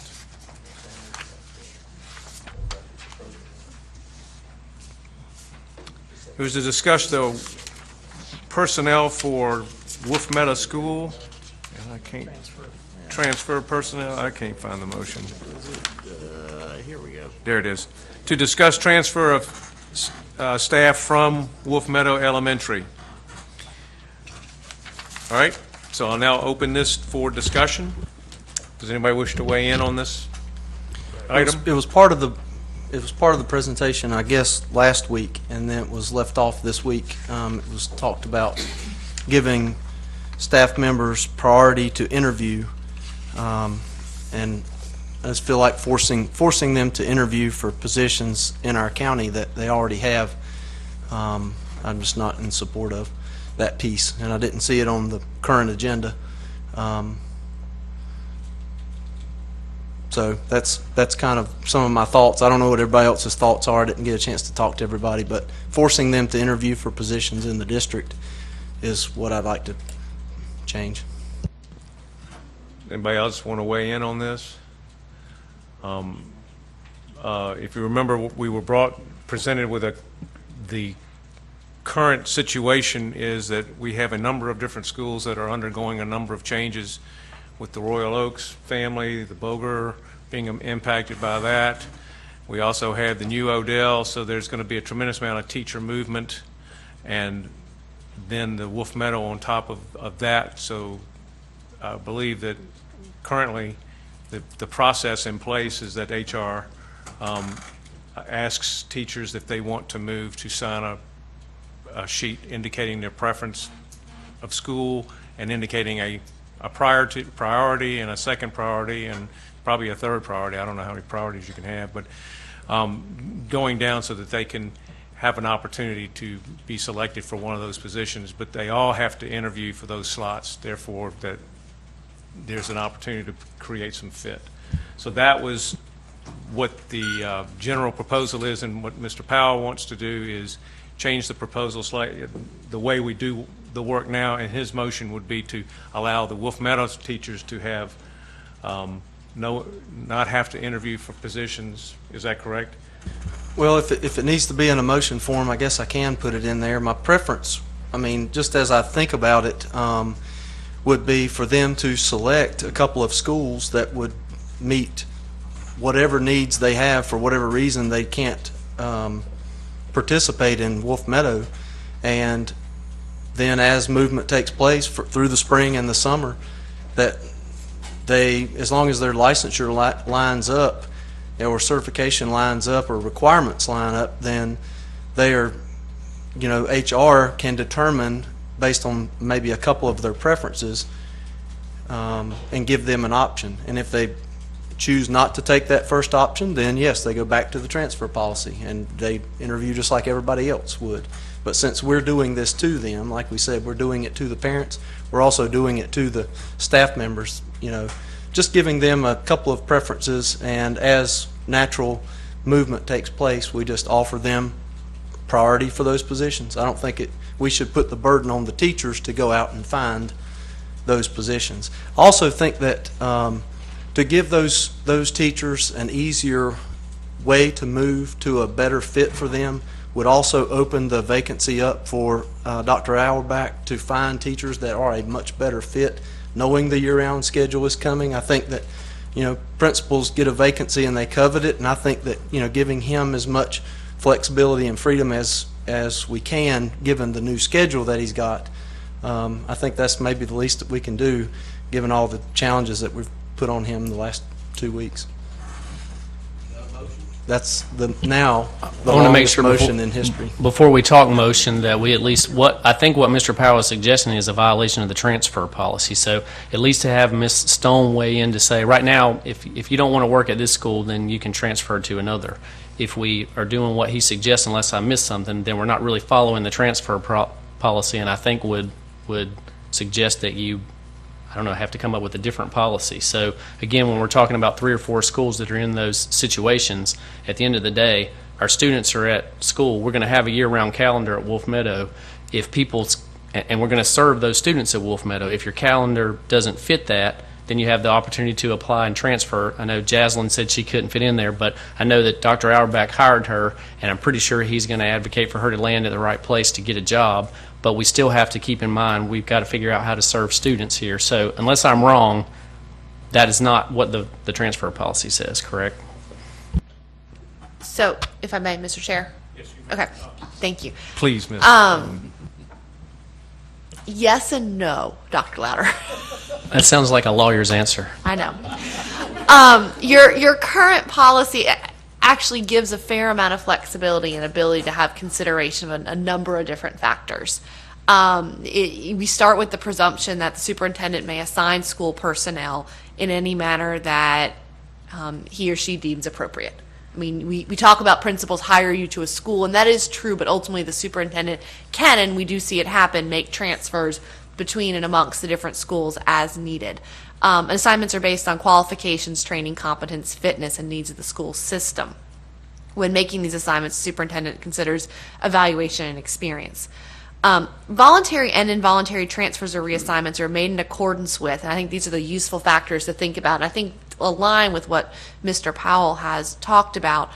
It was to discuss the personnel for Wolf Meadow School, and I can't, transfer personnel, I can't find the motion. Here we go. There it is. To discuss transfer of staff from Wolf Meadow Elementary. All right, so I'll now open this for discussion. Does anybody wish to weigh in on this item? It was part of the presentation, I guess, last week, and then it was left off this week. It was talked about giving staff members priority to interview, and I just feel like forcing them to interview for positions in our county that they already have. I'm just not in support of that piece, and I didn't see it on the current agenda. So that's kind of some of my thoughts. I don't know what everybody else's thoughts are. I didn't get a chance to talk to everybody, but forcing them to interview for positions in the district is what I'd like to change. Anybody else want to weigh in on this? If you remember, we were presented with the current situation is that we have a number of different schools that are undergoing a number of changes with the Royal Oaks family, the Boger being impacted by that. We also have the new Odell, so there's going to be a tremendous amount of teacher movement, and then the Wolf Meadow on top of that. So I believe that currently the process in place is that HR asks teachers if they want to move to sign a sheet indicating their preference of school and indicating a priority and a second priority and probably a third priority. I don't know how many priorities you can have, but going down so that they can have an opportunity to be selected for one of those positions, but they all have to interview for those slots, therefore that there's an opportunity to create some fit. So that was what the general proposal is, and what Mr. Powell wants to do is change the proposal slightly. The way we do the work now, and his motion would be to allow the Wolf Meadows teachers to have not have to interview for positions. Is that correct? Well, if it needs to be in a motion form, I guess I can put it in there. My preference, I mean, just as I think about it, would be for them to select a couple of schools that would meet whatever needs they have for whatever reason they can't participate in Wolf Meadow, and then as movement takes place through the spring and the summer, that they, as long as their licensure lines up or certification lines up or requirements line up, then they are, HR can determine based on maybe a couple of their preferences and give them an option. And if they choose not to take that first option, then yes, they go back to the transfer policy and they interview just like everybody else would. But since we're doing this to them, like we said, we're doing it to the parents, we're also doing it to the staff members, just giving them a couple of preferences, and as natural movement takes place, we just offer them priority for those positions. I don't think we should put the burden on the teachers to go out and find those positions. I also think that to give those teachers an easier way to move to a better fit for them would also open the vacancy up for Dr. Auerbach to find teachers that are a much better fit, knowing the year-round schedule is coming. I think that principals get a vacancy and they covet it, and I think that giving him as much flexibility and freedom as we can, given the new schedule that he's got, I think that's maybe the least that we can do, given all the challenges that we've put on him the last 2 weeks. that's the I want to make sure motion in history. Before we talk motion, that we at least, I think what Mr. Powell is suggesting is a violation of the transfer policy. So at least to have Ms. Stone weigh in to say, right now, if you don't want to work at this school, then you can transfer to another. If we are doing what he suggests, unless I missed something, then we're not really following the transfer policy, and I think would suggest that you, I don't know, have to come up with a different policy. So again, when we're talking about 3 or 4 schools that are in those situations, at the end of the day, our students are at school. We're going to have a year-round calendar at Wolf Meadow. If and we're going to serve those students at Wolf Meadow. If your calendar doesn't fit that, then you have the opportunity to apply and transfer. I know Jaslyn said she couldn't fit in there, but I know that Dr. Auerbach hired her, and I'm pretty sure he's going to advocate for her to land at the right place to get a job. But we still have to keep in mind we've got to figure out how to serve students here. So unless I'm wrong, that is not what the transfer policy says, correct? So, if I may, Mr. Chair? Yes, you may. Okay, thank you. Please, Ms. Yes and no, Dr. Louder. That sounds like a lawyer's answer. I know. Your current policy actually gives a fair amount of flexibility and ability to have consideration of a number of different factors. We start with the presumption that the superintendent may assign school personnel in any manner that he or she deems appropriate. I mean, we talk about principals hire you to a school, and that is true, but ultimately the superintendent can, and we do see it happen, make transfers between and amongst the different schools as needed. Assignments are based on qualifications, training, competence, fitness, and needs of the school system. When making these assignments, the superintendent considers evaluation and experience. Voluntary and involuntary transfers or reassignments are made in accordance with, and I think these are the useful factors to think about, and I think align with what Mr. Powell has talked about.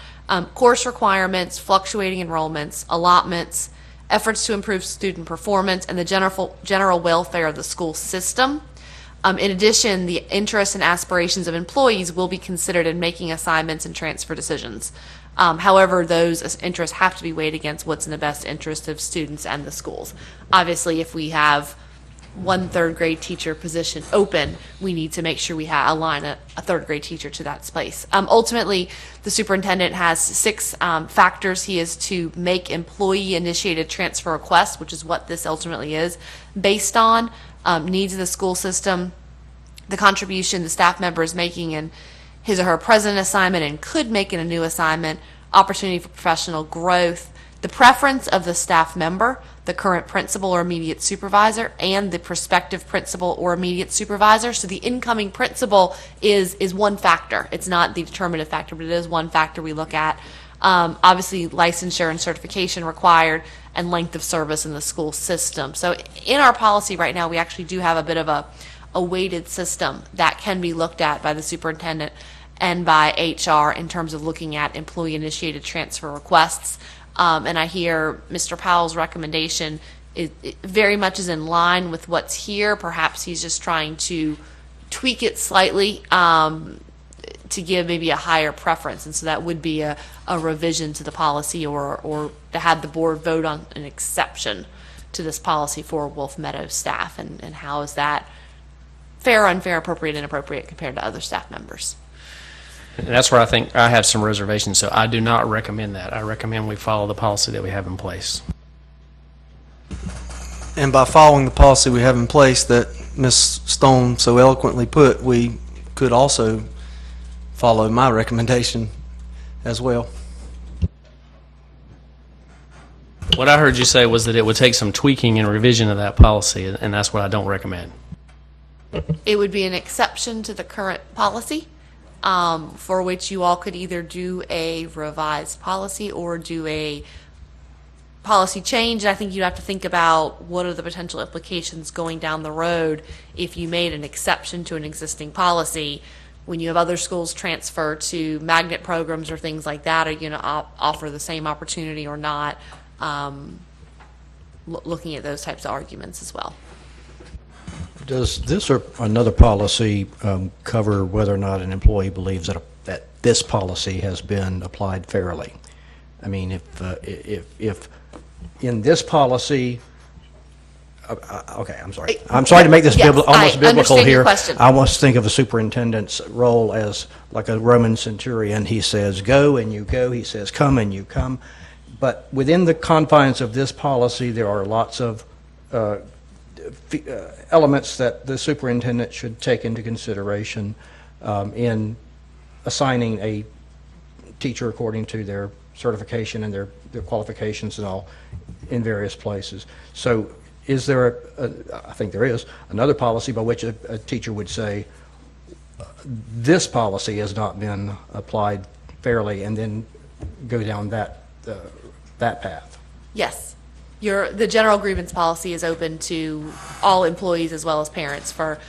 Course requirements, fluctuating enrollments, allotments, efforts to improve student performance, and the general welfare of the school system. In addition, the interests and aspirations of employees will be considered in making assignments and transfer decisions. However, those interests have to be weighed against what's in the best interest of students and the schools. Obviously, if we have one third grade teacher position open, we need to make sure we align a third grade teacher to that space. Ultimately, the superintendent has 6 factors he is to make employee initiated transfer requests, which is what this ultimately is, based on needs of the school system, the contribution the staff member is making in his or her present assignment and could make in a new assignment, opportunity for professional growth, the preference of the staff member, the current principal or immediate supervisor, and the prospective principal or immediate supervisor. So the incoming principal is one factor. It's not the determinative factor, but it is one factor we look at. Obviously, licensure and certification required, and length of service in the school system. So in our policy right now, we actually do have a bit of a weighted system that can be looked at by the superintendent and by HR in terms of looking at employee-initiated transfer requests. And I hear Mr. Powell's recommendation it very much is in line with what's here. Perhaps he's just trying to tweak it slightly to give maybe a higher preference. And so that would be a revision to the policy or to have the board vote on an exception to this policy for Wolf Meadow staff. And how is that fair, unfair, appropriate, inappropriate compared to other staff members? And that's where I think I have some reservations, so I do not recommend that. I recommend we follow the policy that we have in place. And by following the policy we have in place that Ms. Stone so eloquently put, we could also follow my recommendation as well. What I heard you say was that it would take some tweaking and revision of that policy, and that's what I don't recommend. It would be an exception to the current policy, for which you all could either do a revised policy or do a policy change. I think you'd have to think about what are the potential implications going down the road if you made an exception to an existing policy. When you have other schools transfer to magnet programs or things like that, are you going to offer the same opportunity or not? Looking at those types of arguments as well. Does this or another policy cover whether or not an employee believes that this policy has been applied fairly? I mean, if in this policy, okay, I'm sorry. I'm sorry to make this Yes, almost I biblical understand your here. question. I almost think of a superintendent's role as like a Roman centurion. He says, go and you go. He says, come and you come. But within the confines of this policy, there are lots of elements that the superintendent should take into consideration in assigning a teacher according to their certification and their qualifications and all in various places. So is there, I think there is, another policy by which a teacher would say, this policy has not been applied fairly, and then go down that path? Yes. The general grievance policy is open to all employees as well as parents for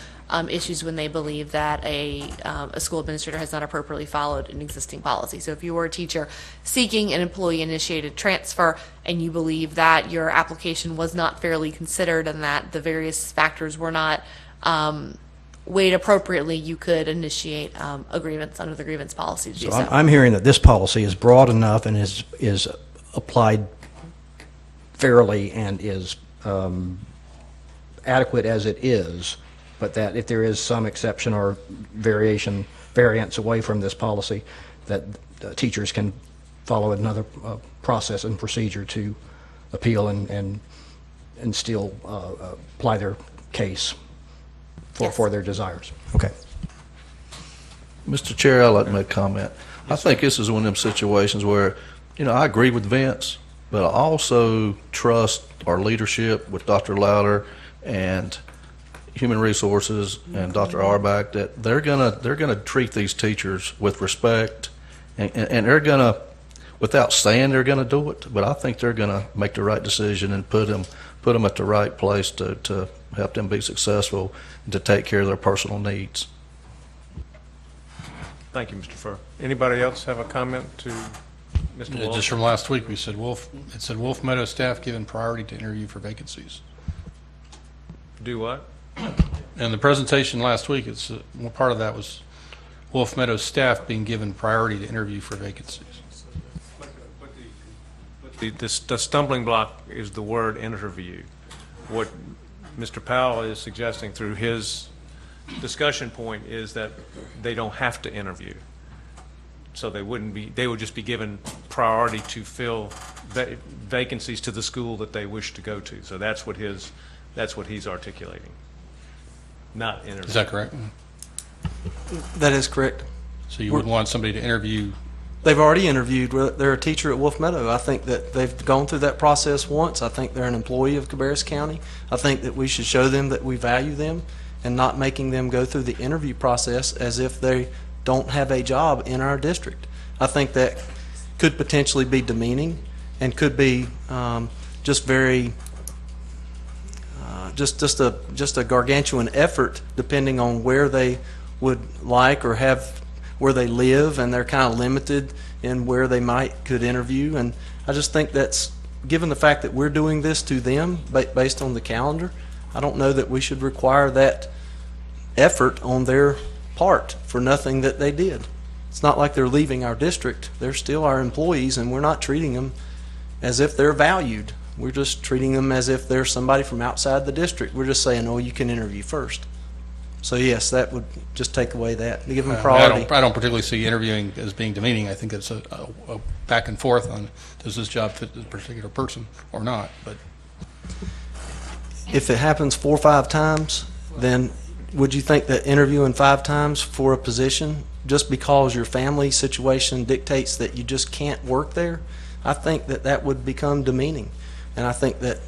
issues when they believe that a school administrator has not appropriately followed an existing policy. So if you were a teacher seeking an employee-initiated transfer and you believe that your application was not fairly considered and that the various factors were not weighed appropriately, you could initiate a grievance under the grievance policy to do so. I'm hearing that this policy is broad enough and is applied fairly and is adequate as it is, but that if there is some exception or variance away from this policy, that teachers can follow another process and procedure to appeal and still apply their case for their desires. Okay. Mr. Chair, I'd like to make a comment. I think this is one of them situations where, I agree with Vince, but I also trust our leadership with Dr. Louder and Human Resources and Dr. Arbach, that they're gonna treat these teachers with respect, and they're gonna, without saying they're gonna do it, but I think they're gonna make the right decision and put them at the right place to help them be successful and to take care of their personal needs. Thank you, Mr. Furr. Anybody else have a comment to Mr. Wolf? Just from last week, it said Wolf Meadow staff given priority to interview for vacancies. Do what? And the presentation last week, part of that was Wolf Meadow staff being given priority to interview for vacancies. The stumbling block is the word interview. What Mr. Powell is suggesting through his discussion point is that they don't have to interview. So they would just be given priority to fill vacancies to the school that they wish to go to. So that's what he's articulating. Not interview. Is that correct? That is correct. So you would want somebody to interview? They've already interviewed. They're a teacher at Wolf Meadow. I think that they've gone through that process once. I think they're an employee of Cabarrus County. I think that we should show them that we value them and not making them go through the interview process as if they don't have a job in our district. I think that could potentially be demeaning and could be just very just a gargantuan effort depending on where they would like or have where they live, and they're kind of limited in where they could interview. And I just think that's, given the fact that we're doing this to them based on the calendar, I don't know that we should require that effort on their part for nothing that they did. It's not like they're leaving our district. They're still our employees, and we're not treating them as if they're valued. We're just treating them as if they're somebody from outside the district. We're just saying, oh, you can interview first. So yes, that would just take away that. Give them priority. I don't particularly see interviewing as being demeaning. I think it's a back and forth on, does this job fit this particular person or not? But if it happens 4 or 5 times, then would you think that interviewing 5 times for a position just because your family situation dictates that you just can't work there? I think that would become demeaning. And I think that,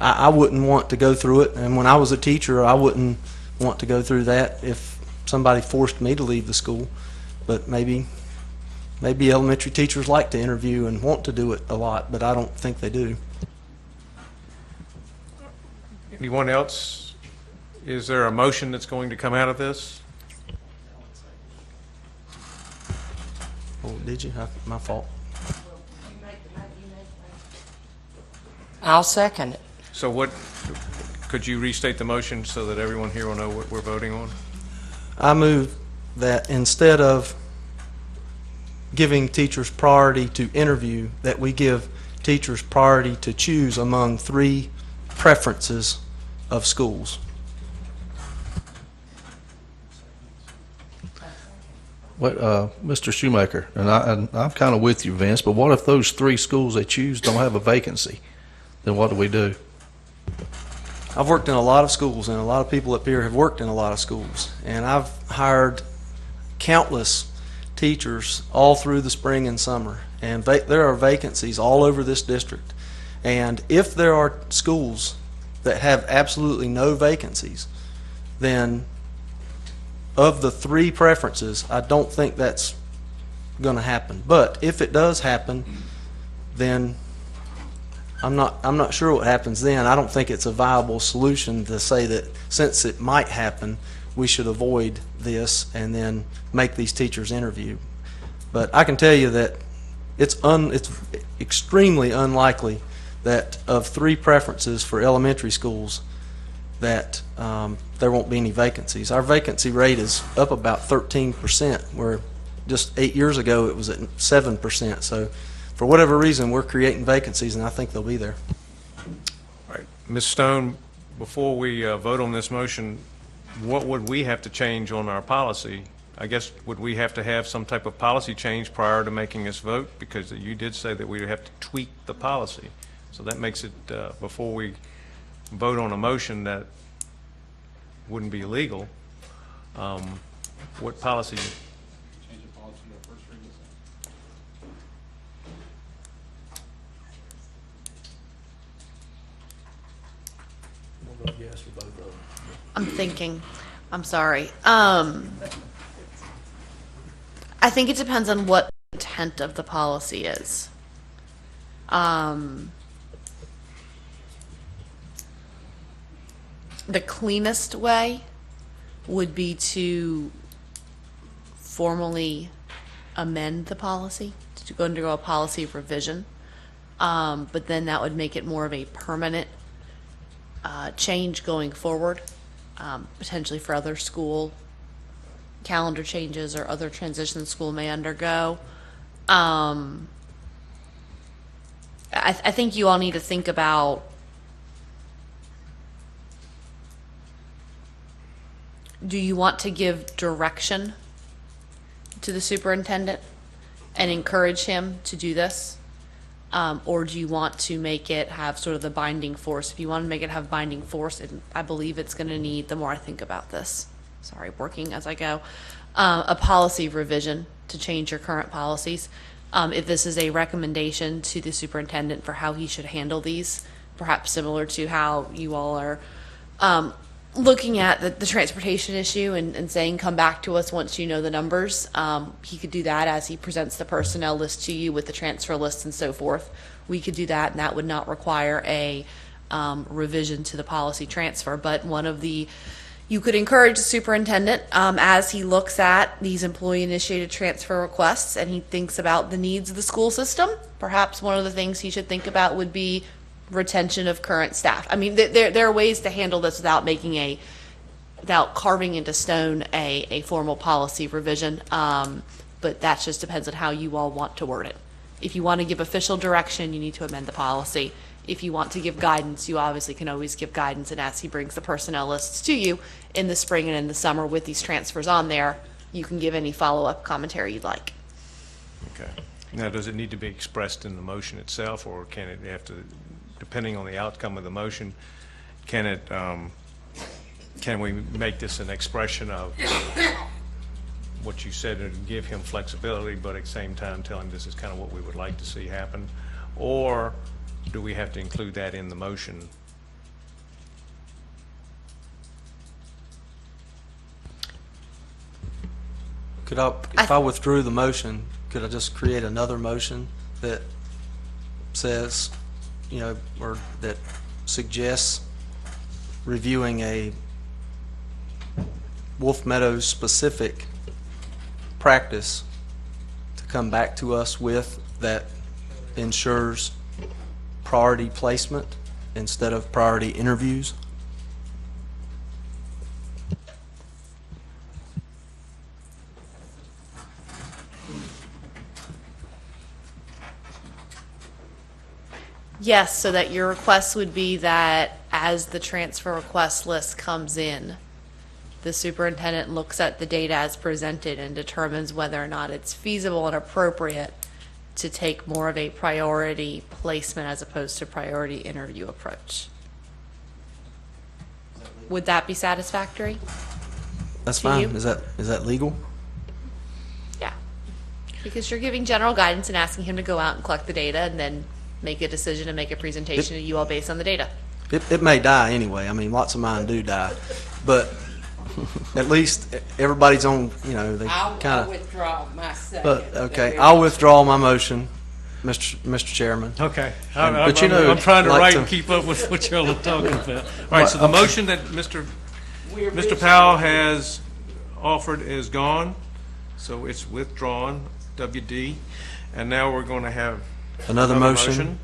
I wouldn't want to go through it. And when I was a teacher, I wouldn't want to go through that if somebody forced me to leave the school. But maybe elementary teachers like to interview and want to do it a lot, but I don't think they do. Anyone else? Is there a motion that's going to come out of this? Oh, did you? My fault. I'll second it. So could you restate the motion so that everyone here will know what we're voting on? I move that instead of giving teachers priority to interview, that we give teachers priority to choose among 3 preferences of schools. Mr. Shoemaker, and I'm kind of with you, Vince, but what if those 3 schools they choose don't have a vacancy? Then what do we do? I've worked in a lot of schools, and a lot of people up here have worked in a lot of schools, and I've hired countless teachers all through the spring and summer, and there are vacancies all over this district. And if there are schools that have absolutely no vacancies, then of the 3 preferences, I don't think that's going to happen. But if it does happen, then I'm not sure what happens then. I don't think it's a viable solution to say that since it might happen, we should avoid this and then make these teachers interview. But I can tell you that it's extremely unlikely that of 3 preferences for elementary schools that there won't be any vacancies. Our vacancy rate is up about 13%, where just 8 years ago it was at 7%. So for whatever reason, we're creating vacancies, and I think they'll be there. All right. Ms. Stone, before we vote on this motion, what would we have to change on our policy? I guess, would we have to have some type of policy change prior to making this vote? Because you did say that we would have to tweak the policy. So that makes it, before we vote on a motion that wouldn't be illegal, what policy? Change the policy to first reading. We'll vote yes for both of them. I'm thinking. I'm sorry. I think it depends on what the intent of the policy is. The cleanest way would be to formally amend the policy, to go undergo a policy revision. But then that would make it more of a permanent change going forward, potentially for other school calendar changes or other transitions the school may undergo. I think you all need to think about do you want to give direction to the superintendent and encourage him to do this? Or do you want to make it have sort of the binding force? If you want to make it have binding force, and I believe it's going to need, the more I think about this, sorry, working as I go, a policy revision to change your current policies. If this is a recommendation to the superintendent for how he should handle these, perhaps similar to how you all are looking at the transportation issue and saying, come back to us once you know the numbers. He could do that as he presents the personnel list to you with the transfer list and so forth. We could do that, and that would not require a revision to the policy transfer. But you could encourage the superintendent as he looks at these employee-initiated transfer requests and he thinks about the needs of the school system. Perhaps one of the things he should think about would be retention of current staff. I mean, there are ways to handle this without carving into stone a formal policy revision, but that just depends on how you all want to word it. If you want to give official direction, you need to amend the policy. If you want to give guidance, you obviously can always give guidance, and as he brings the personnel lists to you in the spring and in the summer with these transfers on there, you can give any follow-up commentary you'd like. Okay. Now, does it need to be expressed in the motion itself, or can it have to, depending on the outcome of the motion, can we make this an expression of what you said and give him flexibility, but at the same time tell him this is kind of what we would like to see happen? Or do we have to include that in the motion? If I withdrew the motion, could I just create another motion that says, or that suggests reviewing a Wolf Meadows specific practice to come back to us with that ensures priority placement instead of priority interviews? Yes, so that your request would be that as the transfer request list comes in, the superintendent looks at the data as presented and determines whether or not it's feasible and appropriate to take more of a priority placement as opposed to priority interview approach. Would that be satisfactory? That's To fine. you? Is that legal? Yeah. Because you're giving general guidance and asking him to go out and collect the data and then make a decision and make a presentation to you all based on the data. It may die anyway. I mean, lots of mine do die, but at least everybody's on. You know, they kind of. withdraw my second. But okay, I'll withdraw my motion, Mr. Chairman. Okay. But you know, I'm trying to like write to- and keep up with what y'all are talking about. All right, so the motion that Mr. Powell has offered is gone, so it's withdrawn, WD, and now we're going to have Another motion.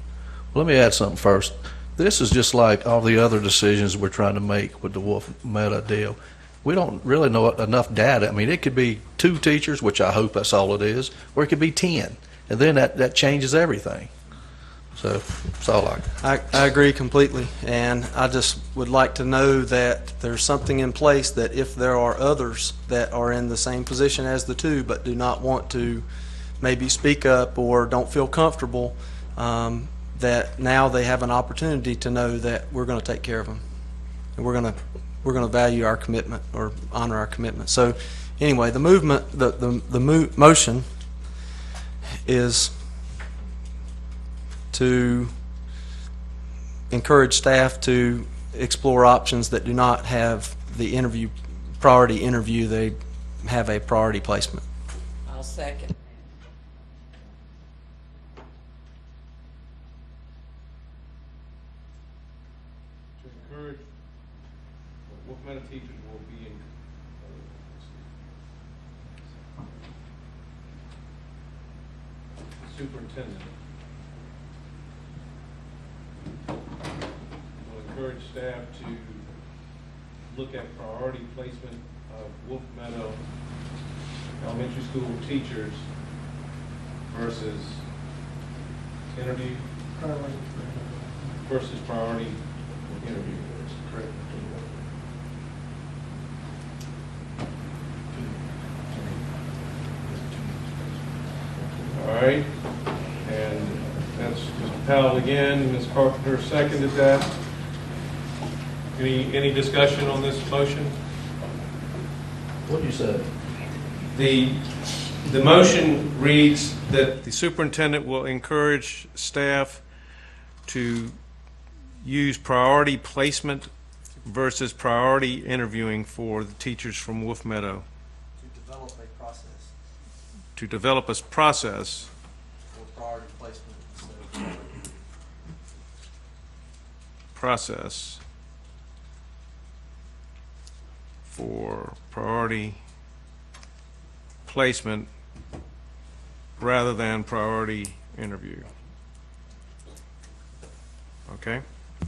Let me add something first. This is just like all the other decisions we're trying to make with the Wolf Meadow deal. We don't really know enough data. I mean, it could be 2 teachers, which I hope that's all it is, or it could be 10, and then that changes everything. So that's all I agree completely, and I just would like to know that there's something in place that if there are others that are in the same position as the 2 but do not want to maybe speak up or don't feel comfortable, that now they have an opportunity to know that we're going to take care of them, and we're going to value our commitment or honor our commitment. So anyway, the motion is to encourage staff to explore options that do not have the priority interview. They have a priority placement. I'll second. to encourage Wolf Meadow teachers will be in superintendent will encourage staff to look at priority placement of Wolf Meadow elementary school teachers versus interview versus priority interview. Correct. All right, and that's Mr. Powell again. Ms. Carpenter seconded that. Any discussion on this motion? What do you say? The motion reads that the superintendent will encourage staff to use priority placement versus priority interviewing for the teachers from Wolf Meadow. To develop a process To develop a process for priority placement. process for priority placement rather than priority interview. Okay?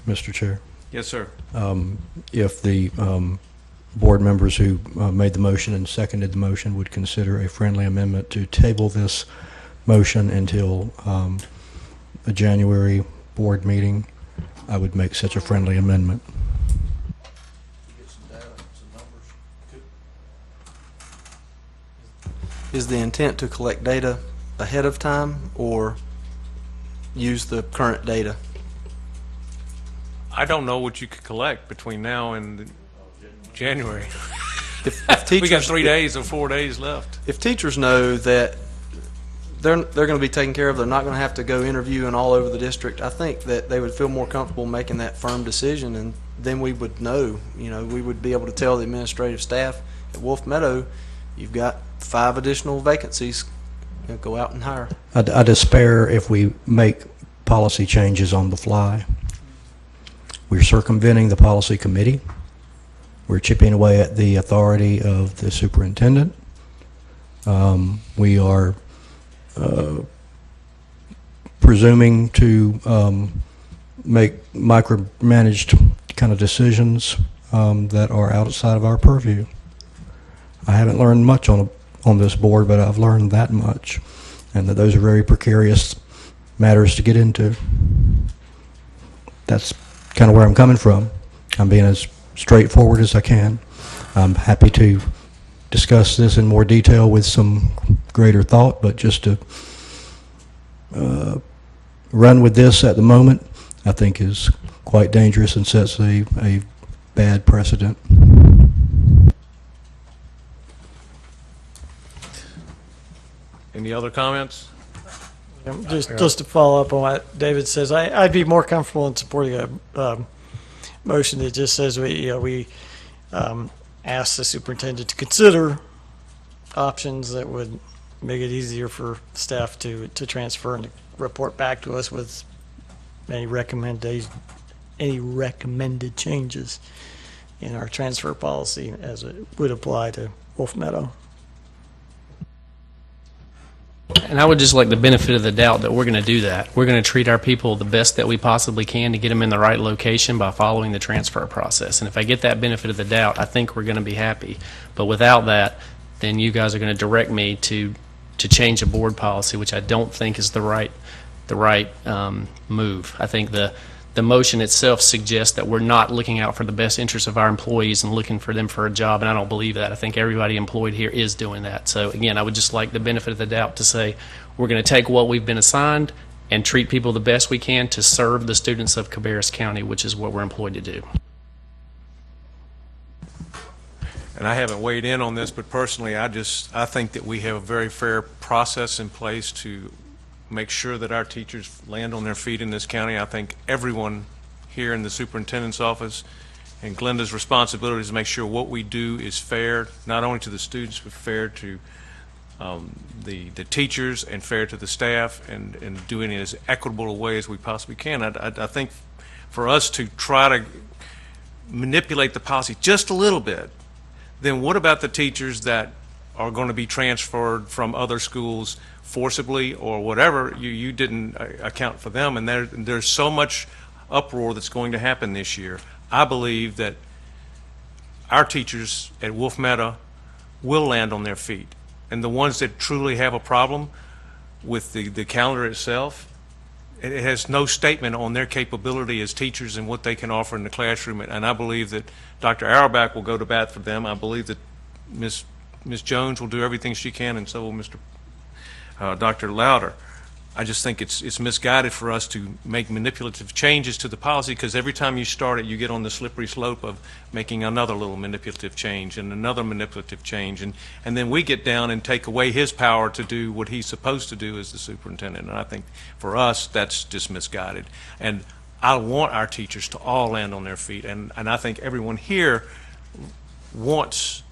Mr. Chair. Yes, sir. If the board members who made the motion and seconded the motion would consider a friendly amendment to table this motion until a January board meeting, I would make such a friendly amendment. Is the intent to collect data ahead of time or use the current data? I don't know what you could collect between now and January. If We got teachers- 3 days or 4 days left. If teachers know that they're going to be taken care of, they're not going to have to go interviewing all over the district, I think that they would feel more comfortable making that firm decision, and then we would know, we would be able to tell the administrative staff at Wolf Meadow, you've got 5 additional vacancies, go out and hire. I despair if we make policy changes on the fly. We're circumventing the policy committee. We're chipping away at the authority of the superintendent. We are presuming to make micromanaged kind of decisions that are outside of our purview. I haven't learned much on this board, but I've learned that much, and that those are very precarious matters to get into. That's kind of where I'm coming from. I'm being as straightforward as I can. I'm happy to discuss this in more detail with some greater thought, but just to run with this at the moment, I think is quite dangerous and sets a bad precedent. Any other comments? Just to follow up on what David says, I'd be more comfortable in supporting a motion that just says we ask the superintendent to consider options that would make it easier for staff to transfer and to report back to us with any recommended changes in our transfer policy as it would apply to Wolf Meadow. And I would just like the benefit of the doubt that we're going to do that. We're going to treat our people the best that we possibly can to get them in the right location by following the transfer process. And if I get that benefit of the doubt, I think we're going to be happy. But without that, then you guys are going to direct me to change a board policy, which I don't think is the right move. I think the motion itself suggests that we're not looking out for the best interests of our employees and looking for them for a job, and I don't believe that. I think everybody employed here is doing that. So again, I would just like the benefit of the doubt to say we're going to take what we've been assigned and treat people the best we can to serve the students of Cabarrus County, which is what we're employed to do. And I haven't weighed in on this, but personally, I think that we have a very fair process in place to make sure that our teachers land on their feet in this county. I think everyone here in the superintendent's office and Glenda's responsibility is to make sure what we do is fair, not only to the students, but fair to the teachers and fair to the staff, and doing it as equitable a way as we possibly can. I think for us to try to manipulate the policy just a little bit, then what about the teachers that are going to be transferred from other schools forcibly or whatever? You didn't account for them, and there's so much uproar that's going to happen this year. I believe that our teachers at Wolf Meadow will land on their feet, and the ones that truly have a problem with the calendar itself, it has no statement on their capability as teachers and what they can offer in the classroom. And I believe that Dr. Auerbach will go to bat for them. I believe that Ms. Jones will do everything she can, and so will Dr. Louder. I just think it's misguided for us to make manipulative changes to the policy, because every time you start it, you get on the slippery slope of making another little manipulative change and another manipulative change, and then we get down and take away his power to do what he's supposed to do as the superintendent. And I think for us, that's just misguided. And I want our teachers to all land on their feet, and I think everyone here wants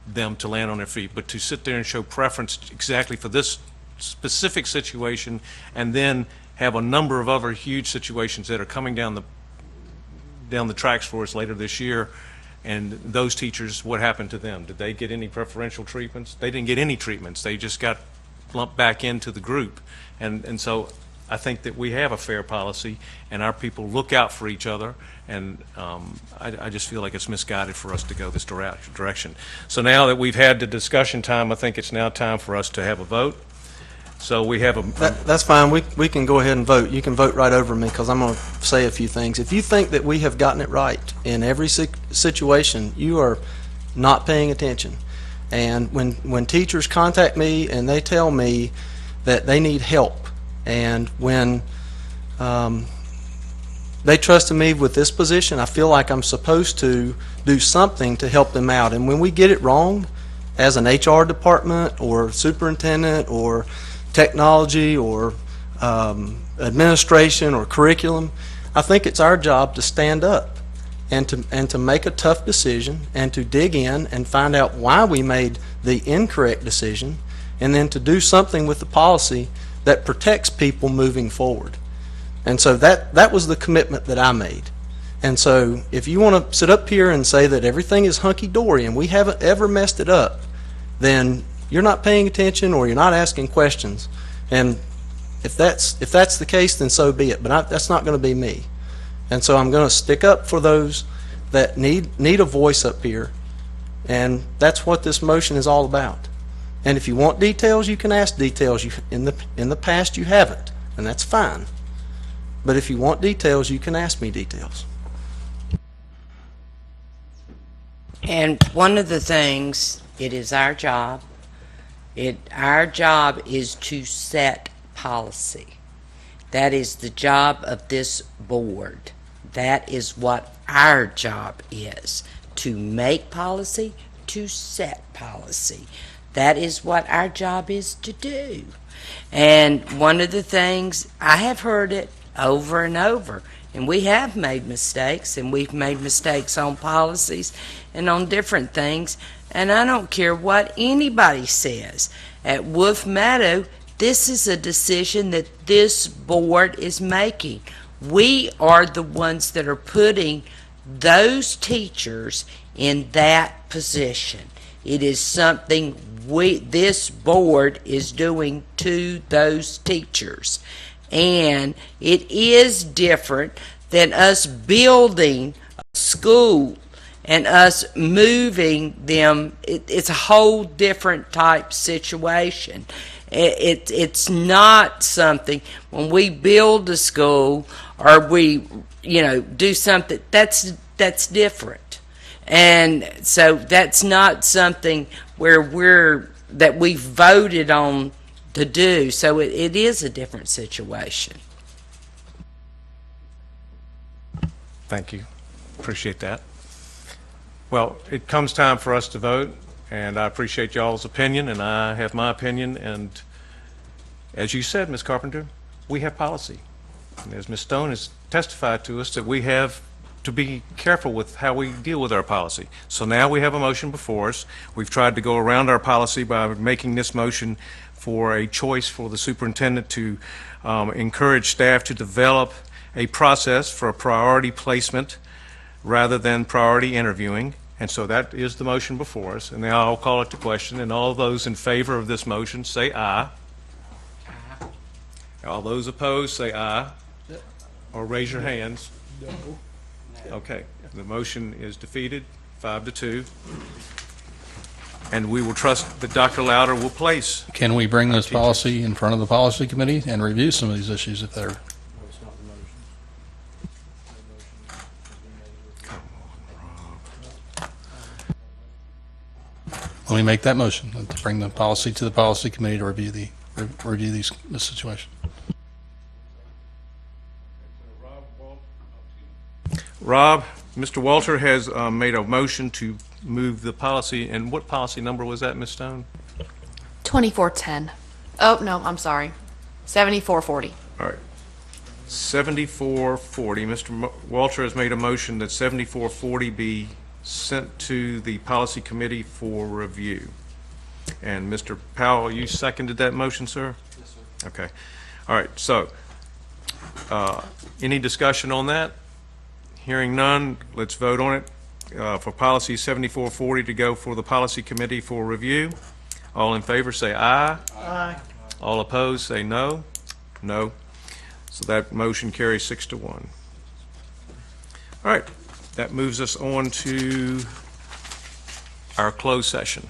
them to land on their feet, but to sit there and show preference exactly for this specific situation and then have a number of other huge situations that are coming down the tracks for us later this year, and those teachers, what happened to them? Did they get any preferential treatments? They didn't get any treatments. They just got lumped back into the group. And so I think that we have a fair policy, and our people look out for each other, and I just feel like it's misguided for us to go this direction. So now that we've had the discussion time, I think it's now time for us to have a vote. So we have That's fine. We can go ahead and vote. You can vote right over me, because I'm going to say a few things. If you think that we have gotten it right in every situation, you are not paying attention. And when teachers contact me and they tell me that they need help, and when they trusted me with this position, I feel like I'm supposed to do something to help them out. And when we get it wrong, as an HR department or superintendent or technology or administration or curriculum, I think it's our job to stand up and to make a tough decision and to dig in and find out why we made the incorrect decision, and then to do something with the policy that protects people moving forward. And so that was the commitment that I made. And so if you want to sit up here and say that everything is hunky-dory and we haven't ever messed it up, then you're not paying attention or you're not asking questions. And if that's the case, then so be it. But that's not going to be me. And so I'm going to stick up for those that need a voice up here. And that's what this motion is all about. And if you want details, you can ask details. In the past, you haven't, and that's fine. But if you want details, you can ask me details. And one of the things, it is our job, our job is to set policy. That is the job of this board. That is what our job is, to make policy, to set policy. That is what our job is to do. And one of the things, I have heard it over and over, and we have made mistakes, and we've made mistakes on policies and on different things, and I don't care what anybody says. At Wolf Meadow, this is a decision that this board is making. We are the ones that are putting those teachers in that position. It is something this board is doing to those teachers. And it is different than us building a school and us moving them. It's a whole different type situation. It's not something, when we build a school or we, do something, that's different. And so that's not something where that we voted on to do. So it is a different situation. Thank you. Appreciate that. Well, it comes time for us to vote, and I appreciate y'all's opinion, and I have my opinion. And as you said, Ms. Carpenter, we have policy. And as Ms. Stone has testified to us, that we have to be careful with how we deal with our policy. So now we have a motion before us. We've tried to go around our policy by making this motion for a choice for the superintendent to encourage staff to develop a process for a priority placement rather than priority interviewing. And so that is the motion before us. And now I'll call it to question. And all those in favor of this motion say aye. Aye. All those opposed say aye. Or raise your hands. No. Okay. The motion is defeated, 5-2. And we will trust that Dr. Louder will place. Can we bring this policy in front of the policy committee and review some of these issues if they're... Let me make that motion to bring the policy to the policy committee to review this situation. Rob, Mr. Walter has made a motion to move the policy. And what policy number was that, Ms. Stone? 2410. Oh, no, I'm sorry. 7440. All right. 7440. Mr. Walter has made a motion that 7440 be sent to the policy committee for review. And Mr. Powell, you seconded that motion, sir? Yes, sir. Okay. All right. So, any discussion on that? Hearing none, let's vote on it. For policy 7440 to go for the policy committee for review. All in favor say aye. Aye. All opposed say no. No. So that motion carries 6-1. All right. That moves us on to our closed session.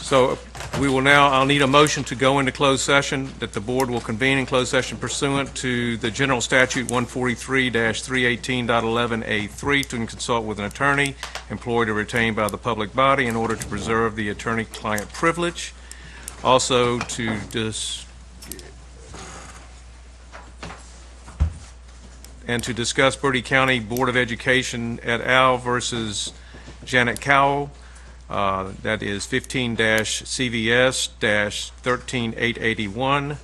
So we will now, I'll need a motion to go into closed session, that the board will convene in closed session pursuant to the General Statute 143-318.11A3 to consult with an attorney employed or retained by the public body in order to preserve the attorney-client privilege. Also to discuss Bertie County Board of Education et al. Versus Janet Cowell. That is 15-CVS-13881.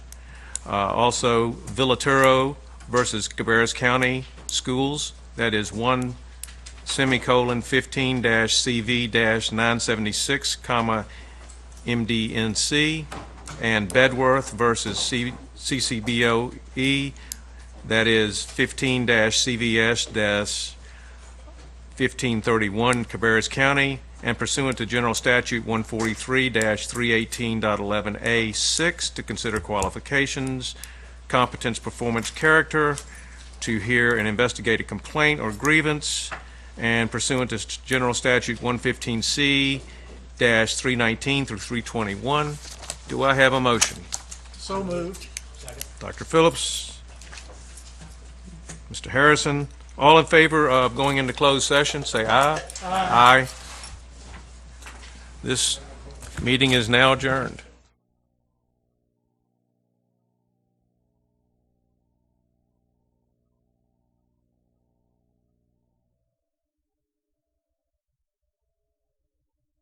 Also Villaturo versus Cabarrus County Schools. That is 1:15-CV-976, MDNC. And Bedworth versus CCBOE. That is 15-CVS-1531, Cabarrus County. And pursuant to General Statute 143-318.11A6 to consider qualifications, competence, performance, character, to hear and investigate a complaint or grievance, and pursuant to General Statute 115C-319 through 321. Do I have a motion? So moved. Dr. Phillips, Mr. Harrison, All in favor of going into closed session, say aye. Aye. This meeting is now adjourned.